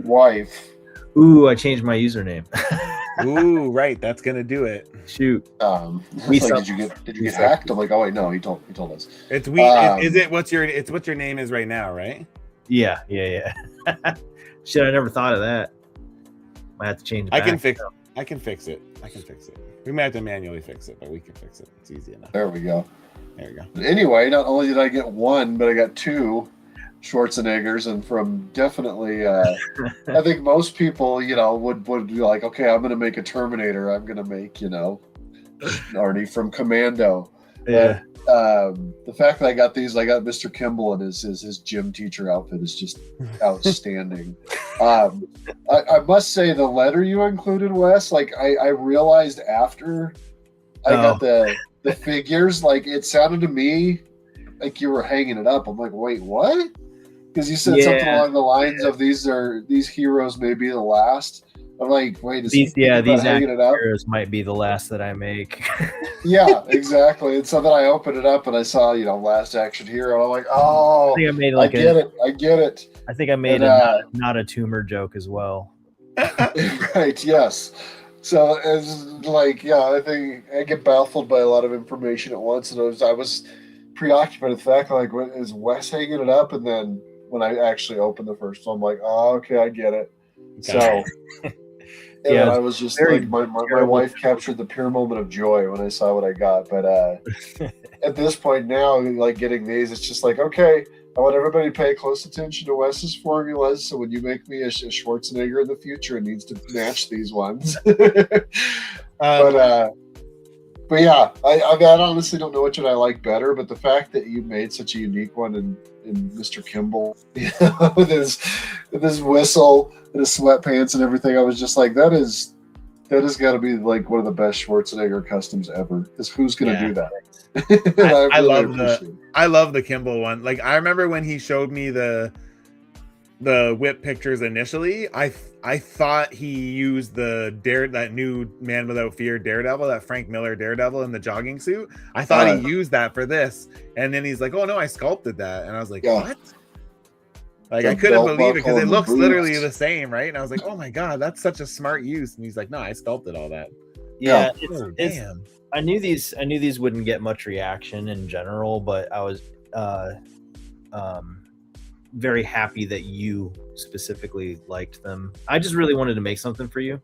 wife. Ooh, I changed my username. Ooh, right, that's gonna do it. Shoot. Did you get hacked? I'm like, oh wait, no, he told us. It's is it what your name is right now, right? Yeah. Shit, I never thought of that. I have to change it back. I can fix it. We might have to manually fix it, but we can fix it. It's easy enough. There we go. But anyway, not only did I get one, but I got two Schwarzeneggers, and from definitely I think most people, would be like, okay, I'm gonna make a Terminator, I'm gonna make, Arnie from Commando. Yeah. The fact that I got these, I got Mr. Kimball, and his gym teacher outfit is just outstanding. I must say, the letter you included, Wes, like I realized after I got the figures, like it sounded to me like you were hanging it up. I'm like, wait, what? Because you said something along the lines of these heroes may be the last. I'm like, wait, these heroes might be the last that I make. Yeah, exactly. And so then I opened it up and I saw, Last Action Hero. I'm like, oh, I think I made I get it. I think I made a not a tumor joke as well. Right, yes. So it's like, yeah, I think I get baffled by a lot of information at once, and I was preoccupied with the fact, like, what is Wes hanging it up? And then when I actually opened the first one, I'm like, oh, okay, I get it. So, and Yeah, then I was just very like, my terrible. wife captured the pure moment of joy when I saw what I got. But at this point now, like getting these, it's just like, okay, I want everybody to pay close attention to Wes's formulas. So when you make me a Schwarzenegger in the future, it needs to match these ones. But yeah, I honestly don't know which one I like better. But the fact that you made such a unique one in Mr. Kimball, you know, with his whistle and his sweatpants and everything, I was just like, that has got to be like one of the best Schwarzenegger customs ever. Because who's gonna do that? I love the Kimball one. Like, I remember when he showed me the whip pictures initially, I thought he used that new Man Without Fear Daredevil, that Frank Miller Daredevil in the jogging suit. I thought he used that for this, and then he's like, "Oh no, I sculpted that," and I was like, "What?" Like, I couldn't believe it because it looks literally the same, right? And I was like, "Oh my god, that's such a smart use." And he's like, "No, I sculpted all that." Yeah, damn. I knew these wouldn't get much reaction in general, but I was very happy that you specifically liked them. I just really wanted to make something for you.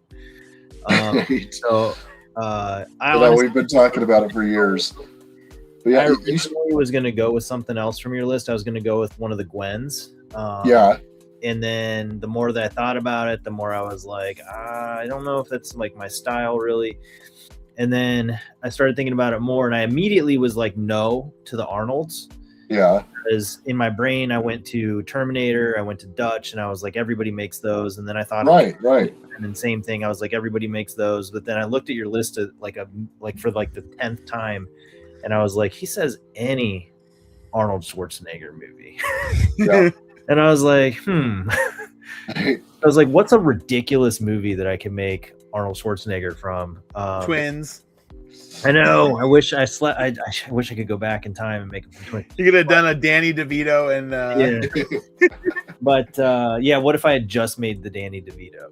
We've been talking about it for years. But yeah, I originally was going to go with something else from your list. I was going to go with one of the Gwens. And then the more that I thought about it, the more I was like, I don't know if that's like my style really. And then I started thinking about it more, and I immediately was like, no to the Arnolds. Yeah. Because in my brain, I went to Terminator, I went to Dutch, and I was like, everybody makes those. And then I thought, right. And then same thing, I was like, everybody makes those. But then I looked at your list of for the 10th time, and I was like, he says any Arnold Schwarzenegger movie. Yeah. And I was like, I was like, what's a ridiculous movie that I can make Arnold Schwarzenegger from? Twins. I know. I wish I slept. I wish I could go back in time and make them Twins. You could have done a Danny DeVito and yeah. But yeah, what if I had just made the Danny DeVito?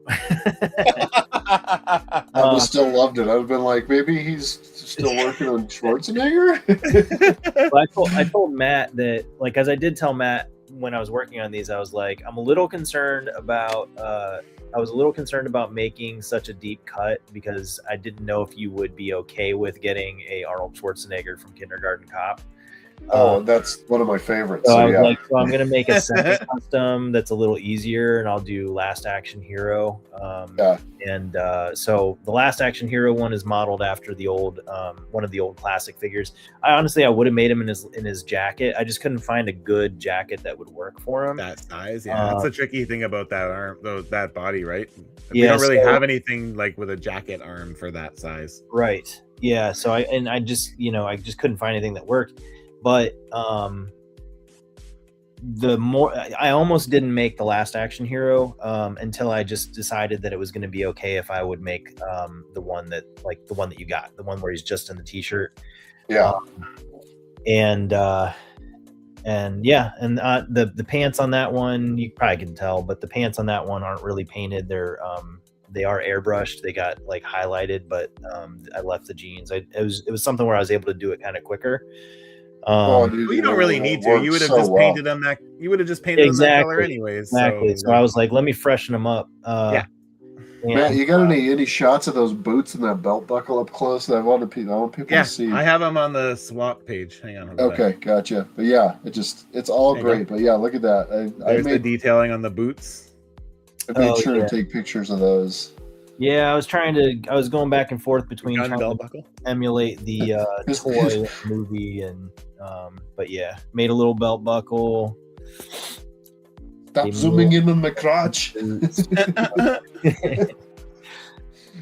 I would have still loved it. I would have been like, maybe he's still working on Schwarzenegger. I told Matt that, like, as I did tell Matt when I was working on these, I was like, I'm a little concerned about making such a deep cut because I didn't know if you would be okay with getting a Arnold Schwarzenegger from Kindergarten Cop. That's one of my favorites. So I was like, I'm going to make a second custom that's a little easier, and I'll do Last Action Hero. And so the Last Action Hero one is modeled after the old one of the old classic figures. I would have made him in his jacket. I just couldn't find a good jacket that would work for him. That size, yeah. That's the tricky thing about that arm, that body, right? We don't really have anything like with a jacket arm for that size. Right. Yeah. So I just couldn't find anything that worked. But I almost didn't make the Last Action Hero until I just decided that it was going to be okay if I would make the one that you got, the one where he's just in the t-shirt. Yeah. The pants on that one, you probably can tell, but the pants on that one aren't really painted. They are airbrushed. They got like highlighted, but I left the jeans. It was something where I was able to do it kind of quicker. You don't really need to. You would have just painted them that. You would have just painted them that color anyways. Exactly. So I was like, let me freshen them up. Yeah. Matt, you got any shots of those boots and that belt buckle up close? I want people to see. I have them on the swap page. Hang on. Okay, gotcha. But yeah, it's all great. But yeah, look at that. There's the detailing on the boots. I made sure to take pictures of those. Yeah, I was going back and forth between trying to emulate the toy movie and but yeah, made a little belt buckle. Stop zooming in on my crotch.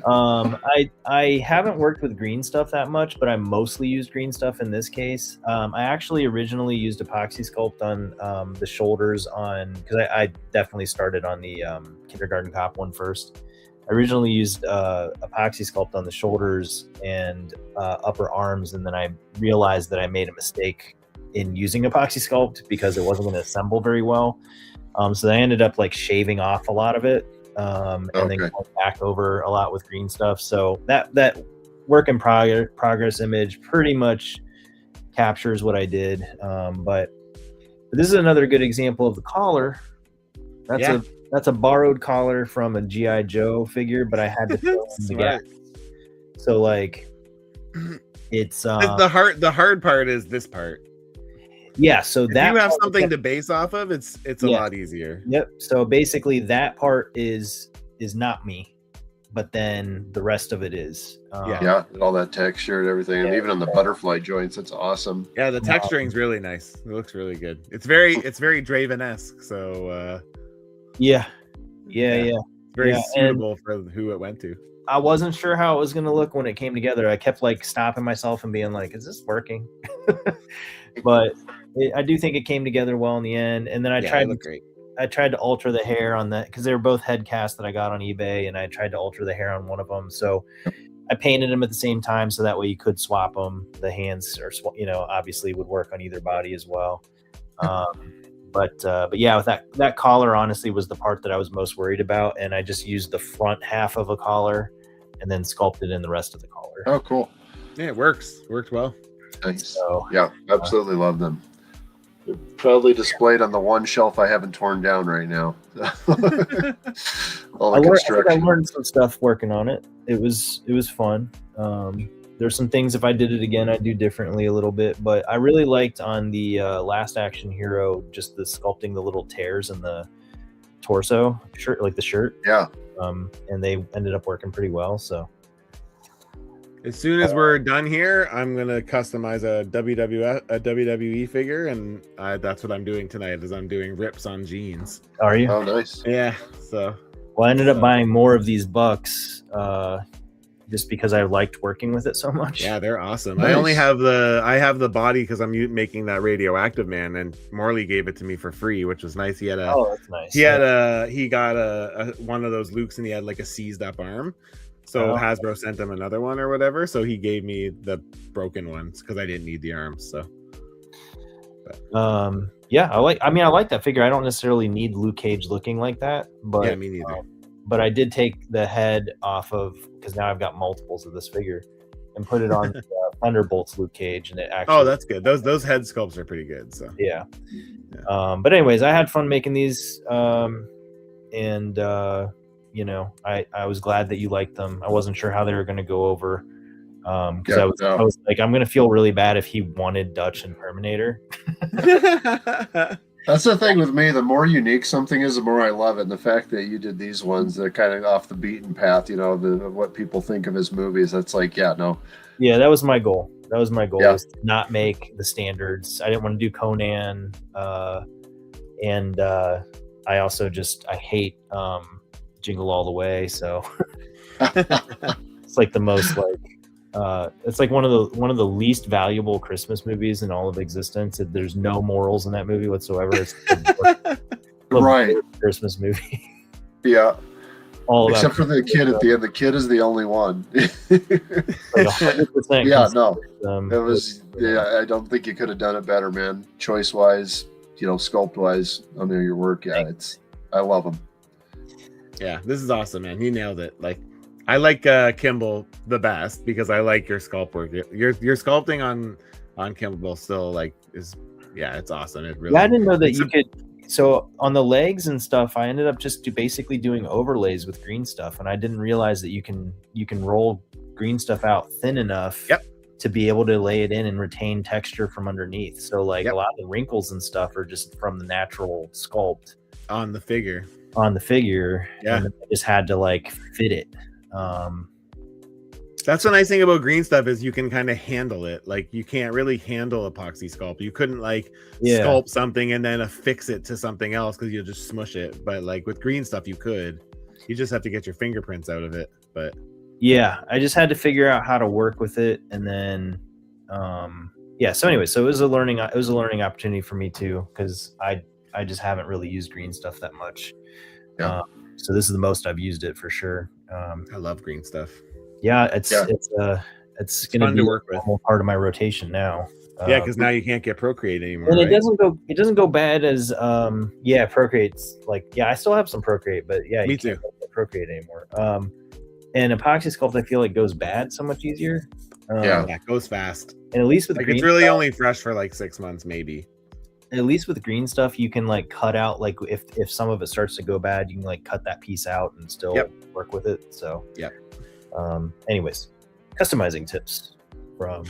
I haven't worked with green stuff that much, but I mostly used green stuff in this case. I actually originally used epoxy sculpt on the shoulders because I definitely started on the Kindergarten Cop one first. I originally used epoxy sculpt on the shoulders and upper arms, and then I realized that I made a mistake in using epoxy sculpt because it wasn't going to assemble very well. So I ended up like shaving off a lot of it and then going back over a lot with green stuff. So that work in progress image pretty much captures what I did. But this is another good example of the collar. That's a borrowed collar from a G.I. Joe figure, but I had to fill in the gap. So like, it's the hard part is this part. Yeah, so if that you have something to base off of, it's a lot easier. Yep. So basically, that part is not me, but then the rest of it is. And all that texture and everything, and even on the butterfly joints, it's awesome. Yeah, the texturing's really nice. It looks really good. It's very Draven-esque. So very suitable for who it went to. I wasn't sure how it was going to look when it came together. I kept like stopping myself and being like, "Is this working?" But I do think it came together well in the end. And then I tried to alter the hair on that because they were both head casts that I got on eBay, and I tried to alter the hair on one of them. So I painted them at the same time, so that way you could swap them. The hands or obviously would work on either body as well. But yeah, with that collar, honestly, was the part that I was most worried about, and I just used the front half of a collar and then sculpted in the rest of the collar. Oh, cool! Yeah, it worked well. Nice. So, yeah, absolutely love them. They're proudly displayed on the one shelf I haven't torn down right now. All the construction. I learned some stuff working on it. It was fun. There's some things, if I did it again, I'd do differently a little bit. But I really liked on the Last Action Hero just the sculpting the little tears in the torso shirt, like the shirt. Yeah. And they ended up working pretty well. So as soon as we're done here, I'm gonna customize a WWE figure, and that's what I'm doing tonight. Is I'm doing rips on jeans. Are you? Oh, nice. Yeah. So. Well, I ended up buying more of these bucks. Just because I liked working with it so much. Yeah, they're awesome. Nice. I only have the body because I'm making that radioactive man, and Morley gave it to me for free, which was nice. He had that's nice. He got a one of those Lukes, and he had like a seized up arm. So Hasbro sent him another one or whatever. So he gave me the broken ones because I didn't need the arms. So, yeah, I like that figure. I don't necessarily need Luke Cage looking like that, but yeah, me neither. But I did take the head off of, because now I've got multiples of this figure, and put it on Thunderbolts Luke Cage, and it actually. Oh, that's good. Those head sculpts are pretty good. So yeah. But anyways, I had fun making these, and I was glad that you liked them. I wasn't sure how they were going to go over, because I was like, I'm going to feel really bad if he wanted Dutch and Terminator. That's the thing with me. The more unique something is, the more I love it. And the fact that you did these ones that are kind of off the beaten path, of what people think of as movies, that's like, yeah, that was my goal. Was to not make the standards. I didn't want to do Conan, and I also I hate Jingle All the Way. So it's like the most it's like one of the least valuable Christmas movies in all of existence. There's no morals in that movie whatsoever. It's right Christmas movie. Yeah. Except for the kid at the end. The kid is the only one. Like 100% yeah, no. It was I don't think you could have done it better, man. Choice wise, sculpt wise, your work. Yeah, I love them. Yeah, this is awesome, man. He nailed it. Like, I like Kimball the best because I like your sculpt work. Your sculpting on Kimball still it's awesome. It really. Yeah, I didn't know that you could. So on the legs and stuff, I ended up just basically doing overlays with green stuff, and I didn't realize that you can roll green stuff out thin enough to be able to lay it in and retain texture from underneath. So a lot of the wrinkles and stuff are just from the natural sculpt on the figure. Yeah, and I just had to fit it. That's the nice thing about green stuff is you can kind of handle it. Like, you can't really handle epoxy sculpt. You couldn't sculpt something and then affix it to something else because you'll just smush it. But with green stuff, you could. You just have to get your fingerprints out of it. But yeah, I just had to figure out how to work with it, and then So anyway, so it was a learning opportunity for me too, because I just haven't really used green stuff that much. Yeah. So this is the most I've used it for sure. I love green stuff. Yeah, it's going to be work with. A part of my rotation now. Because now you can't get Procreate anymore. And it doesn't go bad as Procreate's I still have some Procreate, but yeah, me too. Procreate anymore. And epoxy sculpt, I feel like goes bad so much easier. Yeah. Yeah, it goes fast. And at least with Like green it's really stuff, only fresh for like 6 months, maybe. at least with green stuff, you can like cut out, like if some of it starts to go bad, you can like cut that piece out and still work with it. So Yep. Anyways, customizing tips from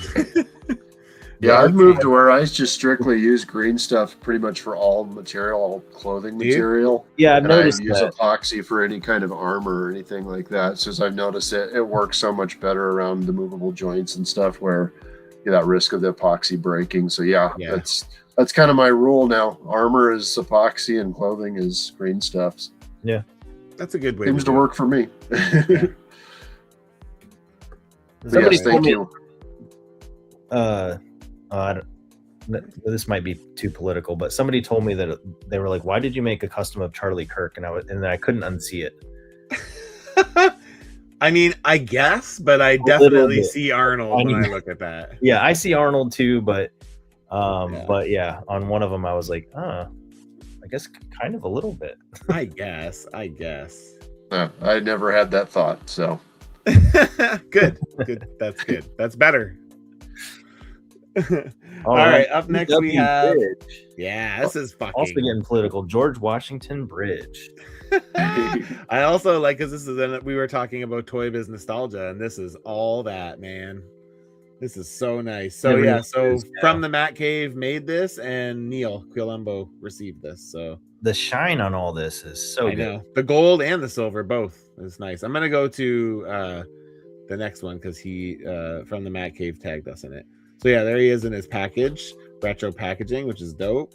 Yeah, I've moved to where I just strictly use green stuff pretty much for all material, all clothing material. Yeah, I've noticed I use that. epoxy for any kind of armor or anything like that. So as I've noticed it works so much better around the movable joints and stuff where you that risk of the epoxy breaking. So yeah. That's kind of my rule now. Armor is epoxy and clothing is green stuffs. Yeah. That's a good way. Seems to work for me. Yeah. Somebody yes, told thank me, you. this might be too political, but somebody told me that they were like, "Why did you make a custom of Charlie Kirk?" And I couldn't unsee it. I mean, I guess, but I definitely see Arnold when I look at that. Yeah, I see Arnold too, but yeah, on one of them I was like, I guess kind of a little bit. I guess. I never had that thought, so. Good. That's good. That's better. All right. Up next we have Bridge. Yeah, this is fucking also getting political. George Washington Bridge. I also like, because this is we were talking about Toy Biz nostalgia, and this is all that, man. This is so nice. So from the Matt Cave made this, and Neil Quilumbo received this. So the shine on all this is so good. Know. The gold and the silver both is nice. I'm gonna go to the next one because he from the Matt Cave tagged us in it. So yeah, there he is in his package, retro packaging, which is dope.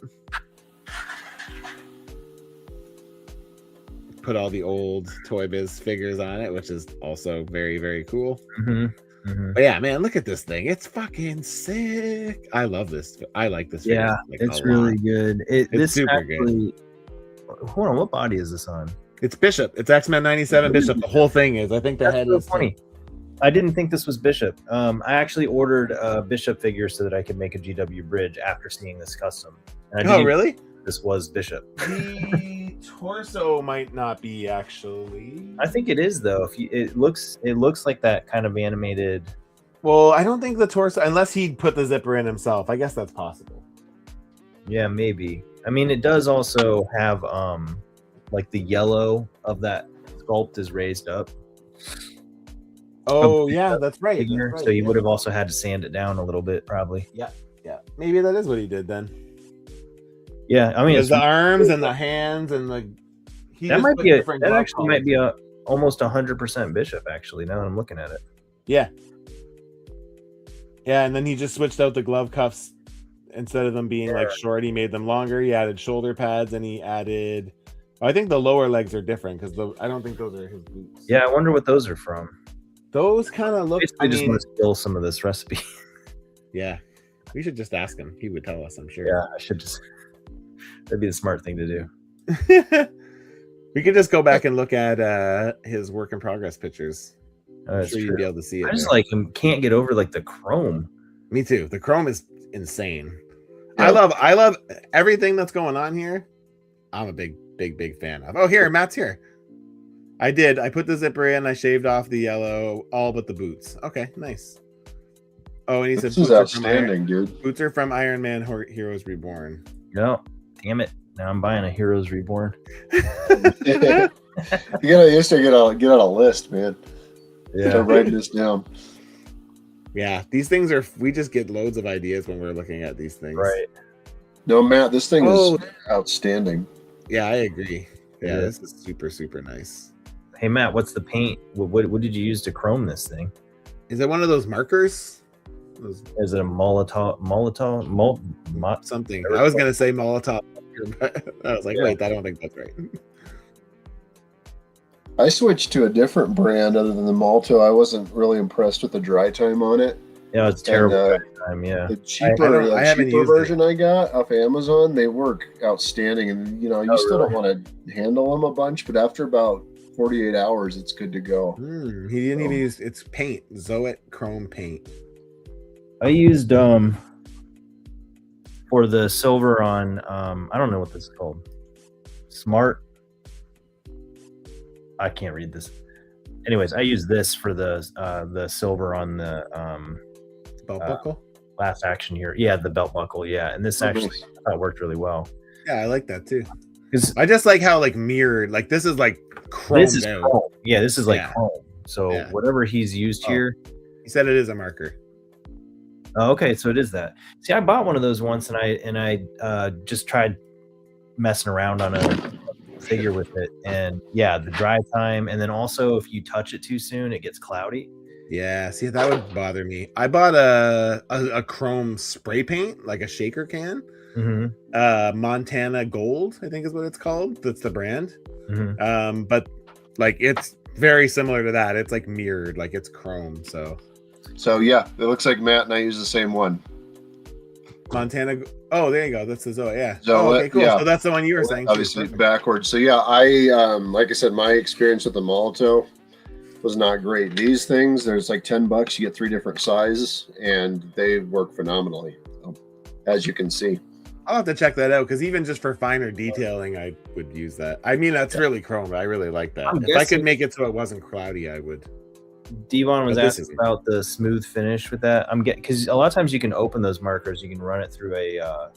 Put all the old Toy Biz figures on it, which is also very, very cool. But yeah, man, look at this thing. It's fucking sick. I love this. I like this. Yeah, it's really good. It's super good. Hold on, what body is this on? It's Bishop. It's X-Men 97 Bishop. The whole thing is. I think the head is funny. I didn't think this was Bishop. I actually ordered a Bishop figure so that I could make a GW Bridge after seeing this custom. And I really? This was Bishop. The torso might not be actually. I think it is though. It looks like that kind of animated. Well, I don't think the torso, unless he put the zipper in himself. I guess that's possible. Yeah, maybe. I mean, it does also have like the yellow of that sculpt is raised up. Oh yeah, that's right. Figure, that's right. So you would have also had to sand it down a little bit, probably. Yeah. Maybe that is what he did then. Yeah, I mean, it's the arms and the hands and the. That might be that actually might be almost 100% Bishop. Actually, now that I'm looking at it. Yeah. Yeah, and then he just switched out the glove cuffs instead of them being like short. He made them longer. He added shoulder pads and he added. I think the lower legs are different because I don't think those are his boots. Yeah, I wonder what those are from. Those kind of look. I just want to steal some of this recipe. Yeah, we should just ask him. He would tell us, I'm sure. Yeah, I should just. That'd be the smart thing to do. We could just go back and look at his work in progress pictures. I'm sure you'd be able to see it. I just can't get over like the chrome. Me too. The chrome is insane. Yeah. I love everything that's going on here. I'm a big fan of. Oh, here, Matt's here. I put the zipper in. I shaved off the yellow, all but the boots. Okay, nice. Oh, and he said, "This is outstanding, dude. Boots are from Iron Man Heroes Reborn." No, damn it! Now I'm buying a Heroes Reborn. You gotta get on a list, man. Yeah, start writing this down. Yeah, these things are. We just get loads of ideas when we're looking at these things. Right. No, Matt, this thing is outstanding. Yeah, I agree. Yeah, this is super, super nice. Hey, Matt, what's the paint? What did you use to chrome this thing? Is it one of those markers? Is it a Molotov? Something. I was going to say Molotov, but I was like, wait, I don't think that's right. I switched to a different brand other than the Malto. I wasn't really impressed with the dry time on it. Yeah, it's terrible dry time, yeah. The cheaper version I got off Amazon, they work outstanding. And, you still don't want to handle them a bunch, but after about 48 hours, it's good to go. He didn't even use it's paint, Zoet Chrome paint. I used for the silver on I don't know what this is called. Smart. I can't read this. Anyways, I use this for the silver on the Belt buckle. last action here. Yeah, the belt buckle. Yeah, and this actually nice. I thought worked really well. Yeah, I like that too. 'Cause I just like how like mirrored, like this is like chromed this is out. chrome. Yeah, this is like Yeah. chrome. So Yeah. whatever he's used here. He said it is a marker. Oh, okay, so it is that. See, I bought one of those once, and I just tried messing around on a figure with it, and yeah, the dry time, and then also if you touch it too soon, it gets cloudy. Yeah, see, that would bother me. I bought a chrome spray paint, like a shaker can. Mm-hmm. Montana Gold, I think is what it's called. That's the brand. Mm-hmm. But like it's very similar to that. It's like mirrored, like it's chrome. So yeah, it looks like Matt and I use the same one. Montana. Oh, there you go. That's the Zoe. Yeah. So, okay, cool. yeah. So that's the one you were saying. Obviously backwards. So yeah, I like I said, my experience with the Molotov was not great. These things, there's like $10. You get 3 different sizes, and they work phenomenally, as you can see. I'll have to check that out because even just for finer detailing, I would use that. I mean, that's really chrome. I really like that. If I could make it so it wasn't cloudy, I would. Devon was asking about the smooth finish with that. I'm getting because a lot of times you can open those markers, you can run it through a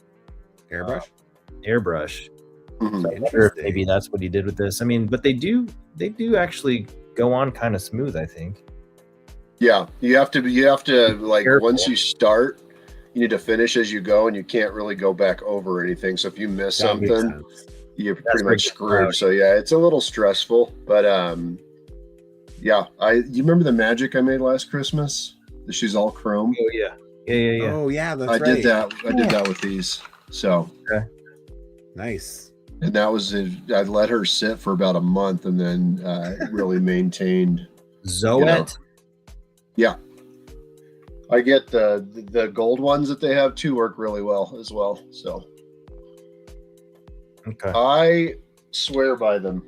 airbrush. Mm-hmm. So I wonder if maybe that's what he did with this. I mean, but they do actually go on kind of smooth, I think. Yeah, you have to like careful. Once you start, you need to finish as you go, and you can't really go back over anything. So if you miss something, you're pretty much screwed. So yeah, it's a little stressful, but yeah. You remember the magic I made last Christmas? She's all chrome. Oh yeah. Oh yeah, that's right. I did that with these. So okay. Nice. And that was it. I let her sit for about a month, and then really maintained. Zoet. Yeah. I get the gold ones that they have too work really well as well. So okay. I swear by them.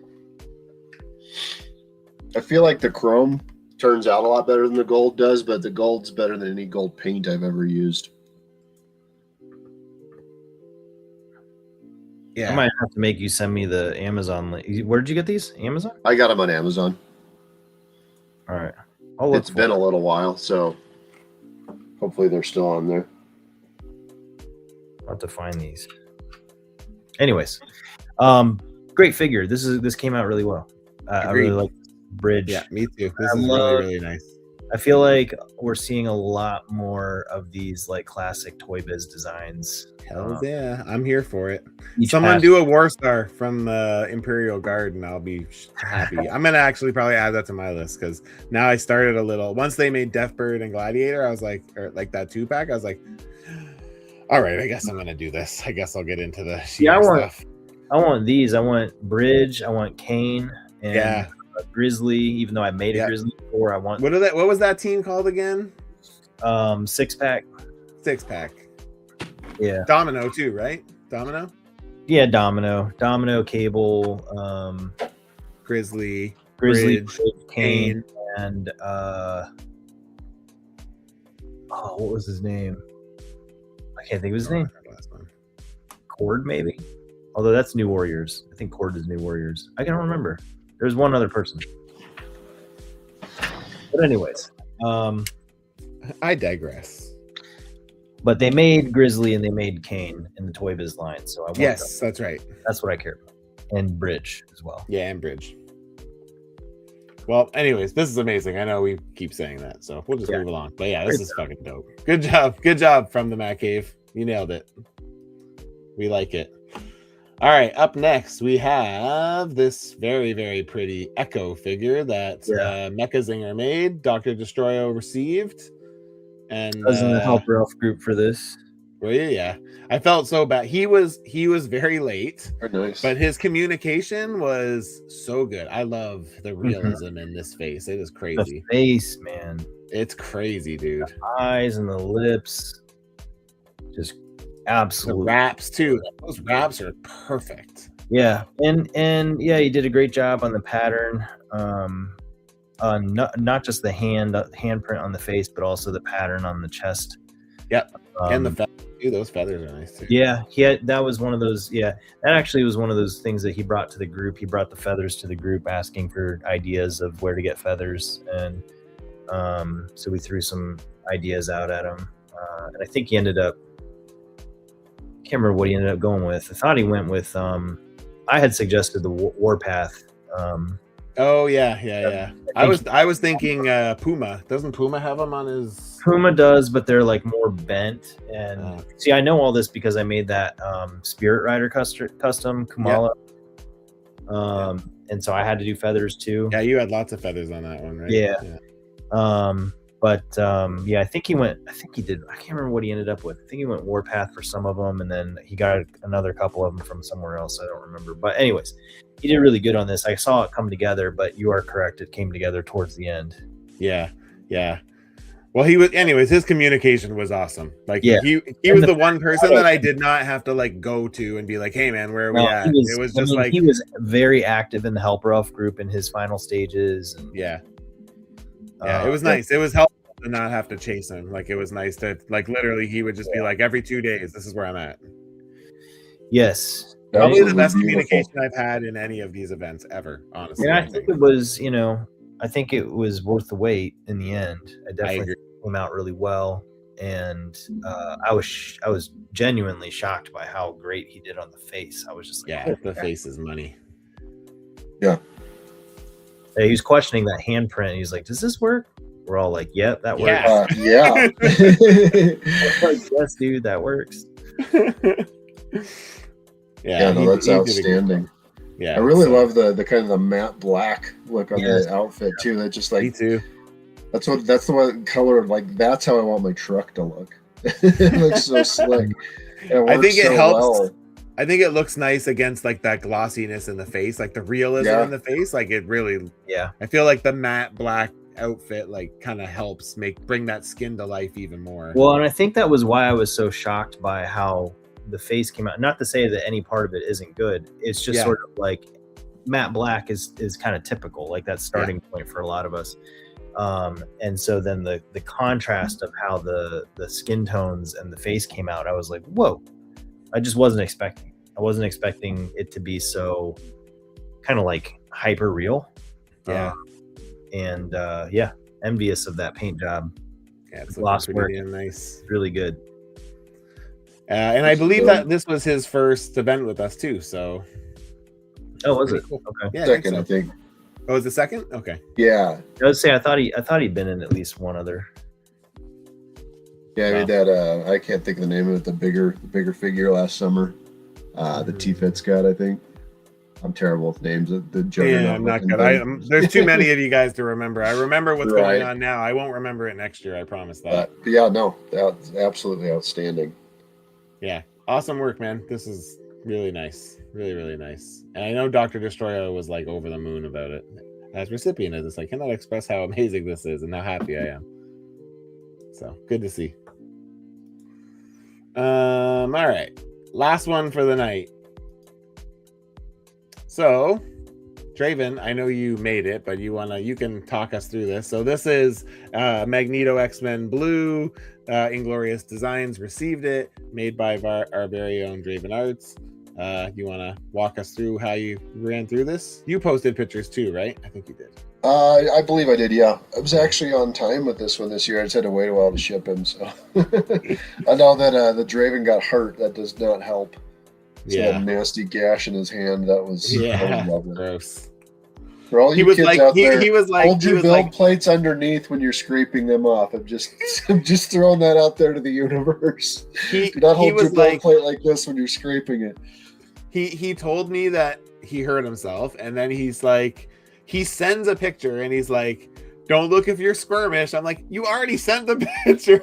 I feel like the chrome turns out a lot better than the gold does, but the gold's better than any gold paint I've ever used. Yeah. I might have to make you send me the Amazon link. Where did you get these? Amazon? I got them on Amazon. All right. It's been a little while, so hopefully they're still on there. I'll have to find these. Anyways, great figure. This came out really well. I really like Bridge. Yeah, me too. This is really, really nice. I feel like we're seeing a lot more of these like classic Toy Biz designs. Hell yeah, I'm here for it. Someone do a War Star from the Imperial Guard, and I'll be happy. I'm gonna actually probably add that to my list because now I started a little. Once they made Deathbird and Gladiator, I was like, or like that 2-pack, I was like, all right, I guess I'm gonna do this. I guess I'll get into the stuff. I want these. I want Bridge. I want Kane. And yeah. Grizzly. Even though I made a Grizzly before, I want. What was that team called again? 6-pack. 6-pack. Yeah. Domino too, right? Domino? Yeah, Domino, Cable, Grizzly, Bridge, Kane, and what was his name? I can't think of his name. Cord, maybe? Although that's New Warriors. I think Cord is New Warriors. I can't remember. There's one other person. But anyways. I digress. But they made Grizzly and they made Kane in the Toy Biz line, so I want yes, that's right. That's what I care about, and Bridge as well. Yeah, and Bridge. Well, anyways, this is amazing. I know we keep saying that, so we'll just move along. But yeah, this is fucking dope. Good job from the Matt Cave. You nailed it. We like it. All right, up next we have this very, very pretty Echo figure that Mecha Zinger made. Dr. Destroyo received. And I was in the helper elf group for this. Well, yeah, I felt so bad. He was very late, nice. But his communication was so good. I love the realism in this face. It is crazy. The face, man. It's crazy, dude. The eyes and the lips, just absolutely. The wraps too. Those wraps are perfect. Yeah, and yeah, he did a great job on the pattern. Not just the handprint on the face, but also the pattern on the chest. Yep, and the Dude, those feathers are nice too. Yeah, that was one of those. Yeah, that actually was one of those things that he brought to the group. He brought the feathers to the group, asking for ideas of where to get feathers, and so we threw some ideas out at him. And I think he ended up. I can't remember what he ended up going with. I thought he went with. I had suggested the Warpath. Oh yeah. I was thinking Puma. Doesn't Puma have them on his? Puma does, but they're like more bent. And see, I know all this because I made that Spirit Rider custom Kumala. And so I had to do feathers too. Yeah, you had lots of feathers on that one, right? Yeah. I think he went. I think he did. I can't remember what he ended up with. I think he went Warpath for some of them, and then he got another couple of them from somewhere else. I don't remember. But anyways, he did really good on this. I saw it come together, but you are correct. It came together towards the end. Yeah. Well, his communication was awesome. Like, he was the one person that I did not have to like go to and be like, "Hey, man, where are we at?" It was just like he was very active in the Help Rough group in his final stages. And, it was nice. It was helpful to not have to chase him. Like, it was nice to like literally he would just be like, every 2 days, this is where I'm at. Yes. Probably the best communication I've had in any of these events ever, honestly. Yeah, I think it was, I think it was worth the wait in the end. I definitely came out really well. And I was genuinely shocked by how great he did on the face. I was just like, the face is money. Yeah. He was questioning that handprint. He's like, "Does this work?" We're all like, "Yep, that works." Yeah. Yes, dude, that works. That's outstanding. Yeah, I really love the kind of the matte black look on the outfit too. That just like me too. That's the one color. Like that's how I want my truck to look. It looks so slick. I think it helps. Well. I think it looks nice against like that glossiness in the face, like the realism in the face. Like it really, I feel like the matte black outfit like kind of helps bring that skin to life even more. Well, and I think that was why I was so shocked by how the face came out. Not to say that any part of it isn't good. It's just sort of like matte black is kind of typical, like that starting point for a lot of us. And so then the contrast of how the skin tones and the face came out, I was like, whoa. I just wasn't expecting. I wasn't expecting it to be so kind of like hyper real. Envious of that paint job. Yeah, it's looking pretty damn nice. Really good. And I believe that this was his first event with us too. So. Oh, was it? Cool. Okay. Yeah, second, I think. Oh, was the second? Okay. Yeah. I would say I thought he'd been in at least one other. Yeah, I made that. I can't think of the name of it. The bigger figure last summer. The T-Fit Scott, I think. I'm terrible with names. I'm not good. There's too many of you guys to remember. I remember what's going on now. I won't remember it next year. I promise that. That's absolutely outstanding. Yeah, awesome work, man. This is really nice. Really, really nice. And I know Dr. Destroyer was like over the moon about it. As recipient of this, I cannot express how amazing this is and how happy I am. So good to see. All right, last one for the night. So, Draven, I know you made it, but you can talk us through this. So this is Magneto X-Men Blue, Inglorious Designs received it, made by our very own Draven Arts. You want to walk us through how you ran through this? You posted pictures too, right? I think you did. I believe I did, yeah. I was actually on time with this one this year. I just had to wait a while to ship him. So I know that the Draven got hurt. That does not help. So that nasty gash in his hand, that was lovely. Gross. For all you kids out there, hold your build plates underneath when you're scraping them off. I'm just throwing that out there to the universe. Do not hold your build plate like this when you're scraping it. He told me that he hurt himself, and then he's like, he sends a picture, and he's like, "Don't look if you're squirmish." I'm like, "You already sent the picture."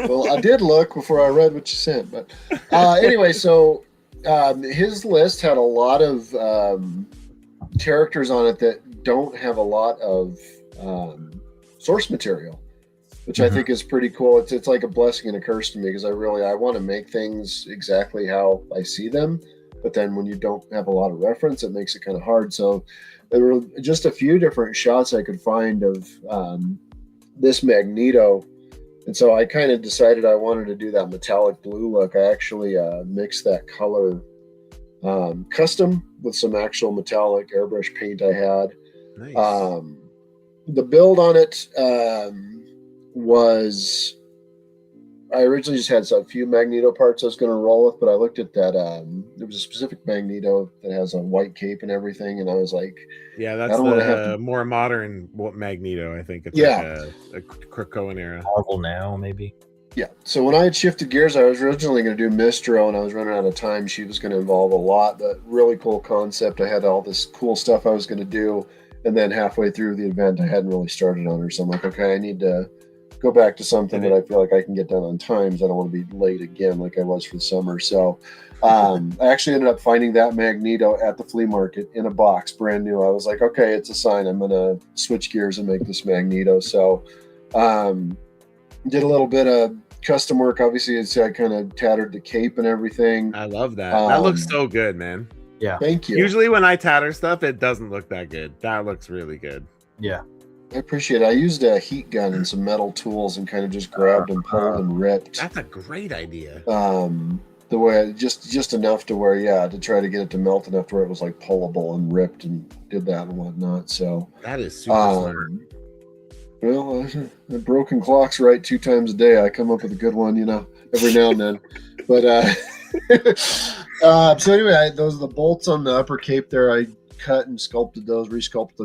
Well, I did look before I read what you sent, but anyway, so his list had a lot of characters on it that don't have a lot of source material, which I think is pretty cool. It's like a blessing and a curse to me, because I want to make things exactly how I see them, but then when you don't have a lot of reference, it makes it kind of hard. So there were just a few different shots I could find of this Magneto And so I kind of decided I wanted to do that metallic blue look. I actually mixed that color custom with some actual metallic airbrush paint I had. Nice. The build on it was, I originally just had a few Magneto parts I was going to roll with, but I looked at that. There was a specific Magneto that has a white cape and everything, and I was like, Yeah, I that's don't want to have the to. more modern Magneto. I think it's Yeah. like a Krakoan era. Marvel now, maybe. Yeah. So when I had shifted gears, I was originally going to do Mistro, and I was running out of time. She was going to involve a lot, but really cool concept. I had all this cool stuff I was going to do, and then halfway through the event, I hadn't really started on her. So I'm like, okay, I need to go back to something that I feel like I can get done on time. I don't want to be late again like I was for the summer. So I actually ended up finding that Magneto at the flea market in a box, brand new. I was like, okay, it's a sign. I'm going to switch gears and make this Magneto. So did a little bit of custom work. Obviously, I kind of tattered the cape and everything. I love that. That looks so good, man. Yeah. Thank you. Usually when I tatter stuff, it doesn't look that good. That looks really good. Yeah. I appreciate it. I used a heat gun and some metal tools and kind of just grabbed and pulled and ripped. That's a great idea. The way just enough to where, to try to get it to melt enough to where it was like pullable and ripped, and did that and whatnot. So that is super smart. Well, a broken clock's right 2 times a day. I come up with a good one, every now and then. But so anyway, those are the bolts on the upper cape there. I cut and resculpted those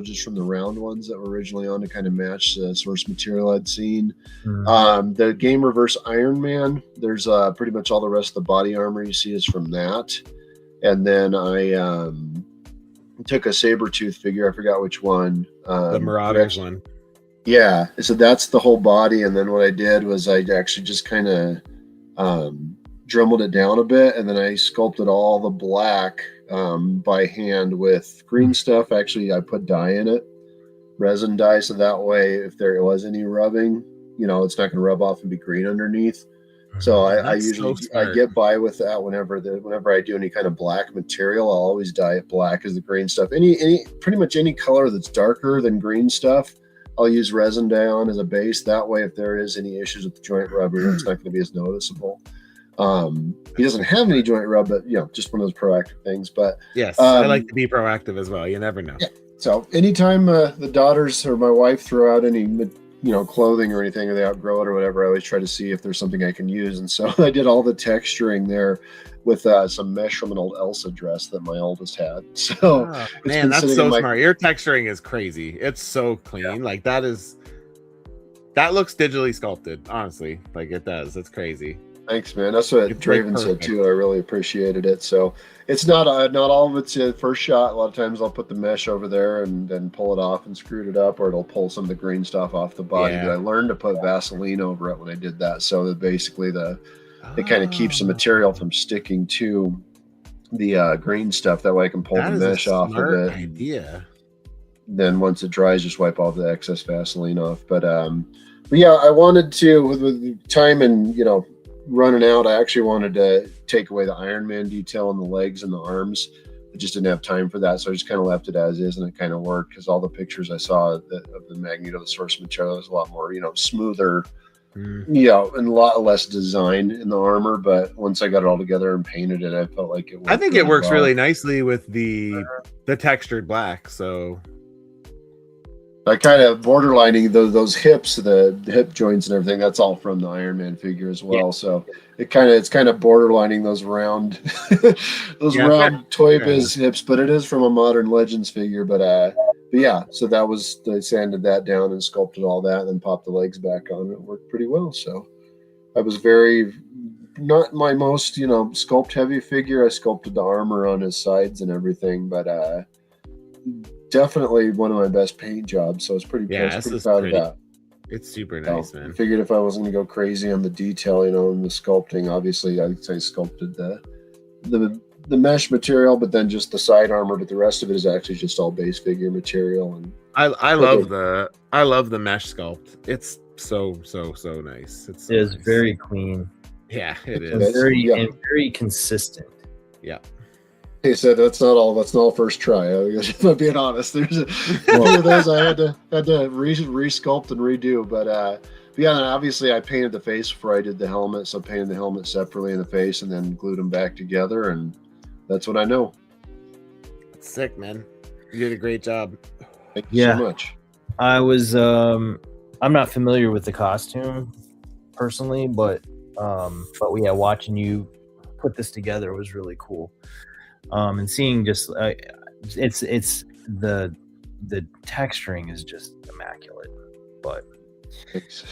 just from the round ones that were originally on to kind of match the source material I'd seen. The Game Reverse Iron Man, there's pretty much all the rest of the body armor you see is from that. And then I took a Sabretooth figure, I forgot which one. The Marauders one. Yeah, so that's the whole body, and then what I did was I actually just kind of dremelled it down a bit, and then I sculpted all the black by hand with green stuff. Actually, I put dye in it, resin dye, so that way if there was any rubbing, it's not going to rub off and be green underneath. So I usually I get by with that whenever I do any kind of black material, I'll always dye it black as the green stuff. Pretty much any color that's darker than green stuff, I'll use resin dye on as a base. That way, if there is any issues with the joint rubbing, it's not going to be as noticeable. He doesn't have any joint rub, but just one of those proactive things. But yes, I like to be proactive as well. You never know. Yeah. So anytime the daughters or my wife throw out any clothing or anything, or they outgrow it or whatever, I always try to see if there's something I can use. And so I did all the texturing there with some mesh from an old Elsa dress that my oldest had. So man, that's so smart. Your texturing is crazy. It's so clean. Yeah. Like that looks digitally sculpted, honestly. Like it does. It's crazy. Thanks, man. That's what Draven said too. I really appreciated it. So it's not all of it's a first shot. A lot of times I'll put the mesh over there and then pull it off and screw it up, or it'll pull some of the green stuff off the body. Yeah. But I learned to put Vaseline over it when I did that, so that basically it kind of keeps the material from sticking to the green stuff. That way I can pull the mesh off of it. Idea. Then once it dries, just wipe all the excess Vaseline off. But yeah, I wanted to, with time and running out, I actually wanted to take away the Iron Man detail on the legs and the arms. I just didn't have time for that, so I just kind of left it as is, and it kind of worked because all the pictures I saw of the Magneto, the source material, was a lot more smoother, and a lot less design in the armor. But once I got it all together and painted it, I felt like it worked. I think it works really nicely with the textured black. So I kind of borderlining those hips, the hip joints and everything. That's all from the Iron Man figure as well. Yeah. So it's kind of borderlining those round, round Toy Biz hips. But it is from a Modern Legends figure. But yeah. So I sanded that down and sculpted all that, and then popped the legs back on. It worked pretty well. So I was not my most sculpt heavy figure. I sculpted the armor on his sides and everything, but definitely one of my best paint jobs, so I was pretty proud of that. It's super nice, man. I figured if I wasn't going to go crazy on the detail, and the sculpting, obviously I'd say sculpted the mesh material, but then just the side armor, but the rest of it is actually just all base figure material. And I love the mesh sculpt. It's so nice. It is very clean. Yeah, it is. Very consistent. Yeah. He said that's not all first try. If I'm being honest, there's a few of those I had to re-sculpt and redo. But yeah, and obviously I painted the face before I did the helmet, so I painted the helmet separately in the face and then glued them back together, and that's what I know. Sick, man. You did a great job. Thank you so much. I was I'm not familiar with the costume personally, but yeah, watching you put this together was really cool. And seeing just it's the texturing is just immaculate, but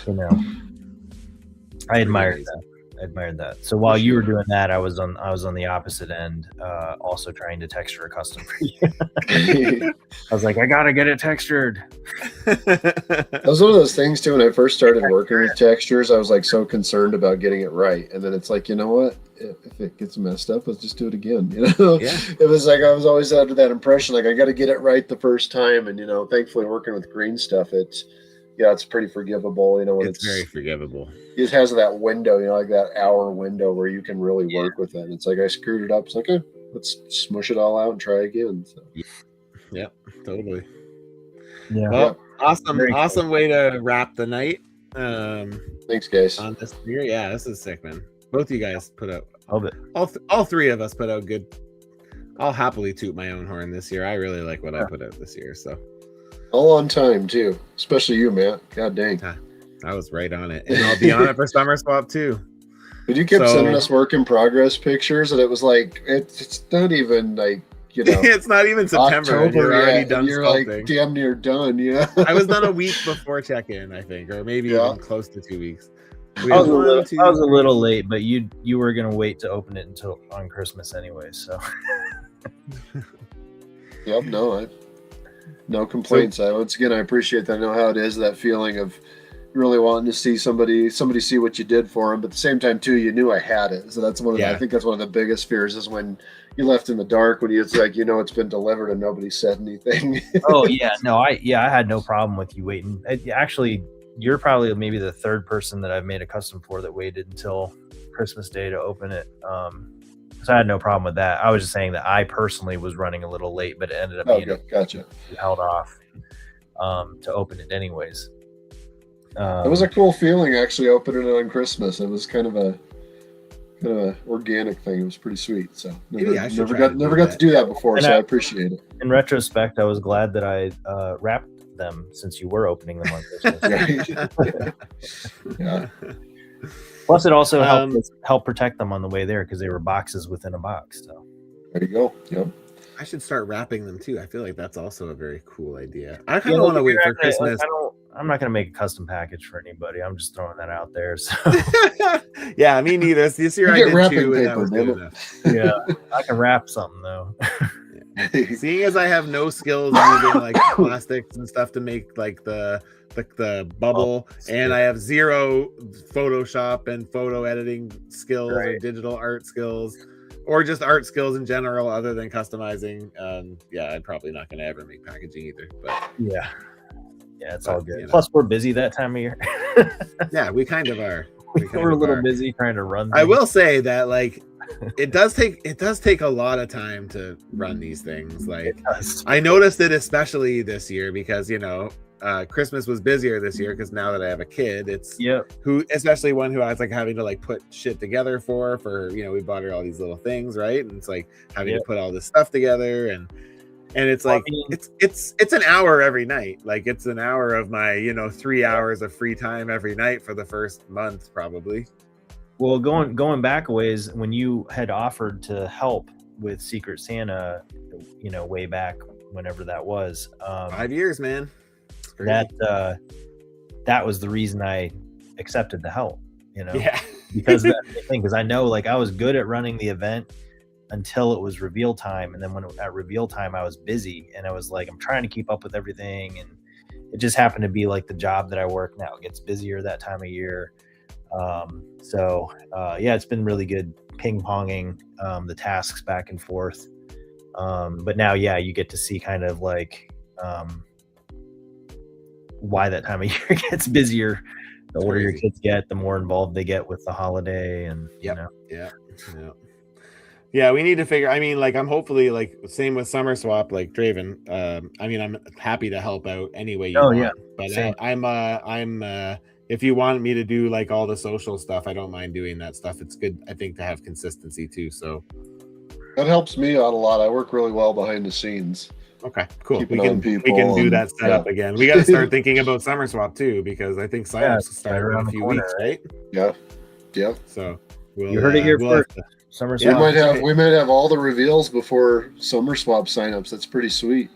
you know, I admired that. So while you were doing that, I was on the opposite end, also trying to texture a custom for you. I was like, I gotta get it textured. That was one of those things too. When I first started working with textures, I was like so concerned about getting it right, and then it's like, you know what? If it gets messed up, let's just do it again. You know, It was like I was always under that impression, like I got to get it right the first time, and thankfully working with green stuff, it's pretty forgivable. When it's very forgivable. It has that window, like that hour window where you can really work with it. It's like I screwed it up. It's like, okay, let's smush it all out and try again. So. Yeah, totally. Yeah. Well, awesome way to wrap the night. Thanks, guys. On this year, yeah, this is sick, man. Both of you guys put out. All three of us put out good. I'll happily toot my own horn this year. I really like what I put out this year. So. All on time too, especially you, Matt. God dang. I was right on it, and I'll be on it for Summer Swap too. But you kept sending us work in progress pictures, and it was like it's not even like it's not even September. October, you're already done. You're sculpting. Like damn near done. Yeah. I was done a week before check-in, I think, or maybe even close to 2 weeks. I was a little late, but you were gonna wait to open it until on Christmas anyway. So. Yep. No complaints. Once again, I appreciate that. I know how it is, that feeling of really wanting to see somebody see what you did for them, but at the same time too, you knew I had it. So that's I think that's one of the biggest fears is when you're left in the dark, when it's like it's been delivered and nobody said anything. Oh yeah, no, I had no problem with you waiting. Actually, you're probably maybe the third person that I've made a custom for that waited until Christmas Day to open it. So I had no problem with that. I was just saying that I personally was running a little late, but it ended up being gotcha. Held off to open it anyways. It was a cool feeling actually opening it on Christmas. It was kind of a organic thing. It was pretty sweet. So never got to do that before, and so I appreciate it. In retrospect, I was glad that I wrapped them since you were opening them on Christmas. Yeah. Plus, it also helped protect them on the way there because they were boxes within a box. So there you go. Yep. I should start wrapping them too. I feel like that's also a very cool idea. I kind of want to wait for Christmas. I'm not going to make a custom package for anybody. I'm just throwing that out there. So. Yeah, me neither. This year I did too, and that was good enough. Yeah, I can wrap something though. Seeing as I have no skills using like plastics and stuff to make like the bubble, and I have zero Photoshop and photo editing skills or digital art skills, or just art skills in general other than customizing. I'm probably not going to ever make packaging either. But yeah, it's all good. Plus, we're busy that time of year. Yeah, we kind of are. We're a little busy trying to run things. I will say that like it does take a lot of time to run these things. Like I noticed it especially this year because Christmas was busier this year because now that I have a kid, it's especially one who I was like having to like put shit together for we bought her all these little things, right? And it's like having to put all this stuff together and it's like it's an hour every night. Like it's an hour of my 3 hours of free time every night for the first month probably. Well, going back a ways, when you had offered to help with Secret Santa, way back whenever that was, 5 years, man. That was the reason I accepted the help, because that's the thing. Because I know, like, I was good at running the event until it was reveal time, and then when at reveal time I was busy, and I was like, I'm trying to keep up with everything, and it just happened to be like the job that I work now gets busier that time of year. It's been really good ping-ponging the tasks back and forth. But now, you get to see kind of like why that time of year gets busier. The older your kids get, the more involved they get with the holiday, and Yeah, we need to figure. I mean, like, I'm hopefully like same with Summer Swap, like Draven. I mean, I'm happy to help out any way you Oh, want. yeah, But same. I'm if you want me to do like all the social stuff, I don't mind doing that stuff. It's good, I think, to have consistency too. So That helps me out a lot. I work really well behind the scenes. okay, cool. Keeping We on can people do and- that setup yeah. again. We got to start thinking about Summer Swap too, because I think Yeah, signups start right in around a the few corner, weeks, right? Yeah. Yeah. So we'll, You heard it here we'll have first. to- Summer Yeah. Swap. We might have all the reveals before Summer Swap signups. That's pretty sweet.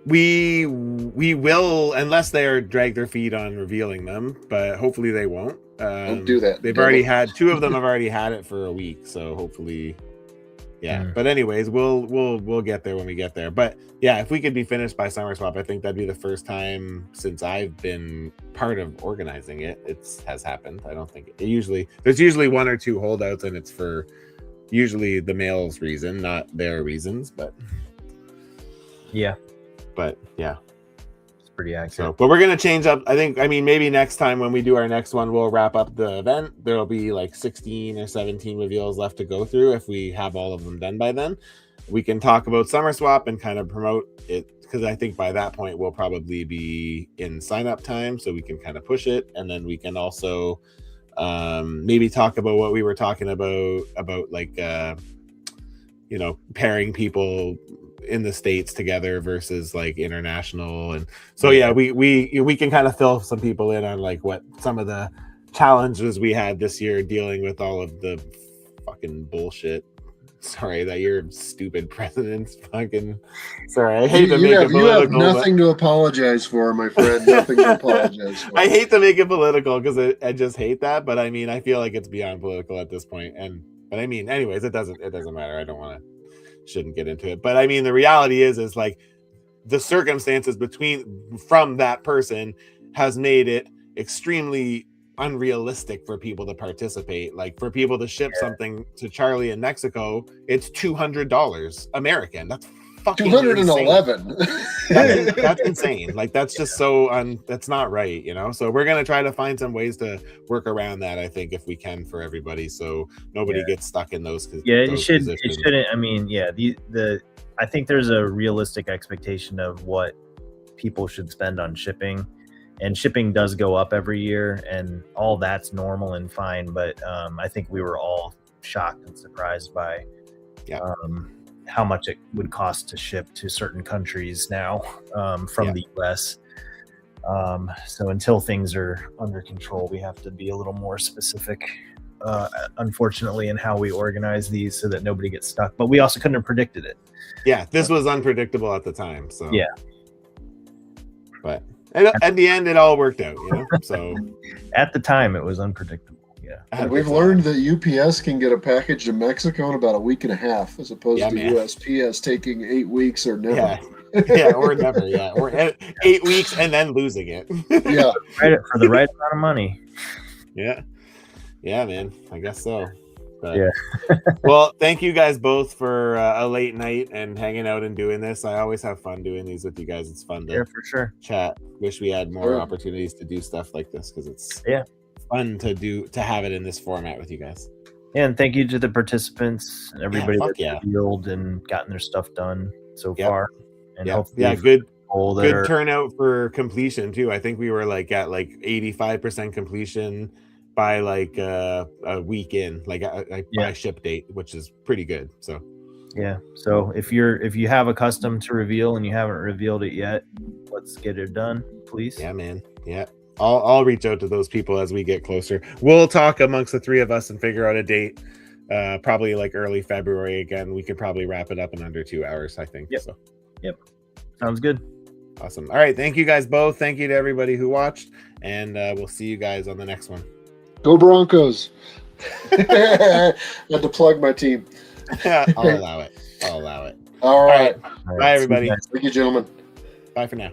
we will, unless they drag their feet on revealing them, but hopefully they won't. Don't do that. They've devil. already had two of them have already had it for a week, so hopefully, yeah. But anyways, we'll get there when we get there. But yeah, if we could be finished by Summer Swap, I think that'd be the first time since I've been part of organizing it. It has happened. I don't think there's usually one or two holdouts, and it's for usually the male's reason, not their reasons. But Yeah, yeah. it's pretty accurate. So, but we're gonna change up. I mean, maybe next time when we do our next one, we'll wrap up the event. There'll be like 16 or 17 reveals left to go through. If we have all of them done by then, we can talk about Summer Swap and kind of promote it, because I think by that point we'll probably be in sign up time, so we can kind of push it, and then we can also maybe talk about what we were talking about like pairing people in the States together versus like international. And so yeah, we can kind of fill some people in on like what some of the challenges we had this year dealing with all of the fucking bullshit. Sorry that your stupid president's fucking sorry. I hate to make it political. You have nothing to apologize for, my friend. Nothing to apologize for. I hate to make it political because I just hate that, but I mean I feel like it's beyond political at this point. But I mean, anyways, it doesn't matter. I don't want to shouldn't get into it, but I mean the reality is like the circumstances from that person has made it extremely unrealistic for people to participate. Like for people to ship something to Charlie in Mexico, it's $200 American. That's fucking 211. That's insane. Like that's just so that's not right, so we're gonna try to find some ways to work around that, I think, if we can, for everybody, so nobody gets stuck in those it shouldn't. I mean, I think there's a realistic expectation of what people should spend on shipping, and shipping does go up every year, and all that's normal and fine, but I think we were all shocked and surprised by how much it would cost to ship to certain countries now from the US. So until things are under control, we have to be a little more specific, unfortunately, in how we organize these so that nobody gets stuck. But we also couldn't have predicted it. Yeah, this was unpredictable at the time. So yeah. But at the end, it all worked out, So at the time, it was unpredictable. Yeah. And we've learned that UPS can get a package to Mexico in about a week and a half, as opposed to USPS taking 8 weeks or never. Yeah, or never. Yeah, or 8 weeks and then losing it. Yeah, for the right amount of money. Yeah, man. I guess so. But, yeah. Well, thank you guys both for a late night and hanging out and doing this. I always have fun doing these with you guys. It's fun to for sure chat. Wish we had more opportunities to do stuff like this, because it's fun to have it in this format with you guys. And thank you to the participants and everybody that's revealed and gotten their stuff done so far. And good turnout for completion too. I think we were like at like 85% completion by like a week in, like by ship date, which is pretty good. So so if you have a custom to reveal and you haven't revealed it yet, let's get it done, please. Yeah, man. Yeah, I'll reach out to those people as we get closer. We'll talk amongst the three of us and figure out a date. Probably like early February again. We could probably wrap it up in under 2 hours, I think. Yep. Sounds good. Awesome. All right. Thank you guys both. Thank you to everybody who watched, and we'll see you guys on the next one. Go Broncos. I had to plug my team. I'll allow it. All right. Bye, everybody. Thank you, gentlemen. Bye for now.